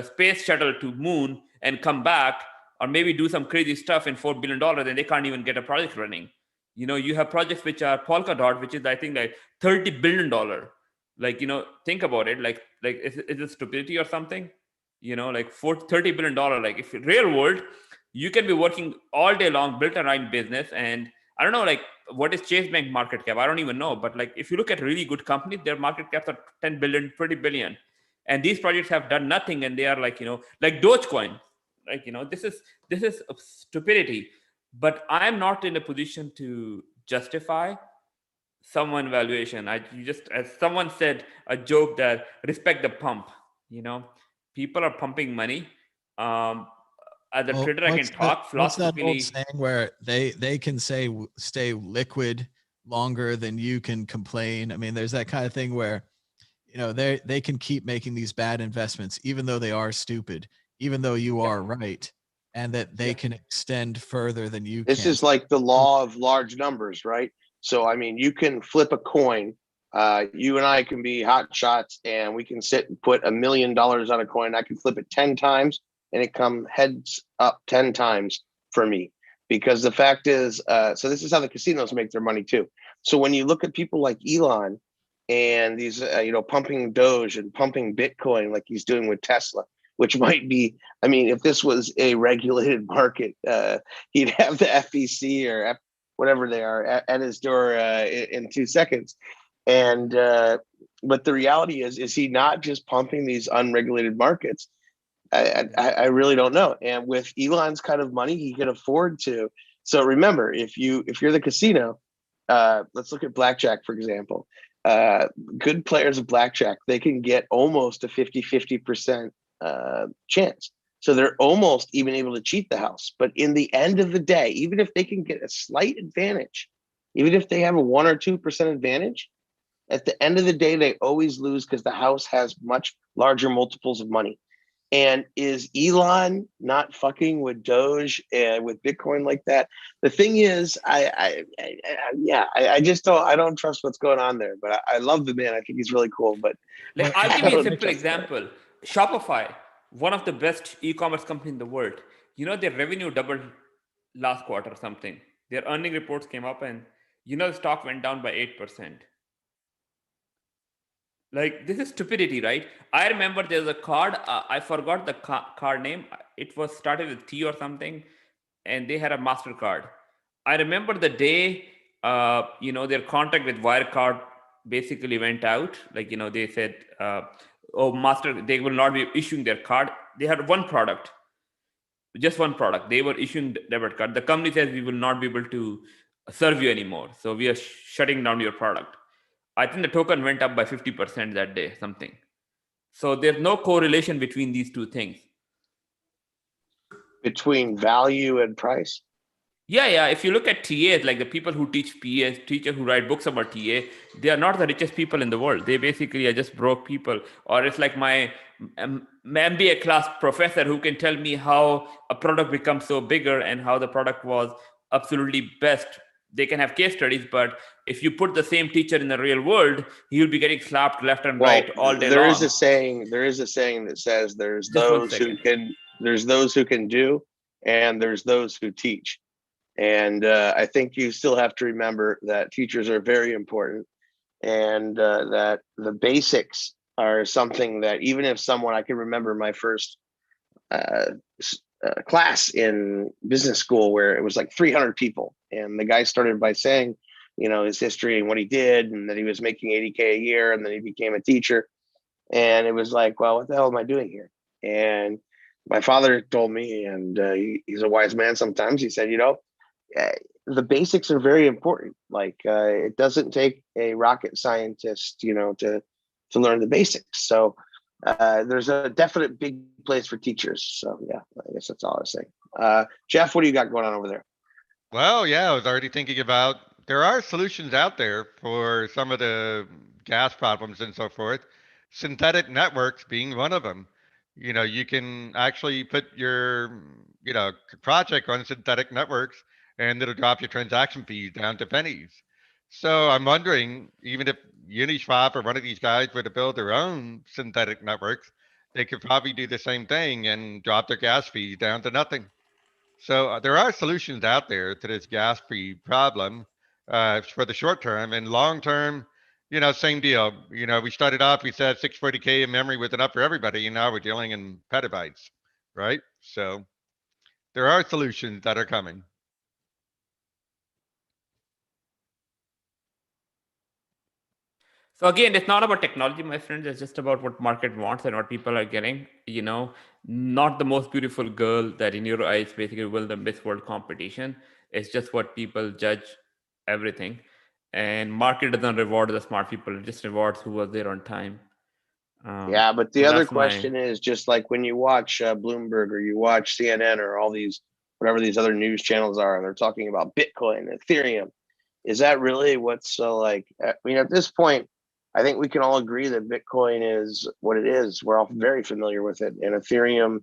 space shuttle to moon and come back, or maybe do some crazy stuff in $4 billion, and they can't even get a project running. You know, you have projects which are Polkadot, which is, I think, like $30 billion. Like, you know, think about it. Like is it stupidity or something? You know, like $30 billion. Like, if real world, you can be working all day long, built a right business. And I don't know, like, what is Chase Bank market cap? I don't even know. But like, if you look at really good companies, their market caps are 10 billion, 20 billion. And these projects have done nothing. And they are like, you know, like Dogecoin. Like, you know, this is stupidity. But I'm not in a position to justify someone valuation. You just, as someone said, a joke that respect the pump. You know, people are pumping money. As a trader, I can talk philosophically. What's that old saying where they can say stay liquid longer than you can complain? I mean, there's that kind of thing where, you know, they can keep making these bad investments, even though they are stupid, even though you are right, and that they can extend further than you can. This is like the law of large numbers, right? So, I mean, you can flip a coin. You and I can be hot shots, and we can sit and put $1 million on a coin. I can flip it 10 times, and it come heads up 10 times for me. Because the fact is, so this is how the casinos make their money too. So when you look at people like Elon and these, you know, pumping Doge and pumping Bitcoin like he's doing with Tesla, which might be, I mean, if this was a regulated market, he'd have the FEC or whatever they are at his door in 2 seconds. And but the reality is he not just pumping these unregulated markets? I really don't know. And with Elon's kind of money, he can afford to. So remember, if you're the casino, let's look at blackjack, for example. Good players of blackjack, they can get almost a 50% chance. So they're almost even able to cheat the house. But in the end of the day, even if they can get a slight advantage, even if they have a 1 or 2% advantage, at the end of the day, they always lose because the house has much larger multiples of money. And is Elon not fucking with Doge and with Bitcoin like that? The thing is, I just I don't trust what's going on there. But I love the man. I think he's really cool. But Like, I'll give you a simple example. Shopify, one of the best e-commerce companies in the world. You know, their revenue doubled last quarter or something. Their earning reports came up and, you know, the stock went down by 8%. Like, this is stupidity, right? I remember there's a card. I forgot the card name. It was started with T or something, and they had a MasterCard. I remember the day, you know, their contract with Wirecard basically went out. Like, you know, they said, they will not be issuing their card. They had one product, just one product. They were issuing debit card. The company says we will not be able to serve you anymore. So we are shutting down your product. I think the token went up by 50% that day, something. So there's no correlation between these two things. Between value and price? Yeah. If you look at TAs, like the people who teach PAs, teachers who write books about TA, they are not the richest people in the world. They basically are just broke people. Or it's like my MBA class professor who can tell me how a product becomes so bigger and how the product was absolutely best. They can have case studies, but if you put the same teacher in the real world, he will be getting slapped left and right all day long. There is a saying that says there's those who can do, and there's those who teach. And I think you still have to remember that teachers are very important, and that the basics are something that even if I can remember my first class in business school where it was like 300 people, and the guy started by saying, you know, his history and what he did, and that he was making 80K a year, and then he became a teacher. And it was like, well, what the hell am I doing here? And my father told me, and he's a wise man sometimes, he said, you know, the basics are very important. Like it doesn't take a rocket scientist, you know, to learn the basics. So there's a definite big place for teachers. So yeah, I guess that's all I was saying. Jeff, what do you got going on over there? Well, yeah, I was already thinking about, there are solutions out there for some of the gas problems and so forth. Synthetic networks being one of them. You know, you can actually put your, you know, project on synthetic networks and it'll drop your transaction fees down to pennies. So I'm wondering, even if Uniswap or one of these guys were to build their own synthetic networks, they could probably do the same thing and drop their gas fees down to nothing. So there are solutions out there to this gas fee problem for the short term. And long term, you know, same deal. You know, we started off, we said 640K in memory was enough for everybody, and now we're dealing in petabytes, right? So there are solutions that are coming. So again, it's not about technology, my friends. It's just about what market wants and what people are getting. You know, not the most beautiful girl that in your eyes basically will the Miss World competition. It's just what people judge everything. And market doesn't reward the smart people. It just rewards who was there on time. Yeah, but the other question is just like when you watch Bloomberg or you watch CNN or all these, whatever these other news channels are, and they're talking about Bitcoin, Ethereum. Is that really what's like? I mean, at this point, I think we can all agree that Bitcoin is what it is. We're all very familiar with it. And Ethereum,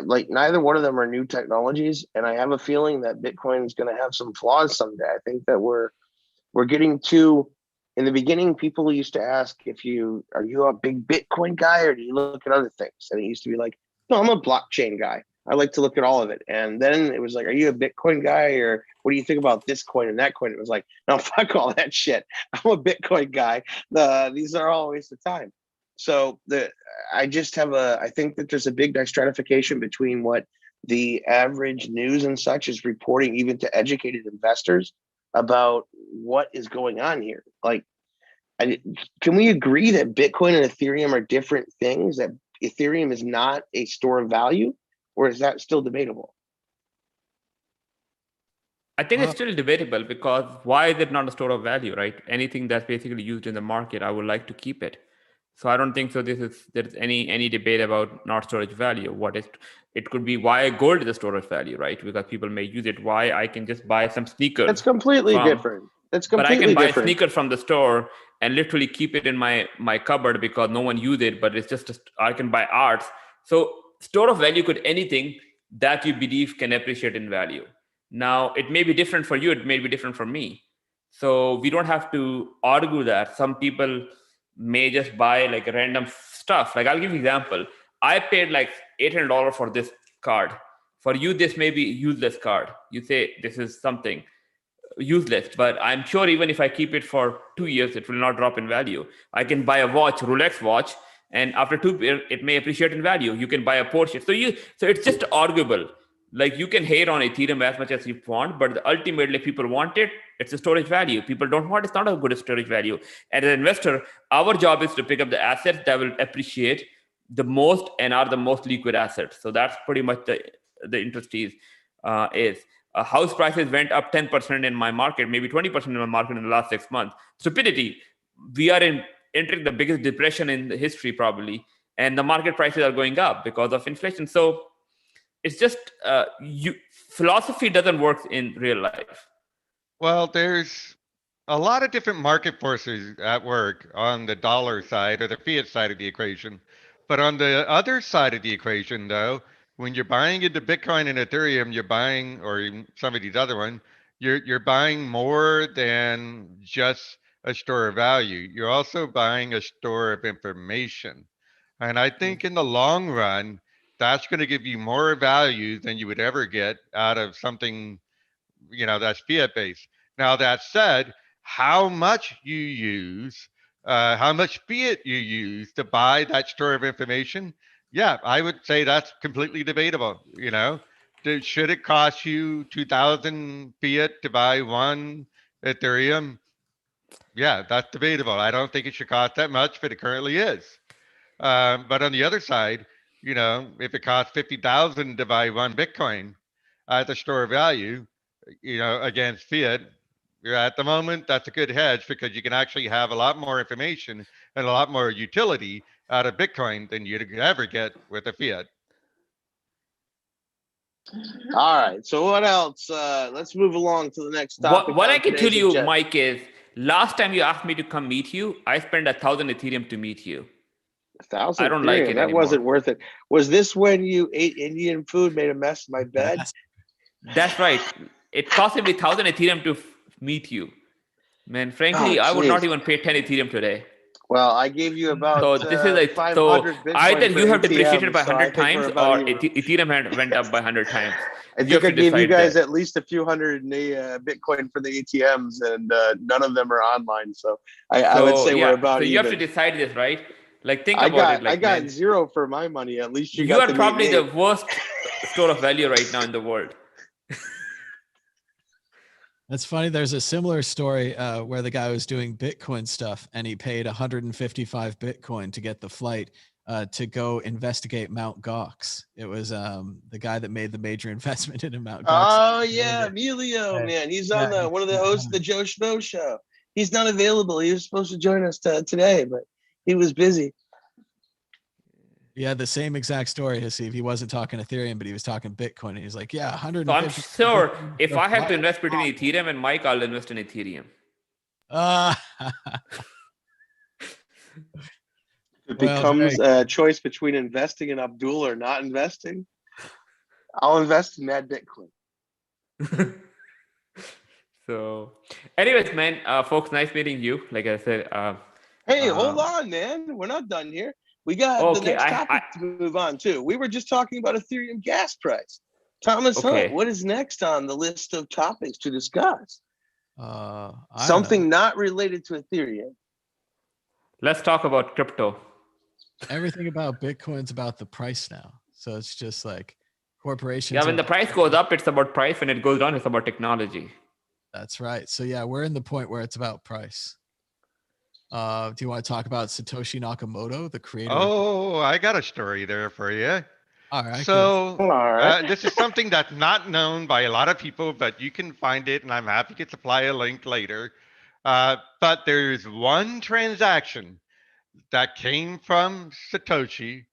like neither one of them are new technologies. And I have a feeling that Bitcoin is going to have some flaws someday. I think that we're getting to, in the beginning, people used to ask are you a big Bitcoin guy or do you look at other things? And it used to be like, no, I'm a blockchain guy. I like to look at all of it. And then it was like, are you a Bitcoin guy or what do you think about this coin and that coin? It was like, no, fuck all that shit. I'm a Bitcoin guy. These are all a waste of time. So I think that there's a big stratification between what the average news and such is reporting, even to educated investors, about what is going on here. Like, can we agree that Bitcoin and Ethereum are different things, that Ethereum is not a store of value? Or is that still debatable? I think it's still debatable because why is it not a store of value, right? Anything that's basically used in the market, I would like to keep it. So I don't think so. There's any debate about not storage value. It could be why gold is a storage value, right? Because people may use it. Why I can just buy some sneakers. That's completely different. But I can buy a sneaker from the store and literally keep it in my cupboard because no one used it. But it's just I can buy art So store of value could anything that you believe can appreciate in value. Now, it may be different for you, it may be different for me. So we don't have to argue that. Some people may just buy like random stuff. Like I'll give you an example. I paid like $800 for this card. For you, this may be useless card. You say this is something useless, but I'm sure even if I keep it for 2 years, it will not drop in value. I can buy a watch, Rolex watch, and after 2 years, it may appreciate in value. You can buy a Porsche. So it's just arguable. Like you can hate on Ethereum as much as you want, but ultimately people want it. It's a storage value. People don't want it. It's not a good storage value. And as an investor, our job is to pick up the assets that will appreciate the most and are the most liquid assets. So that's pretty much the interest is. House prices went up 10% in my market, maybe 20% in my market in the last 6 months. Stupidity. We are entering the biggest depression in the history probably, and the market prices are going up because of inflation. So it's just philosophy doesn't work in real life. Well, there's a lot of different market forces at work on the dollar side or the fiat side of the equation. But on the other side of the equation, though, when you're buying into Bitcoin and Ethereum, you're buying, or even some of these other ones, you're buying more than just a store of value. You're also buying a store of information. And I think in the long run, that's going to give you more value than you would ever get out of something, that's fiat based. Now, that said, how much you use, how much fiat you use to buy that store of information, yeah, I would say that's completely debatable. Should it cost you 2,000 fiat to buy one Ethereum? Yeah, that's debatable. I don't think it should cost that much, but it currently is. But on the other side, if it costs 50,000 to buy one Bitcoin at the store of value, against fiat, at the moment, that's a good hedge because you can actually have a lot more information and a lot more utility out of Bitcoin than you'd ever get with a fiat. All right. So what else? Let's move along to the next topic. What I can tell you, Mike, is last time you asked me to come meet you, I spent 1,000 Ethereum to meet you. 1,000 I don't Ethereum, like it that anymore. wasn't worth it. Was this when you ate Indian food, made a mess in my bed? That's right. It cost me 1,000 Ethereum to meet you. Man, frankly, I would not even pay 10 Ethereum today. Well, I gave you about so this is like 500 Bitcoin either you have ATMs, depreciated by 100 so times or Ethereum went up by 100 times. I think I gave you guys at least a few hundred in the Bitcoin for the ATMs, and none of them are online. So I would say we're about even. So you have to decide this, right? Like think about it. Like, I got zero for my money. At least you are probably the worst store of value right now in the world. That's funny. There's a similar story where the guy was doing Bitcoin stuff and he paid 155 Bitcoin to get the flight to go investigate Mount Gox. It was the guy that made the major investment in Mount Gox. Oh yeah, Emilio, man. He's on one of the hosts of the Joe Schmo show. He's not available. He was supposed to join us today, but he was busy. Yeah, the same exact story, Haseeb. He wasn't talking Ethereum, but he was talking Bitcoin. And he's like, yeah, 150. So I'm sure if I have to invest between Ethereum and Mike, I'll invest in Ethereum. It becomes a choice between investing in Abdul or not investing. I'll invest in that Bitcoin. So, anyways, man, folks, nice meeting you. Like I said. Hey, hold on, man. We're not done here. We got the next topic to move on to. We were just talking about Ethereum gas price. Thomas Hunt, what is next on the list of topics to discuss? Something not related to Ethereum. Let's talk about crypto. Everything about Bitcoin's about the price now. So it's just like corporations. Yeah, when the price goes up, it's about price. When it goes down, it's about technology. That's right. So yeah, we're in the point where it's about price. Do you want to talk about Satoshi Nakamoto, the creator? Oh, I got a story there for you. All right. So this is something that's not known by a lot of people, but you can find it, and I'm happy to supply a link later. But there's one transaction that came from Satoshi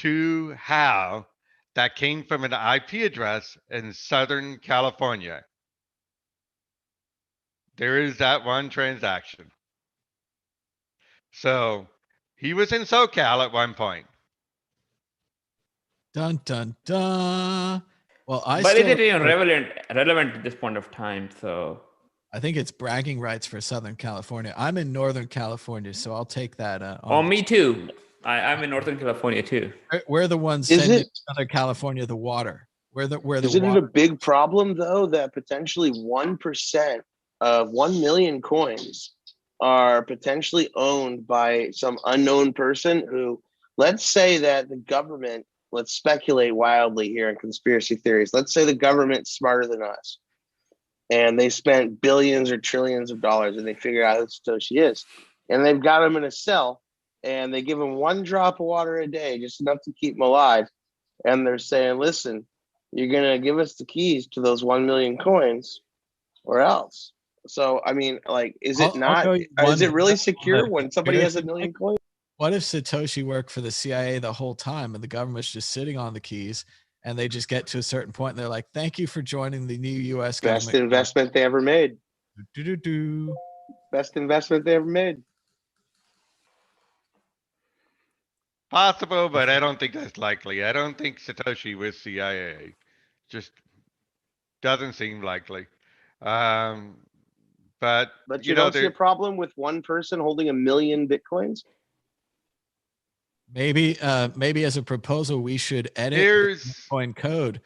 to Hal that came from an IP address in Southern California. There is that one transaction. So he was in SoCal at one point. Dun dun dun. Well, But is it even relevant at this point of time? So I think it's bragging rights for Southern California. I'm in Northern California, so I'll take that. me too. I'm in Northern California too. We're the ones Is sending it- Southern California the water. Isn't it a big problem though that potentially 1% of 1 million coins are potentially owned by some unknown person who, let's say that the government, let's speculate wildly here in conspiracy theories. Let's say the government's smarter than us and they spent billions or trillions of dollars and they figure out who Satoshi is. And they've got him in a cell and they give him 1 drop of water a day, just enough to keep him alive. And they're saying, listen, you're going to give us the keys to those 1 million coins or else. So, I mean, like, is it is it really secure when somebody has 1 million coins? What if Satoshi worked for the CIA the whole time and the government's just sitting on the keys and they just get to a certain point and they're like, thank you for joining the new U.S. government. Best investment they ever made. Do-do-do. Best investment they ever made. Possible, but I don't think that's likely. I don't think Satoshi was CIA. Just doesn't seem likely. But you don't see a problem with one person holding 1 million Bitcoins? Maybe as a proposal, we should edit the Bitcoin code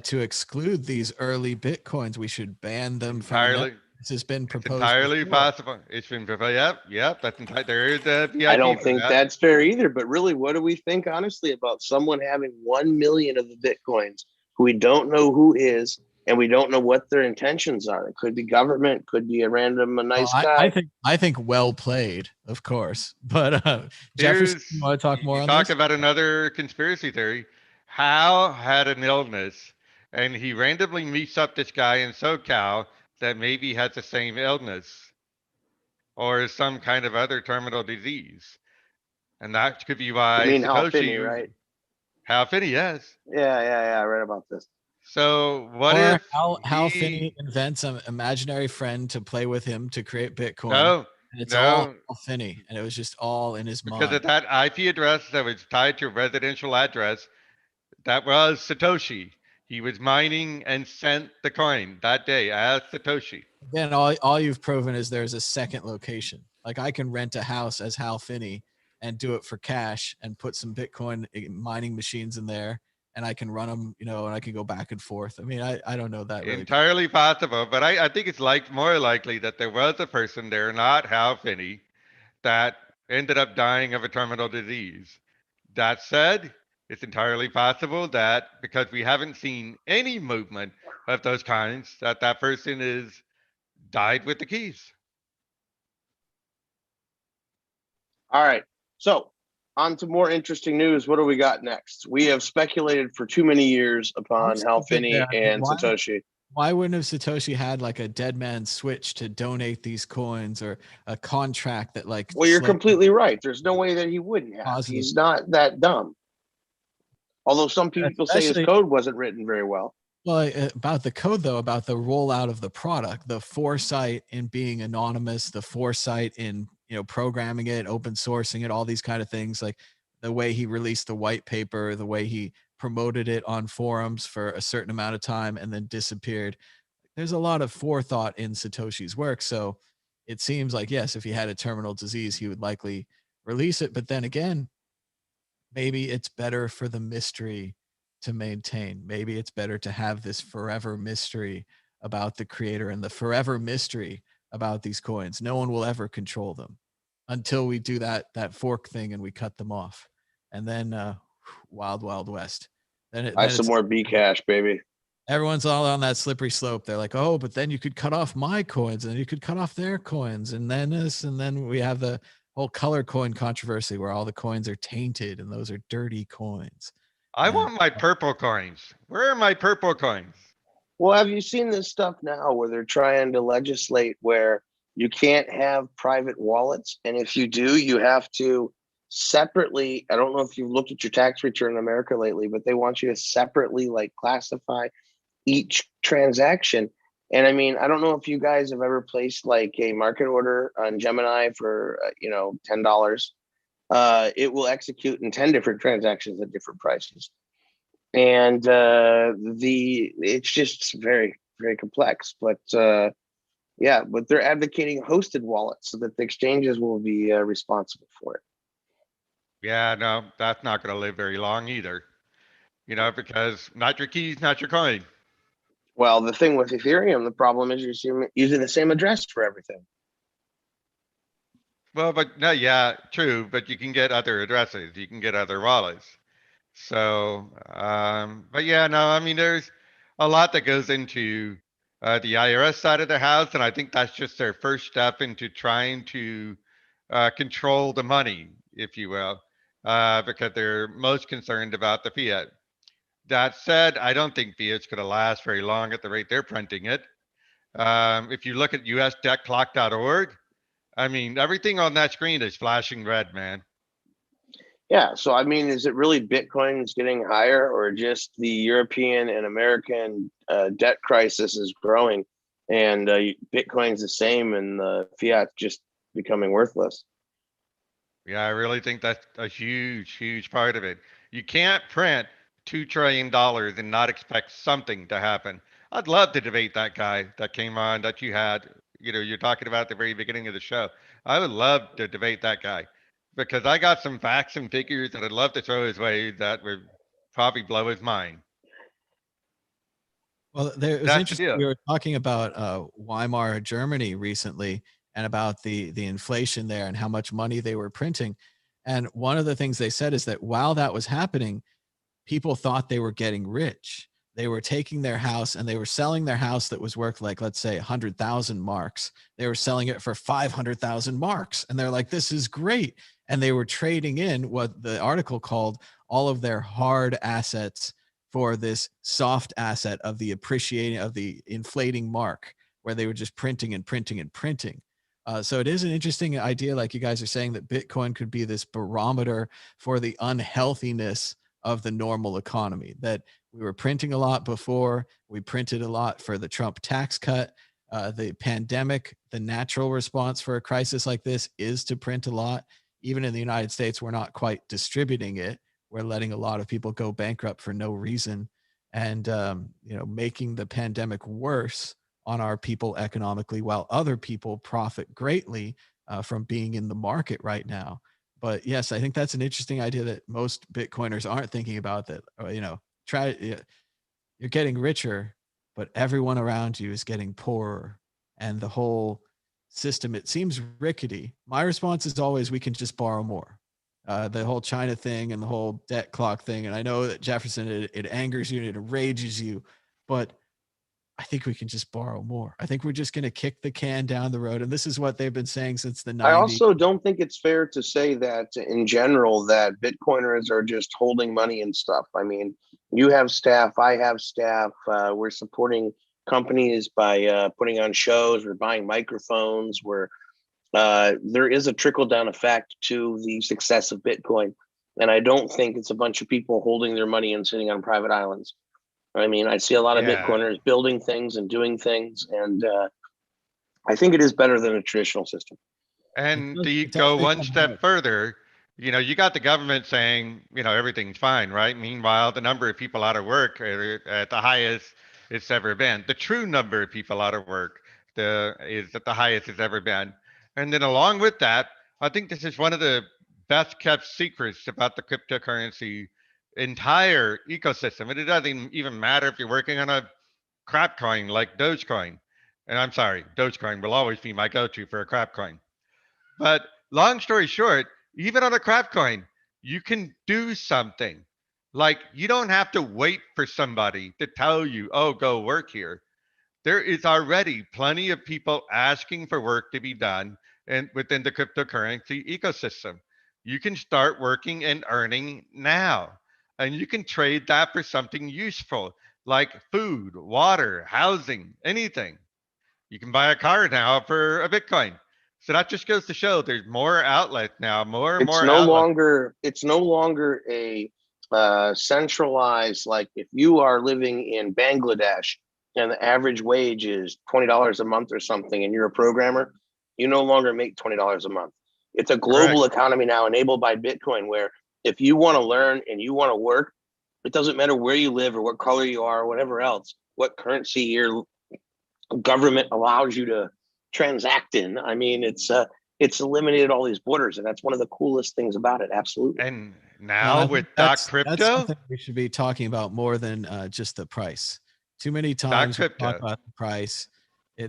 to exclude these early Bitcoins. We should ban them entirely. From this has been proposed. Entirely before. possible. It's been proposed. Yep. That's entirely. There is a VIP. I don't think that's fair either. But really, what do we think honestly about someone having 1 million of the Bitcoins who we don't know who is, and we don't know what their intentions are? It could be government, could be a nice guy. I think well played, of course. But Jefferson, you want to talk more on Talk this? about another conspiracy theory. Hal had an illness, and he randomly meets up this guy in SoCal that maybe has the same illness or some kind of other terminal disease. And that could be why I mean, Satoshi, Hal Finney, right? Hal Finney, yes. Yeah. I read about this. So what Or if Hal Finney invents an imaginary friend to play with him to create Bitcoin? No, and it's all Hal Finney, and it was just all in his mind. Because of that IP address that was tied to a residential address, that was Satoshi. He was mining and sent the coin that day as Satoshi. Then all you've proven is there's a second location. Like I can rent a house as Hal Finney and do it for cash and put some Bitcoin mining machines in there, and I can run them, and I can go back and forth. I mean, I don't know that really. Entirely possible, but I think it's more likely that there was a person there, not Hal Finney, that ended up dying of a terminal disease. That said, it's entirely possible that because we haven't seen any movement of those kinds, that person is died with the keys. All right. So on to more interesting news. What do we got next? We have speculated for too many years upon Hal Finney and Satoshi. Why wouldn't have Satoshi had like a dead man switch to donate these coins or a contract that like? Well, you're completely right. There's no way that he wouldn't have. Positive. He's not that dumb. Although some people say his code wasn't written very well. Well, about the code though, about the rollout of the product, the foresight in being anonymous, the foresight in programming it, open sourcing it, all these kind of things, like the way he released the white paper, the way he promoted it on forums for a certain amount of time and then disappeared. There's a lot of forethought in Satoshi's work. So it seems like, yes, if he had a terminal disease, he would likely release it. But then again, maybe it's better for the mystery to maintain. Maybe it's better to have this forever mystery about the creator and the forever mystery about these coins. No one will ever control them until we do that fork thing and we cut them off. And then wild west. Then some more Bcash, baby. Everyone's all on that slippery slope. They're like, oh, but then you could cut off my coins and you could cut off their coins. And then this, and then we have the whole color coin controversy where all the coins are tainted and those are dirty coins. I want my purple coins. Where are my purple coins? Well, have you seen this stuff now where they're trying to legislate where you can't have private wallets? And if you do, you have to separately, I don't know if you've looked at your tax return in America lately, but they want you to separately classify each transaction. And I mean, I don't know if you guys have ever placed like a market order on Gemini for, $10. It will execute in 10 different transactions at different prices. and it's just very, very complex. But yeah, but they're advocating hosted wallets so that the exchanges will be responsible for it. Yeah, no, that's not going to live very long either. Because not your keys, not your coin. Well, the thing with Ethereum, the problem is you're using the same address for everything. Well, but no, yeah, true. But you can get other addresses. You can get other wallets. So, but yeah, no, I mean, there's a lot that goes into the IRS side of the house, and I think that's just their first step into trying to control the money, if you will, because they're most concerned about the fiat. That said, I don't think fiat's going to last very long at the rate they're printing it. If you look at usdebtclock.org, I mean, everything on that screen is flashing red, man. Yeah, so I mean, is it really Bitcoin's getting higher, or just the European and American debt crisis is growing, and Bitcoin's the same, and the fiat just becoming worthless? Yeah, I really think that's a huge, huge part of it. You can't print $2 trillion and not expect something to happen. I'd love to debate that guy that came on that you had, you're talking about at the very beginning of the show. I would love to debate that guy because I got some facts and figures that I'd love to throw his way that would probably blow his mind. Well, it was That's the interesting. deal. We were talking about Weimar, Germany recently, and about the inflation there and how much money they were printing. And one of the things they said is that while that was happening, people thought they were getting rich. They were taking their house and they were selling their house that was worth, like, let's say 100,000 marks. They were selling it for 500,000 marks. And they're like, this is great. And they were trading in what the article called all of their hard assets for this soft asset of the appreciating, of the inflating mark, where they were just printing and printing and printing. So it is an interesting idea, like you guys are saying, that Bitcoin could be this barometer for the unhealthiness of the normal economy, that we were printing a lot before. We printed a lot for the Trump tax cut. The pandemic, the natural response for a crisis like this is to print a lot. Even in the United States, we're not quite distributing it. We're letting a lot of people go bankrupt for no reason, and making the pandemic worse on our people economically, while other people profit greatly from being in the market right now. But yes, I think that's an interesting idea that most Bitcoiners aren't thinking about, that, you're getting richer, but everyone around you is getting poorer. And the whole system, it seems rickety. My response is always, we can just borrow more. The whole China thing and the whole debt clock thing. And I know that, Jefferson, it angers you and it enrages you, but I think we can just borrow more. I think we're just going to kick the can down the road. And this is what they've been saying since the 90s. I also don't think it's fair to say that in general that Bitcoiners are just holding money and stuff. I mean, you have staff, I have staff. We're supporting companies by putting on shows. We're buying microphones. There is a trickle down effect to the success of Bitcoin. And I don't think it's a bunch of people holding their money and sitting on private islands. I mean, I see a lot of Bitcoiners building things and doing things, and I think it is better than a traditional system. And do you go one step further? You got the government saying, everything's fine, right? Meanwhile, the number of people out of work are at the highest it's ever been. The true number of people out of work is at the highest it's ever been. And then along with that, I think this is one of the best kept secrets about the cryptocurrency entire ecosystem. And it doesn't even matter if you're working on a crap coin like Dogecoin. And I'm sorry, Dogecoin will always be my go-to for a crap coin. But long story short, even on a crap coin, you can do something. Like, you don't have to wait for somebody to tell you, oh, go work here. There is already plenty of people asking for work to be done and within the cryptocurrency ecosystem. You can start working and earning now. And you can trade that for something useful like food, water, housing, anything. You can buy a car now for a Bitcoin. So that just goes to show there's more outlets now, more and more outlets. It's no longer a centralized, like if you are living in Bangladesh and the average wage is $20 a month or something, and you're a programmer, you no longer make $20 a month. It's a global economy now enabled by Bitcoin, where if you want to learn and you want to work, It doesn't matter where you live or what color you are or whatever else, what currency your government allows you to transact in. I mean, it's eliminated all these borders, and that's one of the coolest things about it. Absolutely. And now with that's Crypto, something we should be talking about more than just the price. Too many times we talk Crypto. about the price.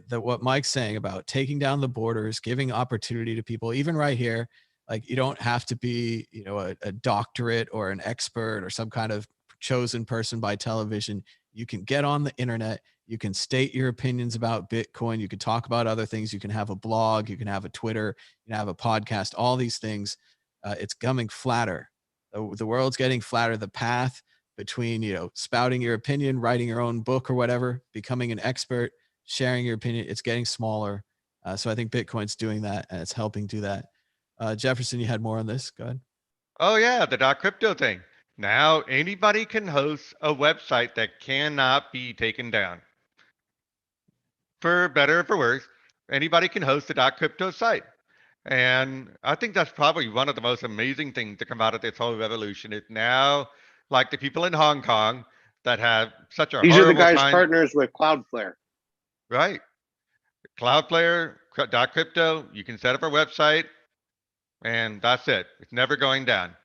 What Mike's saying about taking down the borders, giving opportunity to people, even right here. Like, you don't have to be, a doctorate or an expert or some kind of chosen person by television. You can get on the internet. You can state your opinions about Bitcoin. You can talk about other things. You can have a blog. You can have a Twitter. You can have a podcast. All these things. It's coming flatter. The world's getting flatter. The path between, spouting your opinion, writing your own book or whatever, becoming an expert, sharing your opinion, it's getting smaller. So I think Bitcoin's doing that, and it's helping do that. Jefferson, you had more on this. Go ahead. Oh yeah, the .crypto thing. Now anybody can host a website that cannot be taken down. For better or for worse, anybody can host a .crypto site. And I think that's probably one of the most amazing things to come out of this whole revolution is now, like the people in Hong Kong that have such a These are the horrible guys time. partners with Cloudflare. Right. Cloudflare, .crypto, you can set up a website and that's it. It's never going down.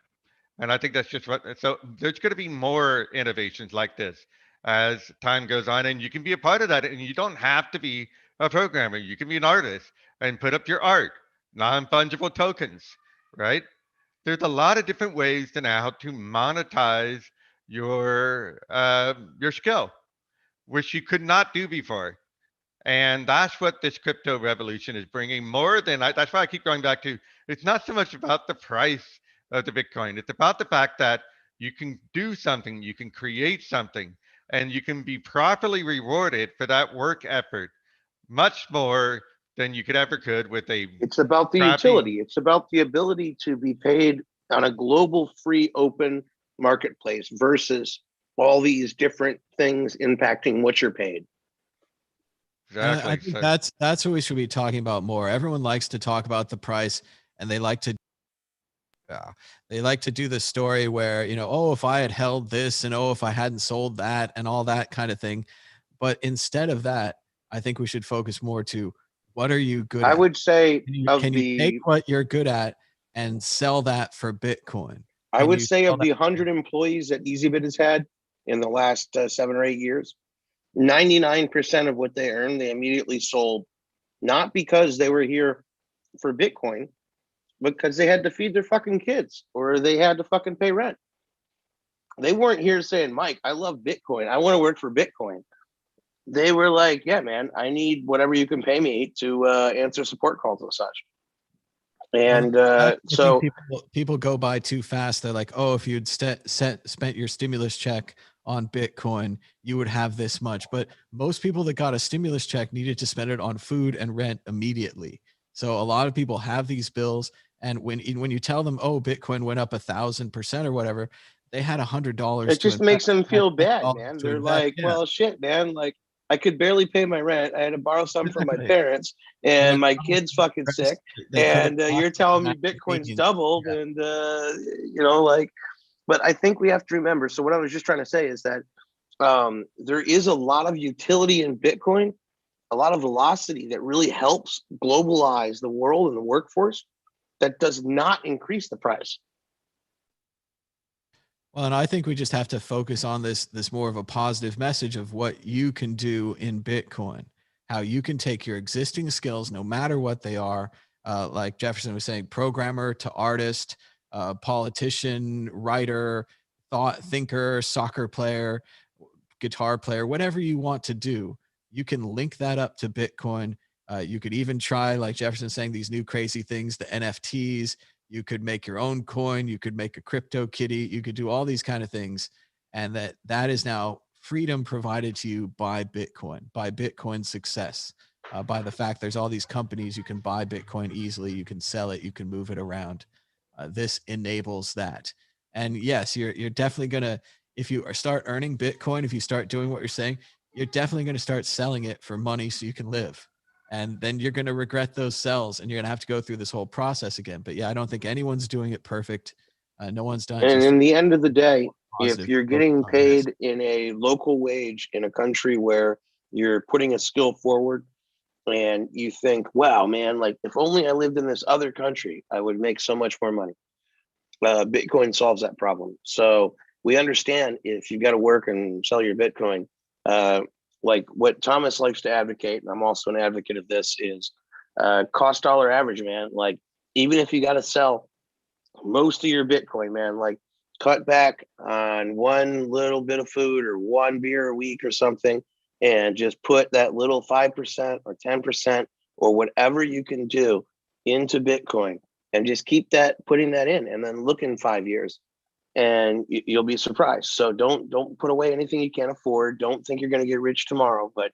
And I think that's just what, so there's going to be more innovations like this as time goes on, and you can be a part of that. And you don't have to be a programmer. You can be an artist and put up your art, non-fungible tokens, right? There's a lot of different ways to now to monetize your skill, which you could not do before. And that's what this crypto revolution is bringing more than, that's why I keep going back to, it's not so much about the price of the Bitcoin. It's about the fact that you can do something, you can create something, and you can be properly rewarded for that work effort much more than you could with a. It's about the utility. It's about the ability to be paid on a global, free, open marketplace versus all these different things impacting what you're paid. Exactly. I think that's what we should be talking about more. Everyone likes to talk about the price, and they like to do the story where, oh, if I had held this, and oh, if I hadn't sold that, and all that kind of thing. But instead of that, I think we should focus more to what are you good at? I would say can you take what you're good at and sell that for Bitcoin? I would say of the 100 employees that EasyBit has had in the last 7 or 8 years, 99% of what they earned, they immediately sold, not because they were here for Bitcoin, but because they had to feed their fucking kids or they had to fucking pay rent. They weren't here saying, Mike, I love Bitcoin. I want to work for Bitcoin. They were like, yeah, man, I need whatever you can pay me to answer support calls and such. And so people go by too fast. They're like, oh, if you'd spent your stimulus check on Bitcoin, you would have this much. But most people that got a stimulus check needed to spend it on food and rent immediately. So a lot of people have these bills. And when you tell them, oh, Bitcoin went up 1,000% or whatever, they had $100. It just makes them feel bad, man. They're like, well, shit, man. Like, I could barely pay my rent. I had to borrow some from my parents, and my kid's fucking sick. And you're telling me Bitcoin's doubled, and but I think we have to remember. So what I was just trying to say is that there is a lot of utility in Bitcoin, a lot of velocity that really helps globalize the world and the workforce. That does not increase the price. Well, and I think we just have to focus on this more of a positive message of what you can do in Bitcoin, how you can take your existing skills, no matter what they are, like Jefferson was saying, programmer to artist, politician, writer, thinker, soccer player, guitar player, whatever you want to do, you can link that up to Bitcoin. You could even try, like Jefferson saying, these new crazy things, the NFTs. You could make your own coin. You could make a crypto kitty. You could do all these kind of things. And that is now freedom provided to you by Bitcoin success, by the fact there's all these companies. You can buy Bitcoin easily. You can sell it. You can move it around. This enables that. And yes, you're definitely going to, if you start earning Bitcoin, if you start doing what you're saying, you're definitely going to start selling it for money so you can live. And then you're going to regret those sells, and you're going to have to go through this whole process again. But yeah, I don't think anyone's doing it perfect. No one's done it. And in the end of the day, positive If you're quote getting on this. paid in a local wage in a country where you're putting a skill forward and you think, wow, man, like if only I lived in this other country, I would make so much more money. Bitcoin solves that problem. So we understand if you've got to work and sell your Bitcoin, like what Thomas likes to advocate, and I'm also an advocate of this, is cost dollar average, man. Like even if you got to sell most of your Bitcoin, man, like cut back on one little bit of food or one beer a week or something, and just put that little 5% or 10% or whatever you can do into Bitcoin, and just keep that, putting that in, and then look in 5 years and you'll be surprised. So don't put away anything you can't afford. Don't think you're going to get rich tomorrow. But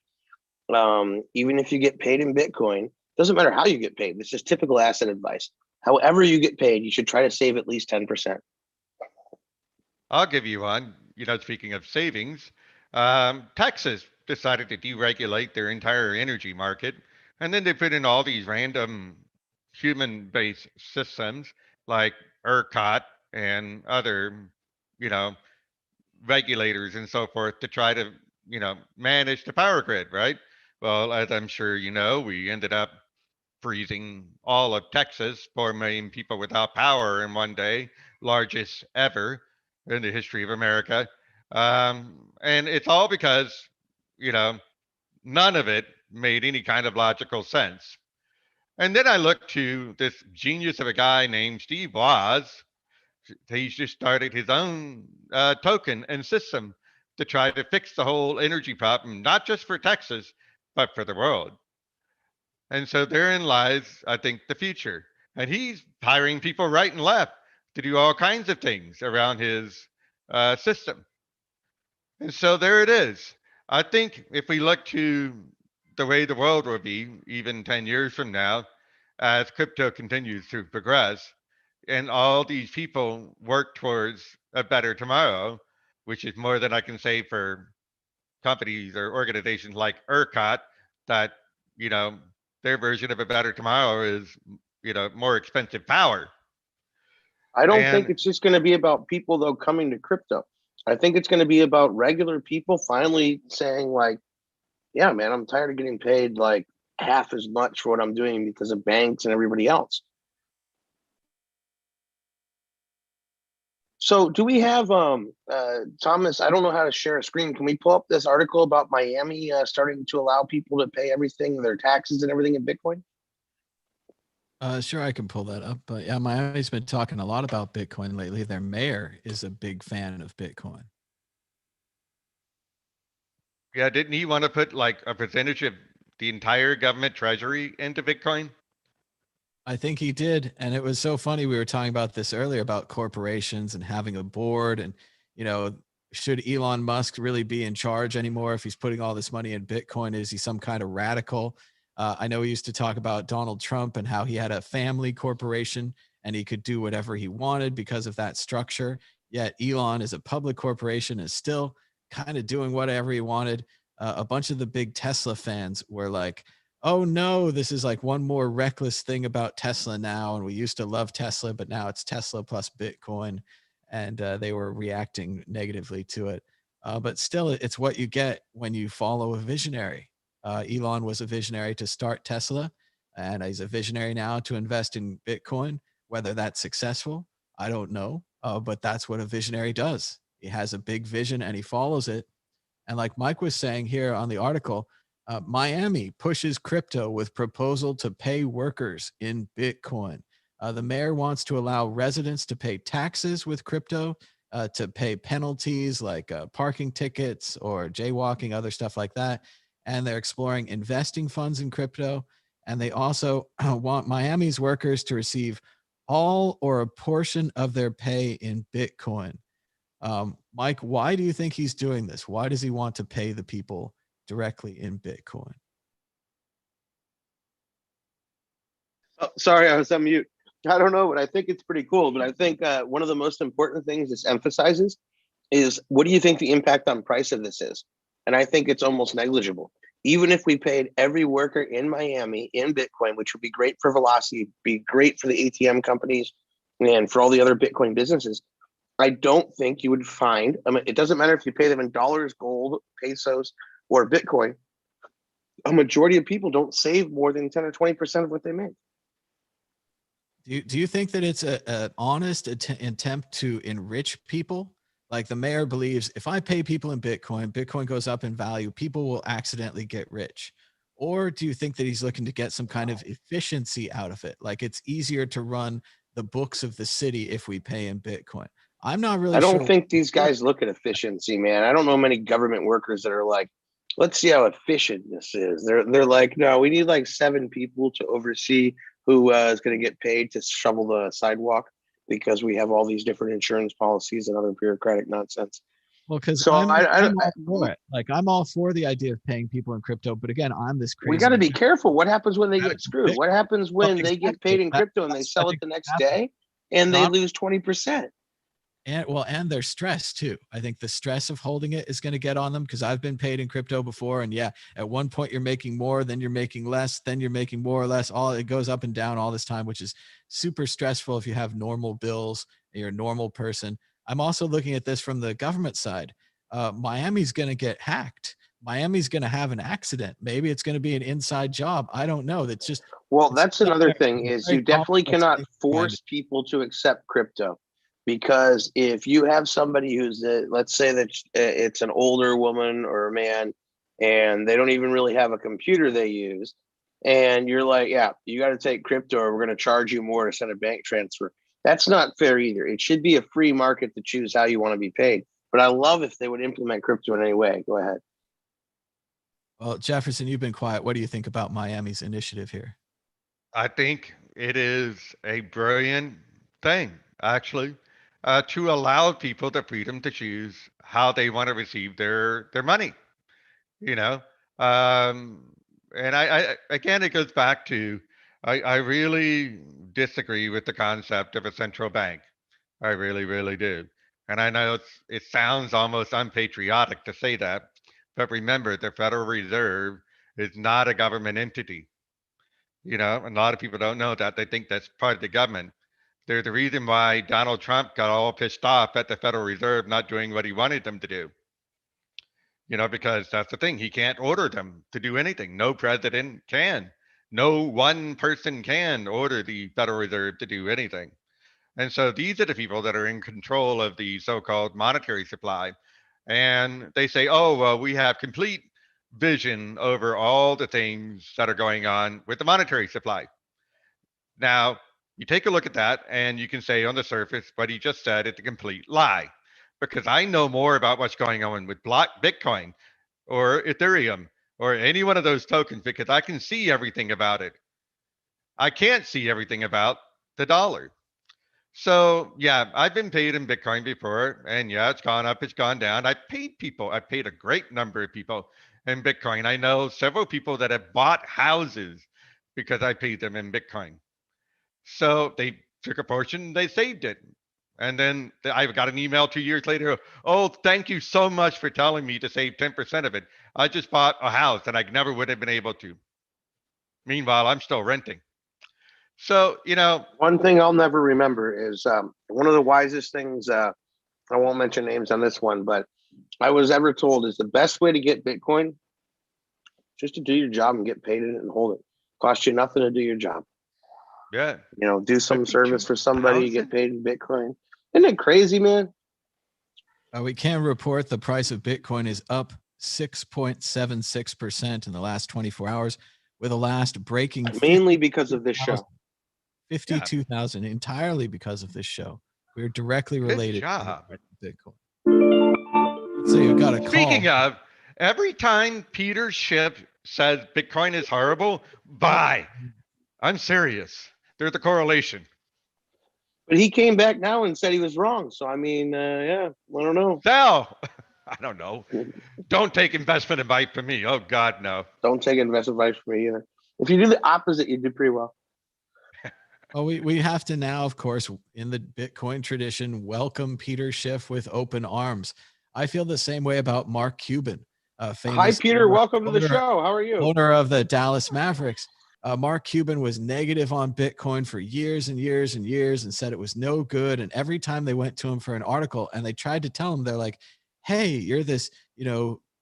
even if you get paid in Bitcoin, doesn't matter how you get paid. This is typical asset advice. However you get paid, you should try to save at least 10%. I'll give you one. Speaking of savings, Texas decided to deregulate their entire energy market, and then they put in all these random human-based systems like ERCOT and other, you know, regulators and so forth to try to, manage the power grid, right? Well, as I'm sure you know, we ended up freezing all of Texas, 4 million people without power in one day, largest ever in the history of America. And it's all because, you know, none of it made any kind of logical sense. And then I looked to this genius of a guy named Steve Woz. He's just started his own token and system to try to fix the whole energy problem, not just for Texas, but for the world. And so therein lies, I think, the future. And he's hiring people right and left to do all kinds of things around his system. And so there it is. I think if we look to the way the world will be, even 10 years from now, as crypto continues to progress, and all these people work towards a better tomorrow, which is more than I can say for companies or organizations like ERCOT, that, you know, their version of a better tomorrow is, more expensive power. I don't think And it's just going to be about people, though, coming to crypto. I think it's going to be about regular people finally saying, like, yeah, man, I'm tired of getting paid like half as much for what I'm doing because of banks and everybody else. So do we have, Thomas, I don't know how to share a screen. Can we pull up this article about Miami starting to allow people to pay everything, their taxes and everything in Bitcoin? Sure, I can pull that up. But yeah, Miami's been talking a lot about Bitcoin lately. Their mayor is a big fan of Bitcoin. yeah, didn't he want to put like a percentage of the entire government treasury into Bitcoin? I think he did. And it was so funny. We were talking about this earlier about corporations and having a board. And, should Elon Musk really be in charge anymore if he's putting all this money in Bitcoin? Is he some kind of radical? I know we used to talk about Donald Trump and how he had a family corporation and he could do whatever he wanted because of that structure. Yet Elon is a public corporation, is still kind of doing whatever he wanted. A bunch of the big Tesla fans were like, oh no, this is like one more reckless thing about Tesla now. And we used to love Tesla, but now it's Tesla plus Bitcoin. And they were reacting negatively to it. But still, it's what you get when you follow a visionary. Elon was a visionary to start Tesla, and he's a visionary now to invest in Bitcoin. Whether that's successful, I don't know. But that's what a visionary does. He has a big vision and he follows it. And like Mike was saying here on the article, Miami pushes crypto with proposal to pay workers in Bitcoin. The mayor wants to allow residents to pay taxes with crypto, to pay penalties like parking tickets or jaywalking, other stuff like that. And they're exploring investing funds in crypto. And they also want Miami's workers to receive all or a portion of their pay in Bitcoin. Mike, why do you think he's doing this? Why does he want to pay the people directly in Bitcoin? Oh, sorry, I was on mute. I don't know, but I think it's pretty cool. But I think one of the most important things this emphasizes is, what do you think the impact on price of this is? And I think it's almost negligible. Even if we paid every worker in Miami in Bitcoin, which would be great for Velocity, be great for the ATM companies and for all the other Bitcoin businesses, I don't think you would find, I mean, it doesn't matter if you pay them in dollars, gold, pesos, or Bitcoin. A majority of people don't save more than 10 or 20% of what they make. Do you think that it's an honest attempt to enrich people? Like the mayor believes if I pay people in Bitcoin, Bitcoin goes up in value, people will accidentally get rich. Or do you think that he's looking to get some kind of efficiency out of it? Like it's easier to run the books of the city if we pay in Bitcoin. I'm not really I sure. don't think these guys look at efficiency, man. I don't know many government workers that are like, let's see how efficient this is. They're like, no, we need like 7 people to oversee who is going to get paid to shovel the sidewalk because we have all these different insurance policies and other bureaucratic nonsense. Well, because so I'm all for it. Like I'm all for the idea of paying people in crypto, but again, I'm this crazy. We got to be careful. What happens when they get screwed? What happens when they get paid in crypto and they sell it the next day and they lose 20%? And they're stressed too. I think the stress of holding it is going to get on them because I've been paid in crypto before. And yeah, at one point you're making more, then you're making less, then you're making more or less. All it goes up and down all this time, which is super stressful if you have normal bills and you're a normal person. I'm also looking at this from the government side. Miami's going to get hacked. Miami's going to have an accident. Maybe it's going to be an inside job. I don't know. That's just, well, that's another thing is you definitely cannot force people to accept crypto. Because if you have somebody who's, let's say that it's an older woman or a man, and they don't even really have a computer they use, and you're like, yeah, you got to take crypto or we're going to charge you more to send a bank transfer. That's not fair either. It should be a free market to choose how you want to be paid. But I love if they would implement crypto in any way. Go ahead. Well, Jefferson, you've been quiet. What do you think about Miami's initiative here? I think it is a brilliant thing, actually. To allow people the freedom to choose how they want to receive their money, you know. And I again, it goes back to I really disagree with the concept of a central bank. I really, really do. And I know it sounds almost unpatriotic to say that, but remember, the Federal Reserve is not a government entity. You know, a lot of people don't know that. They think that's part of the government. They're the reason why Donald Trump got all pissed off at the Federal Reserve not doing what he wanted them to do. You know, because that's the thing. He can't order them to do anything. No president can. No one person can order the Federal Reserve to do anything. And so these are the people that are in control of the so-called monetary supply. And they say, oh, well, we have complete vision over all the things that are going on with the monetary supply. Now, you take a look at that and you can say on the surface, what he just said, it's a complete lie. Because I know more about what's going on with Bitcoin or Ethereum or any one of those tokens because I can see everything about it. I can't see everything about the dollar. So yeah, I've been paid in Bitcoin before, and yeah, it's gone up, it's gone down. I paid people, I paid a great number of people in Bitcoin. I know several people that have bought houses because I paid them in Bitcoin. So they took a portion, they saved it. And then I got an email 2 years later. Oh, thank you so much for telling me to save 10% of it. I just bought a house and I never would have been able to. Meanwhile, I'm still renting. So, you know, one thing I'll never remember is one of the wisest things, I won't mention names on this one, but I was ever told is the best way to get Bitcoin, just to do your job and get paid in it and hold it. Cost you nothing to do your job. Yeah. You know, do some service for somebody, get paid in Bitcoin. Isn't it crazy, man? We can report the price of Bitcoin is up 6.76% in the last 24 hours, with the last breaking mainly because of this show. 52,000 entirely because of this show. We're directly related to Bitcoin. Let's see, we got a call. Speaking of, every time Peter Schiff says Bitcoin is horrible, buy. I'm serious. There's a correlation. But he came back now and said he was wrong. So, I mean, yeah, I don't know. Sell. I don't know. Don't take investment advice from me. Oh, God, no. Don't take investment advice from me either. If you do the opposite, you do pretty well. Well, we have to now, of course, in the Bitcoin tradition, welcome Peter Schiff with open arms. I feel the same way about Mark Cuban. Hi, Peter. Welcome to the show. How are you? Owner of the Dallas Mavericks. Mark Cuban was negative on Bitcoin for years and years and years and said it was no good. And every time they went to him for an article and they tried to tell him, they're like, hey, you're this,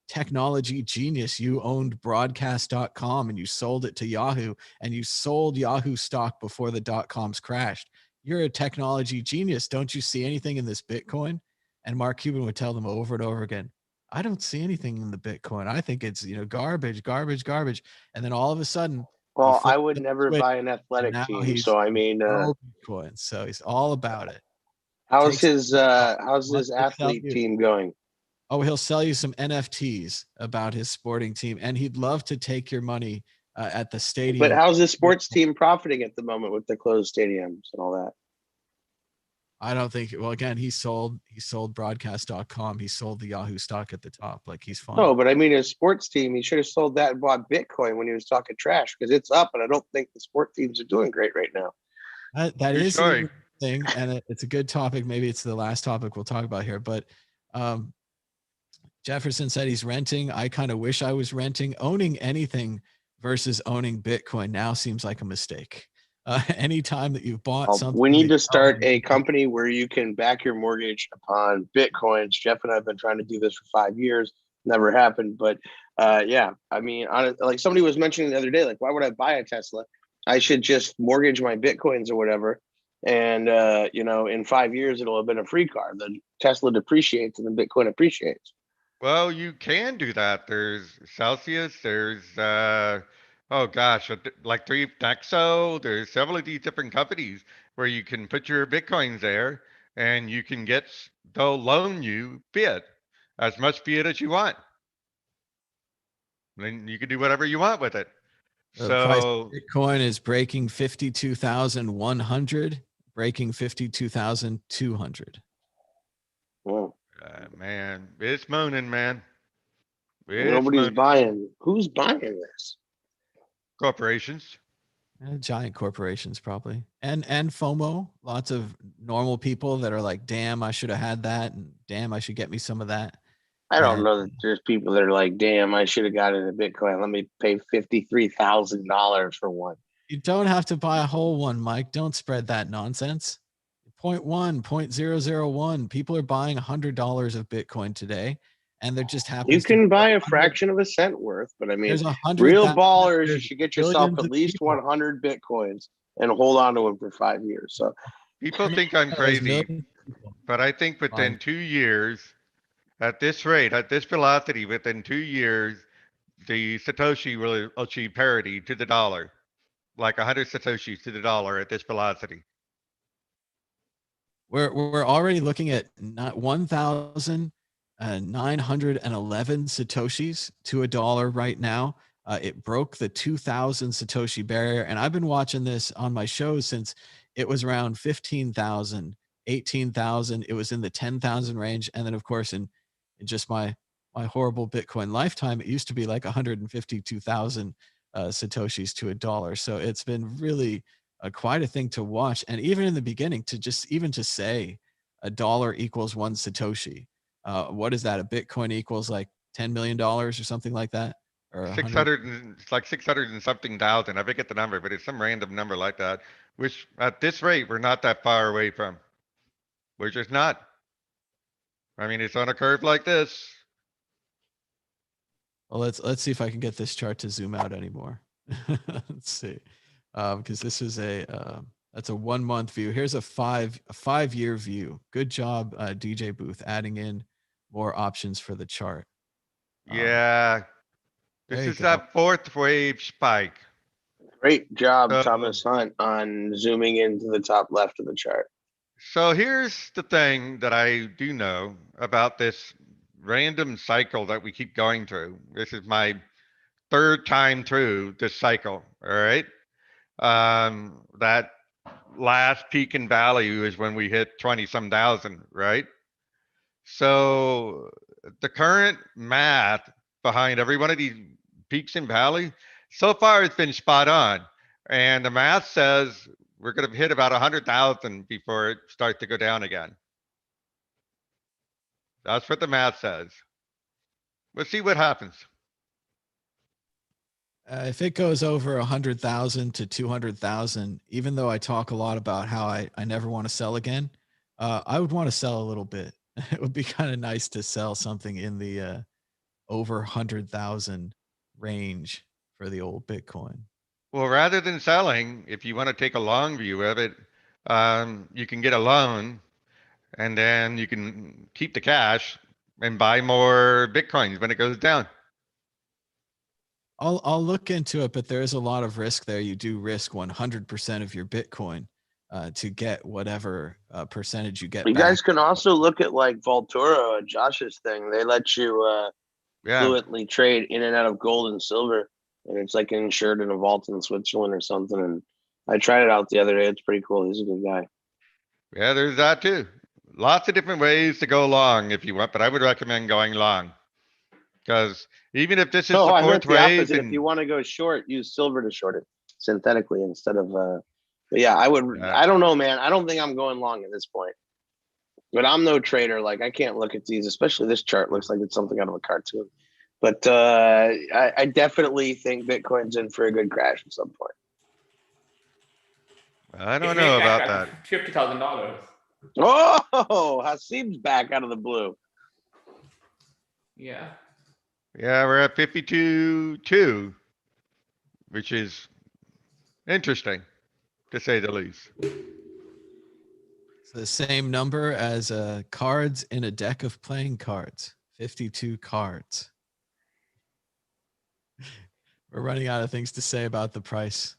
technology genius. You owned broadcast.com and you sold it to Yahoo, and you sold Yahoo stock before the .coms crashed. You're a technology genius. Don't you see anything in this Bitcoin? And Mark Cuban would tell them over and over again, I don't see anything in the Bitcoin. I think it's, garbage, garbage, garbage. And then all of a sudden, well, I would never buy an athletic team. So I mean, Bitcoin. So he's all about it. how's his athlete team going? Oh, he'll sell you some NFTs about his sporting team, and he'd love to take your money at the stadium. But how's the sports team profiting at the moment with the closed stadiums and all that? I don't think. Well, again, he sold broadcast.com. He sold the Yahoo stock at the top. Like, he's fine. No, but I mean, his sports team, he should have sold that and bought Bitcoin when he was talking trash, because it's up, and I don't think the sport teams are doing great right now. That is a thing, and it's a good topic. Maybe it's the last topic we'll talk about here. But Jefferson said he's renting. I kind of wish I was renting. Owning anything versus owning Bitcoin now seems like a mistake. Anytime that you've bought something, we need to start a company where you can back your mortgage upon Bitcoins. Jeff and I have been trying to do this for 5 years. Never happened. But yeah, I mean, like somebody was mentioning the other day, like, why would I buy a Tesla? I should just mortgage my Bitcoins or whatever. And, in 5 years, it'll have been a free car. The Tesla depreciates and the Bitcoin appreciates. Well, you can do that. There's Celsius, there's like 3 Nexo. There's several of these different companies where you can put your Bitcoins there, and you can they'll loan you fiat, as much fiat as you want. Then you can do whatever you want with it. The price of Bitcoin is breaking 52,100, breaking 52,200. Whoa. Man, it's moaning, man. Nobody's buying. Who's buying this? Corporations. Giant corporations, probably. And FOMO. Lots of normal people that are like, damn, I should have had that. And damn, I should get me some of that. I don't know that there's people that are like, damn, I should have got into Bitcoin. Let me pay $53,000 for one. You don't have to buy a whole one, Mike. Don't spread that nonsense. 0.1, 0.001. People are buying $100 of Bitcoin today, and they're just happy. You can buy a fraction of a cent worth, but I mean, real ballers, you should get yourself at least 100 Bitcoins and hold on to them for 5 years. So people think I'm crazy, but I think within 2 years, at this rate, at this velocity, within 2 years, the Satoshi will achieve parity to the dollar, like 100 Satoshis to the dollar at this velocity. We're already looking at 1,911 Satoshis to a dollar right now. It broke the 2,000 Satoshi barrier. And I've been watching this on my show since it was around 15,000, 18,000. It was in the 10,000 range. And then, of course, in just my horrible Bitcoin lifetime, it used to be like 152,000 Satoshis to a dollar. So it's been really quite a thing to watch. And even in the beginning, to say a dollar equals 1 Satoshi, what is that? A Bitcoin equals like $10 million or something like that? Or 600, it's like 600 and something thousand. I forget the number, but it's some random number like that, which at this rate, we're not that far away from. We're just not. I mean, it's on a curve like this. Well, let's see if I can get this chart to zoom out anymore. Let's see. Because this is that's a 1 month view. Here's a 5 year view. Good job, DJ Booth, adding in more options for the chart. Yeah, this is that 4th wave spike. Great job, Thomas Hunt, on zooming into the top left of the chart. So here's the thing that I do know about this random cycle that we keep going through. This is my 3rd time through this cycle. All right. That last peak and value is when we hit 20 some thousand, right? So the current math behind every one of these peaks and valleys so far has been spot on. And the math says we're going to hit about 100,000 before it starts to go down again. That's what the math says. We'll see what happens. If it goes over 100,000 to 200,000, even though I talk a lot about how I never want to sell again, I would want to sell a little bit. It would be kind of nice to sell something in the over 100,000 range for the old Bitcoin. Well, rather than selling, if you want to take a long view of it, you can get a loan and then you can keep the cash and buy more Bitcoins when it goes down. I'll look into it, but there is a lot of risk there. You do risk 100% of your Bitcoin to get whatever percentage you get You back. guys can also look at like Vaultoro, Josh's thing. They let you fluently trade in and out of gold and silver, and it's like insured in a vault in Switzerland or something. And I tried it out the other day. It's pretty cool. He's a good guy. Yeah, there's that too. Lots of different ways to go long if you want, but I would recommend going long. Because even if this is No, the I meant fourth the wave, opposite. If you want to go short, use silver to short it synthetically instead of. But yeah, I would. I don't know, man. I don't think I'm going long at this point. But I'm no trader. Like I can't look at these, especially this chart looks like it's something out of a cartoon. But I definitely think Bitcoin's in for a good crash at some point. I don't know about that. $50,000. Oh, Hasim's back out of the blue. Yeah. Yeah, we're at 52.2, which is interesting, to say the least. It's the same number as cards in a deck of playing cards. 52 cards. We're running out of things to say about the price.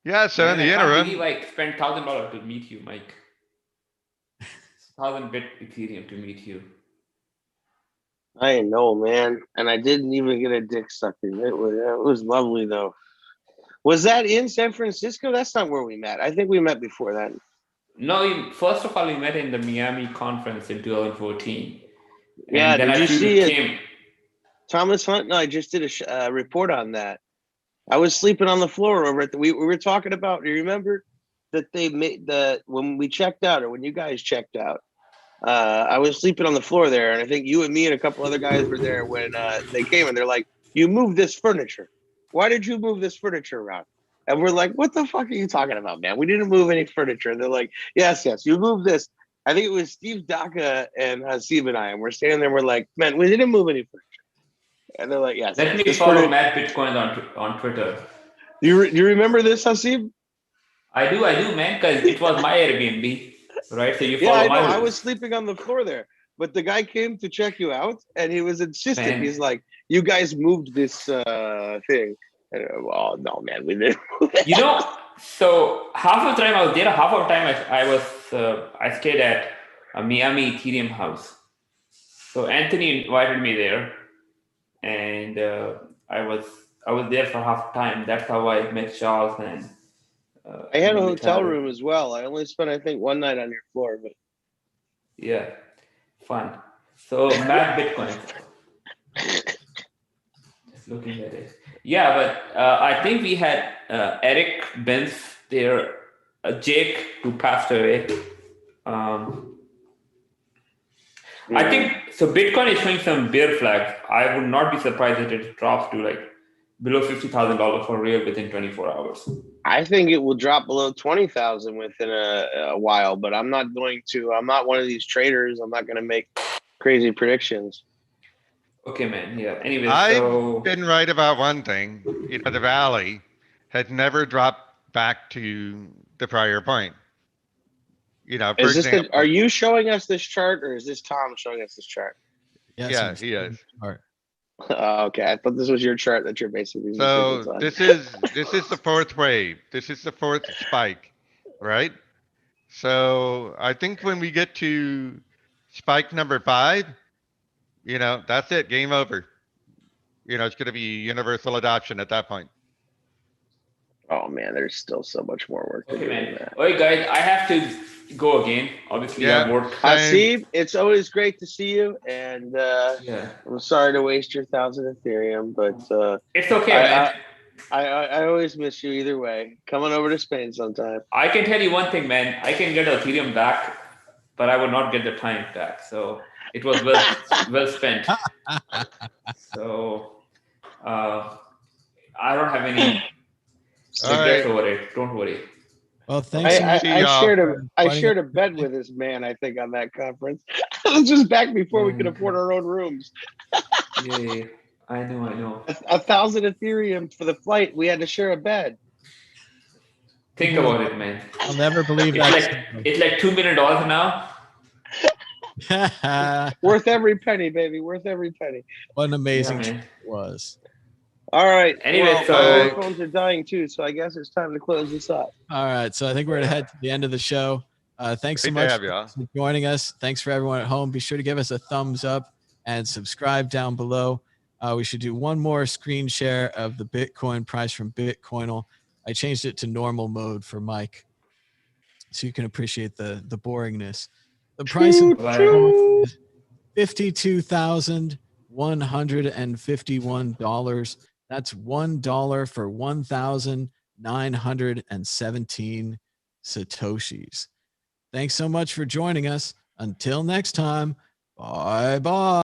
Yeah, so in the I can't interim, believe I spent $1,000 to meet you, Mike. 1,000 bit Ethereum to meet you. I know, man, and I didn't even get a dick sucking. It was lovely though. Was that in San Francisco? That's not where we met. I think we met before that. No, first of all, we met in the Miami conference in 2014. Yeah, and then did you see it? Thomas Hunt? No, I just did a report on that. I was sleeping on the floor over at the. We were talking about. Do you remember that they made when we checked out or when you guys checked out? I was sleeping on the floor there, and I think you and me and a couple other guys were there when they came, and they're like, "You moved this furniture. Why did you move this furniture around?" And we're like, "What the fuck are you talking about, man? We didn't move any furniture." And they're like, "Yes, you moved this." I think it was Steve Daka and Hasim and I, and we're standing there. We're like, "Man, we didn't move any furniture." And they're like, "Yes." Let me follow Matt Bitcoin on Twitter. Do you remember this, Hasim? I do, man, because it was my Airbnb. Right, so you follow I know. my I was sleeping on the floor there, but the guy came to check you out, and he was insistent. Man. He's like, "You guys moved this thing." And, oh no, man, we didn't. You know, so half of the time I was there, half of the time I stayed at a Miami Ethereum house. So Anthony invited me there, and I was there for half the time. That's how I met Charles and. I had a hotel room as well. I only spent, I think, one night on your floor, but yeah, fun. So Matt Bitcoin. Just looking at it. Yeah, but I think we had Eric Benz there, Jake, who passed away. I think so. Bitcoin is showing some bear flags. I would not be surprised if it drops to like below $50,000 for real within 24 hours. I think it will drop below 20,000 within a while. But I'm not going to. I'm not one of these traders. I'm not going to make crazy predictions. Okay, man. Yeah. Anyway, I've been right about one thing. You know, the Valley had never dropped back to the prior point. You know, for example, are you showing us this chart, or is this Tom showing us this chart? Yes, yeah, he is. Okay, I thought this was your chart that you're basically. So this is the fourth wave. This is the fourth spike, right? So I think when we get to spike number 5, you know, that's it. Game over. You know, it's going to be universal adoption at that point. Oh man, there's still so much more work to do. Man. Okay, guys, I have to go again. Obviously, yeah, I work. Hasim, it's always great to see you, and I'm sorry to waste your 1,000 Ethereum, but it's okay, man. I always miss you either way. Coming over to Spain sometime. I can tell you one thing, man. I can get Ethereum back, but I would not get the time back. So it was well spent. So I don't have any regrets over it. Don't worry. Well, thanks. I shared a bed with this man, I think, on that conference. It was just back before we could afford our own rooms. Yeah, I know. 1,000 Ethereum for the flight. We had to share a bed. Think about it, man. I'll never believe that. It's like $2 million now. Worth every penny, baby. Worth every penny. What an amazing trip it was. All right. Anyway, so our phones are dying too, so I guess it's time to close this up. All right. So I think we're going to head to the end of the show. Thanks so much for joining us. Thanks for everyone at home. Be sure to give us a thumbs up and subscribe down below. We should do one more screen share of the Bitcoin price from Bitcoinal. I changed it to normal mode for Mike, so you can appreciate the boringness. The price of Bitcoin is $52,151. That's $1 for 1,917 Satoshis. Thanks so much for joining us. Until next time, bye-bye.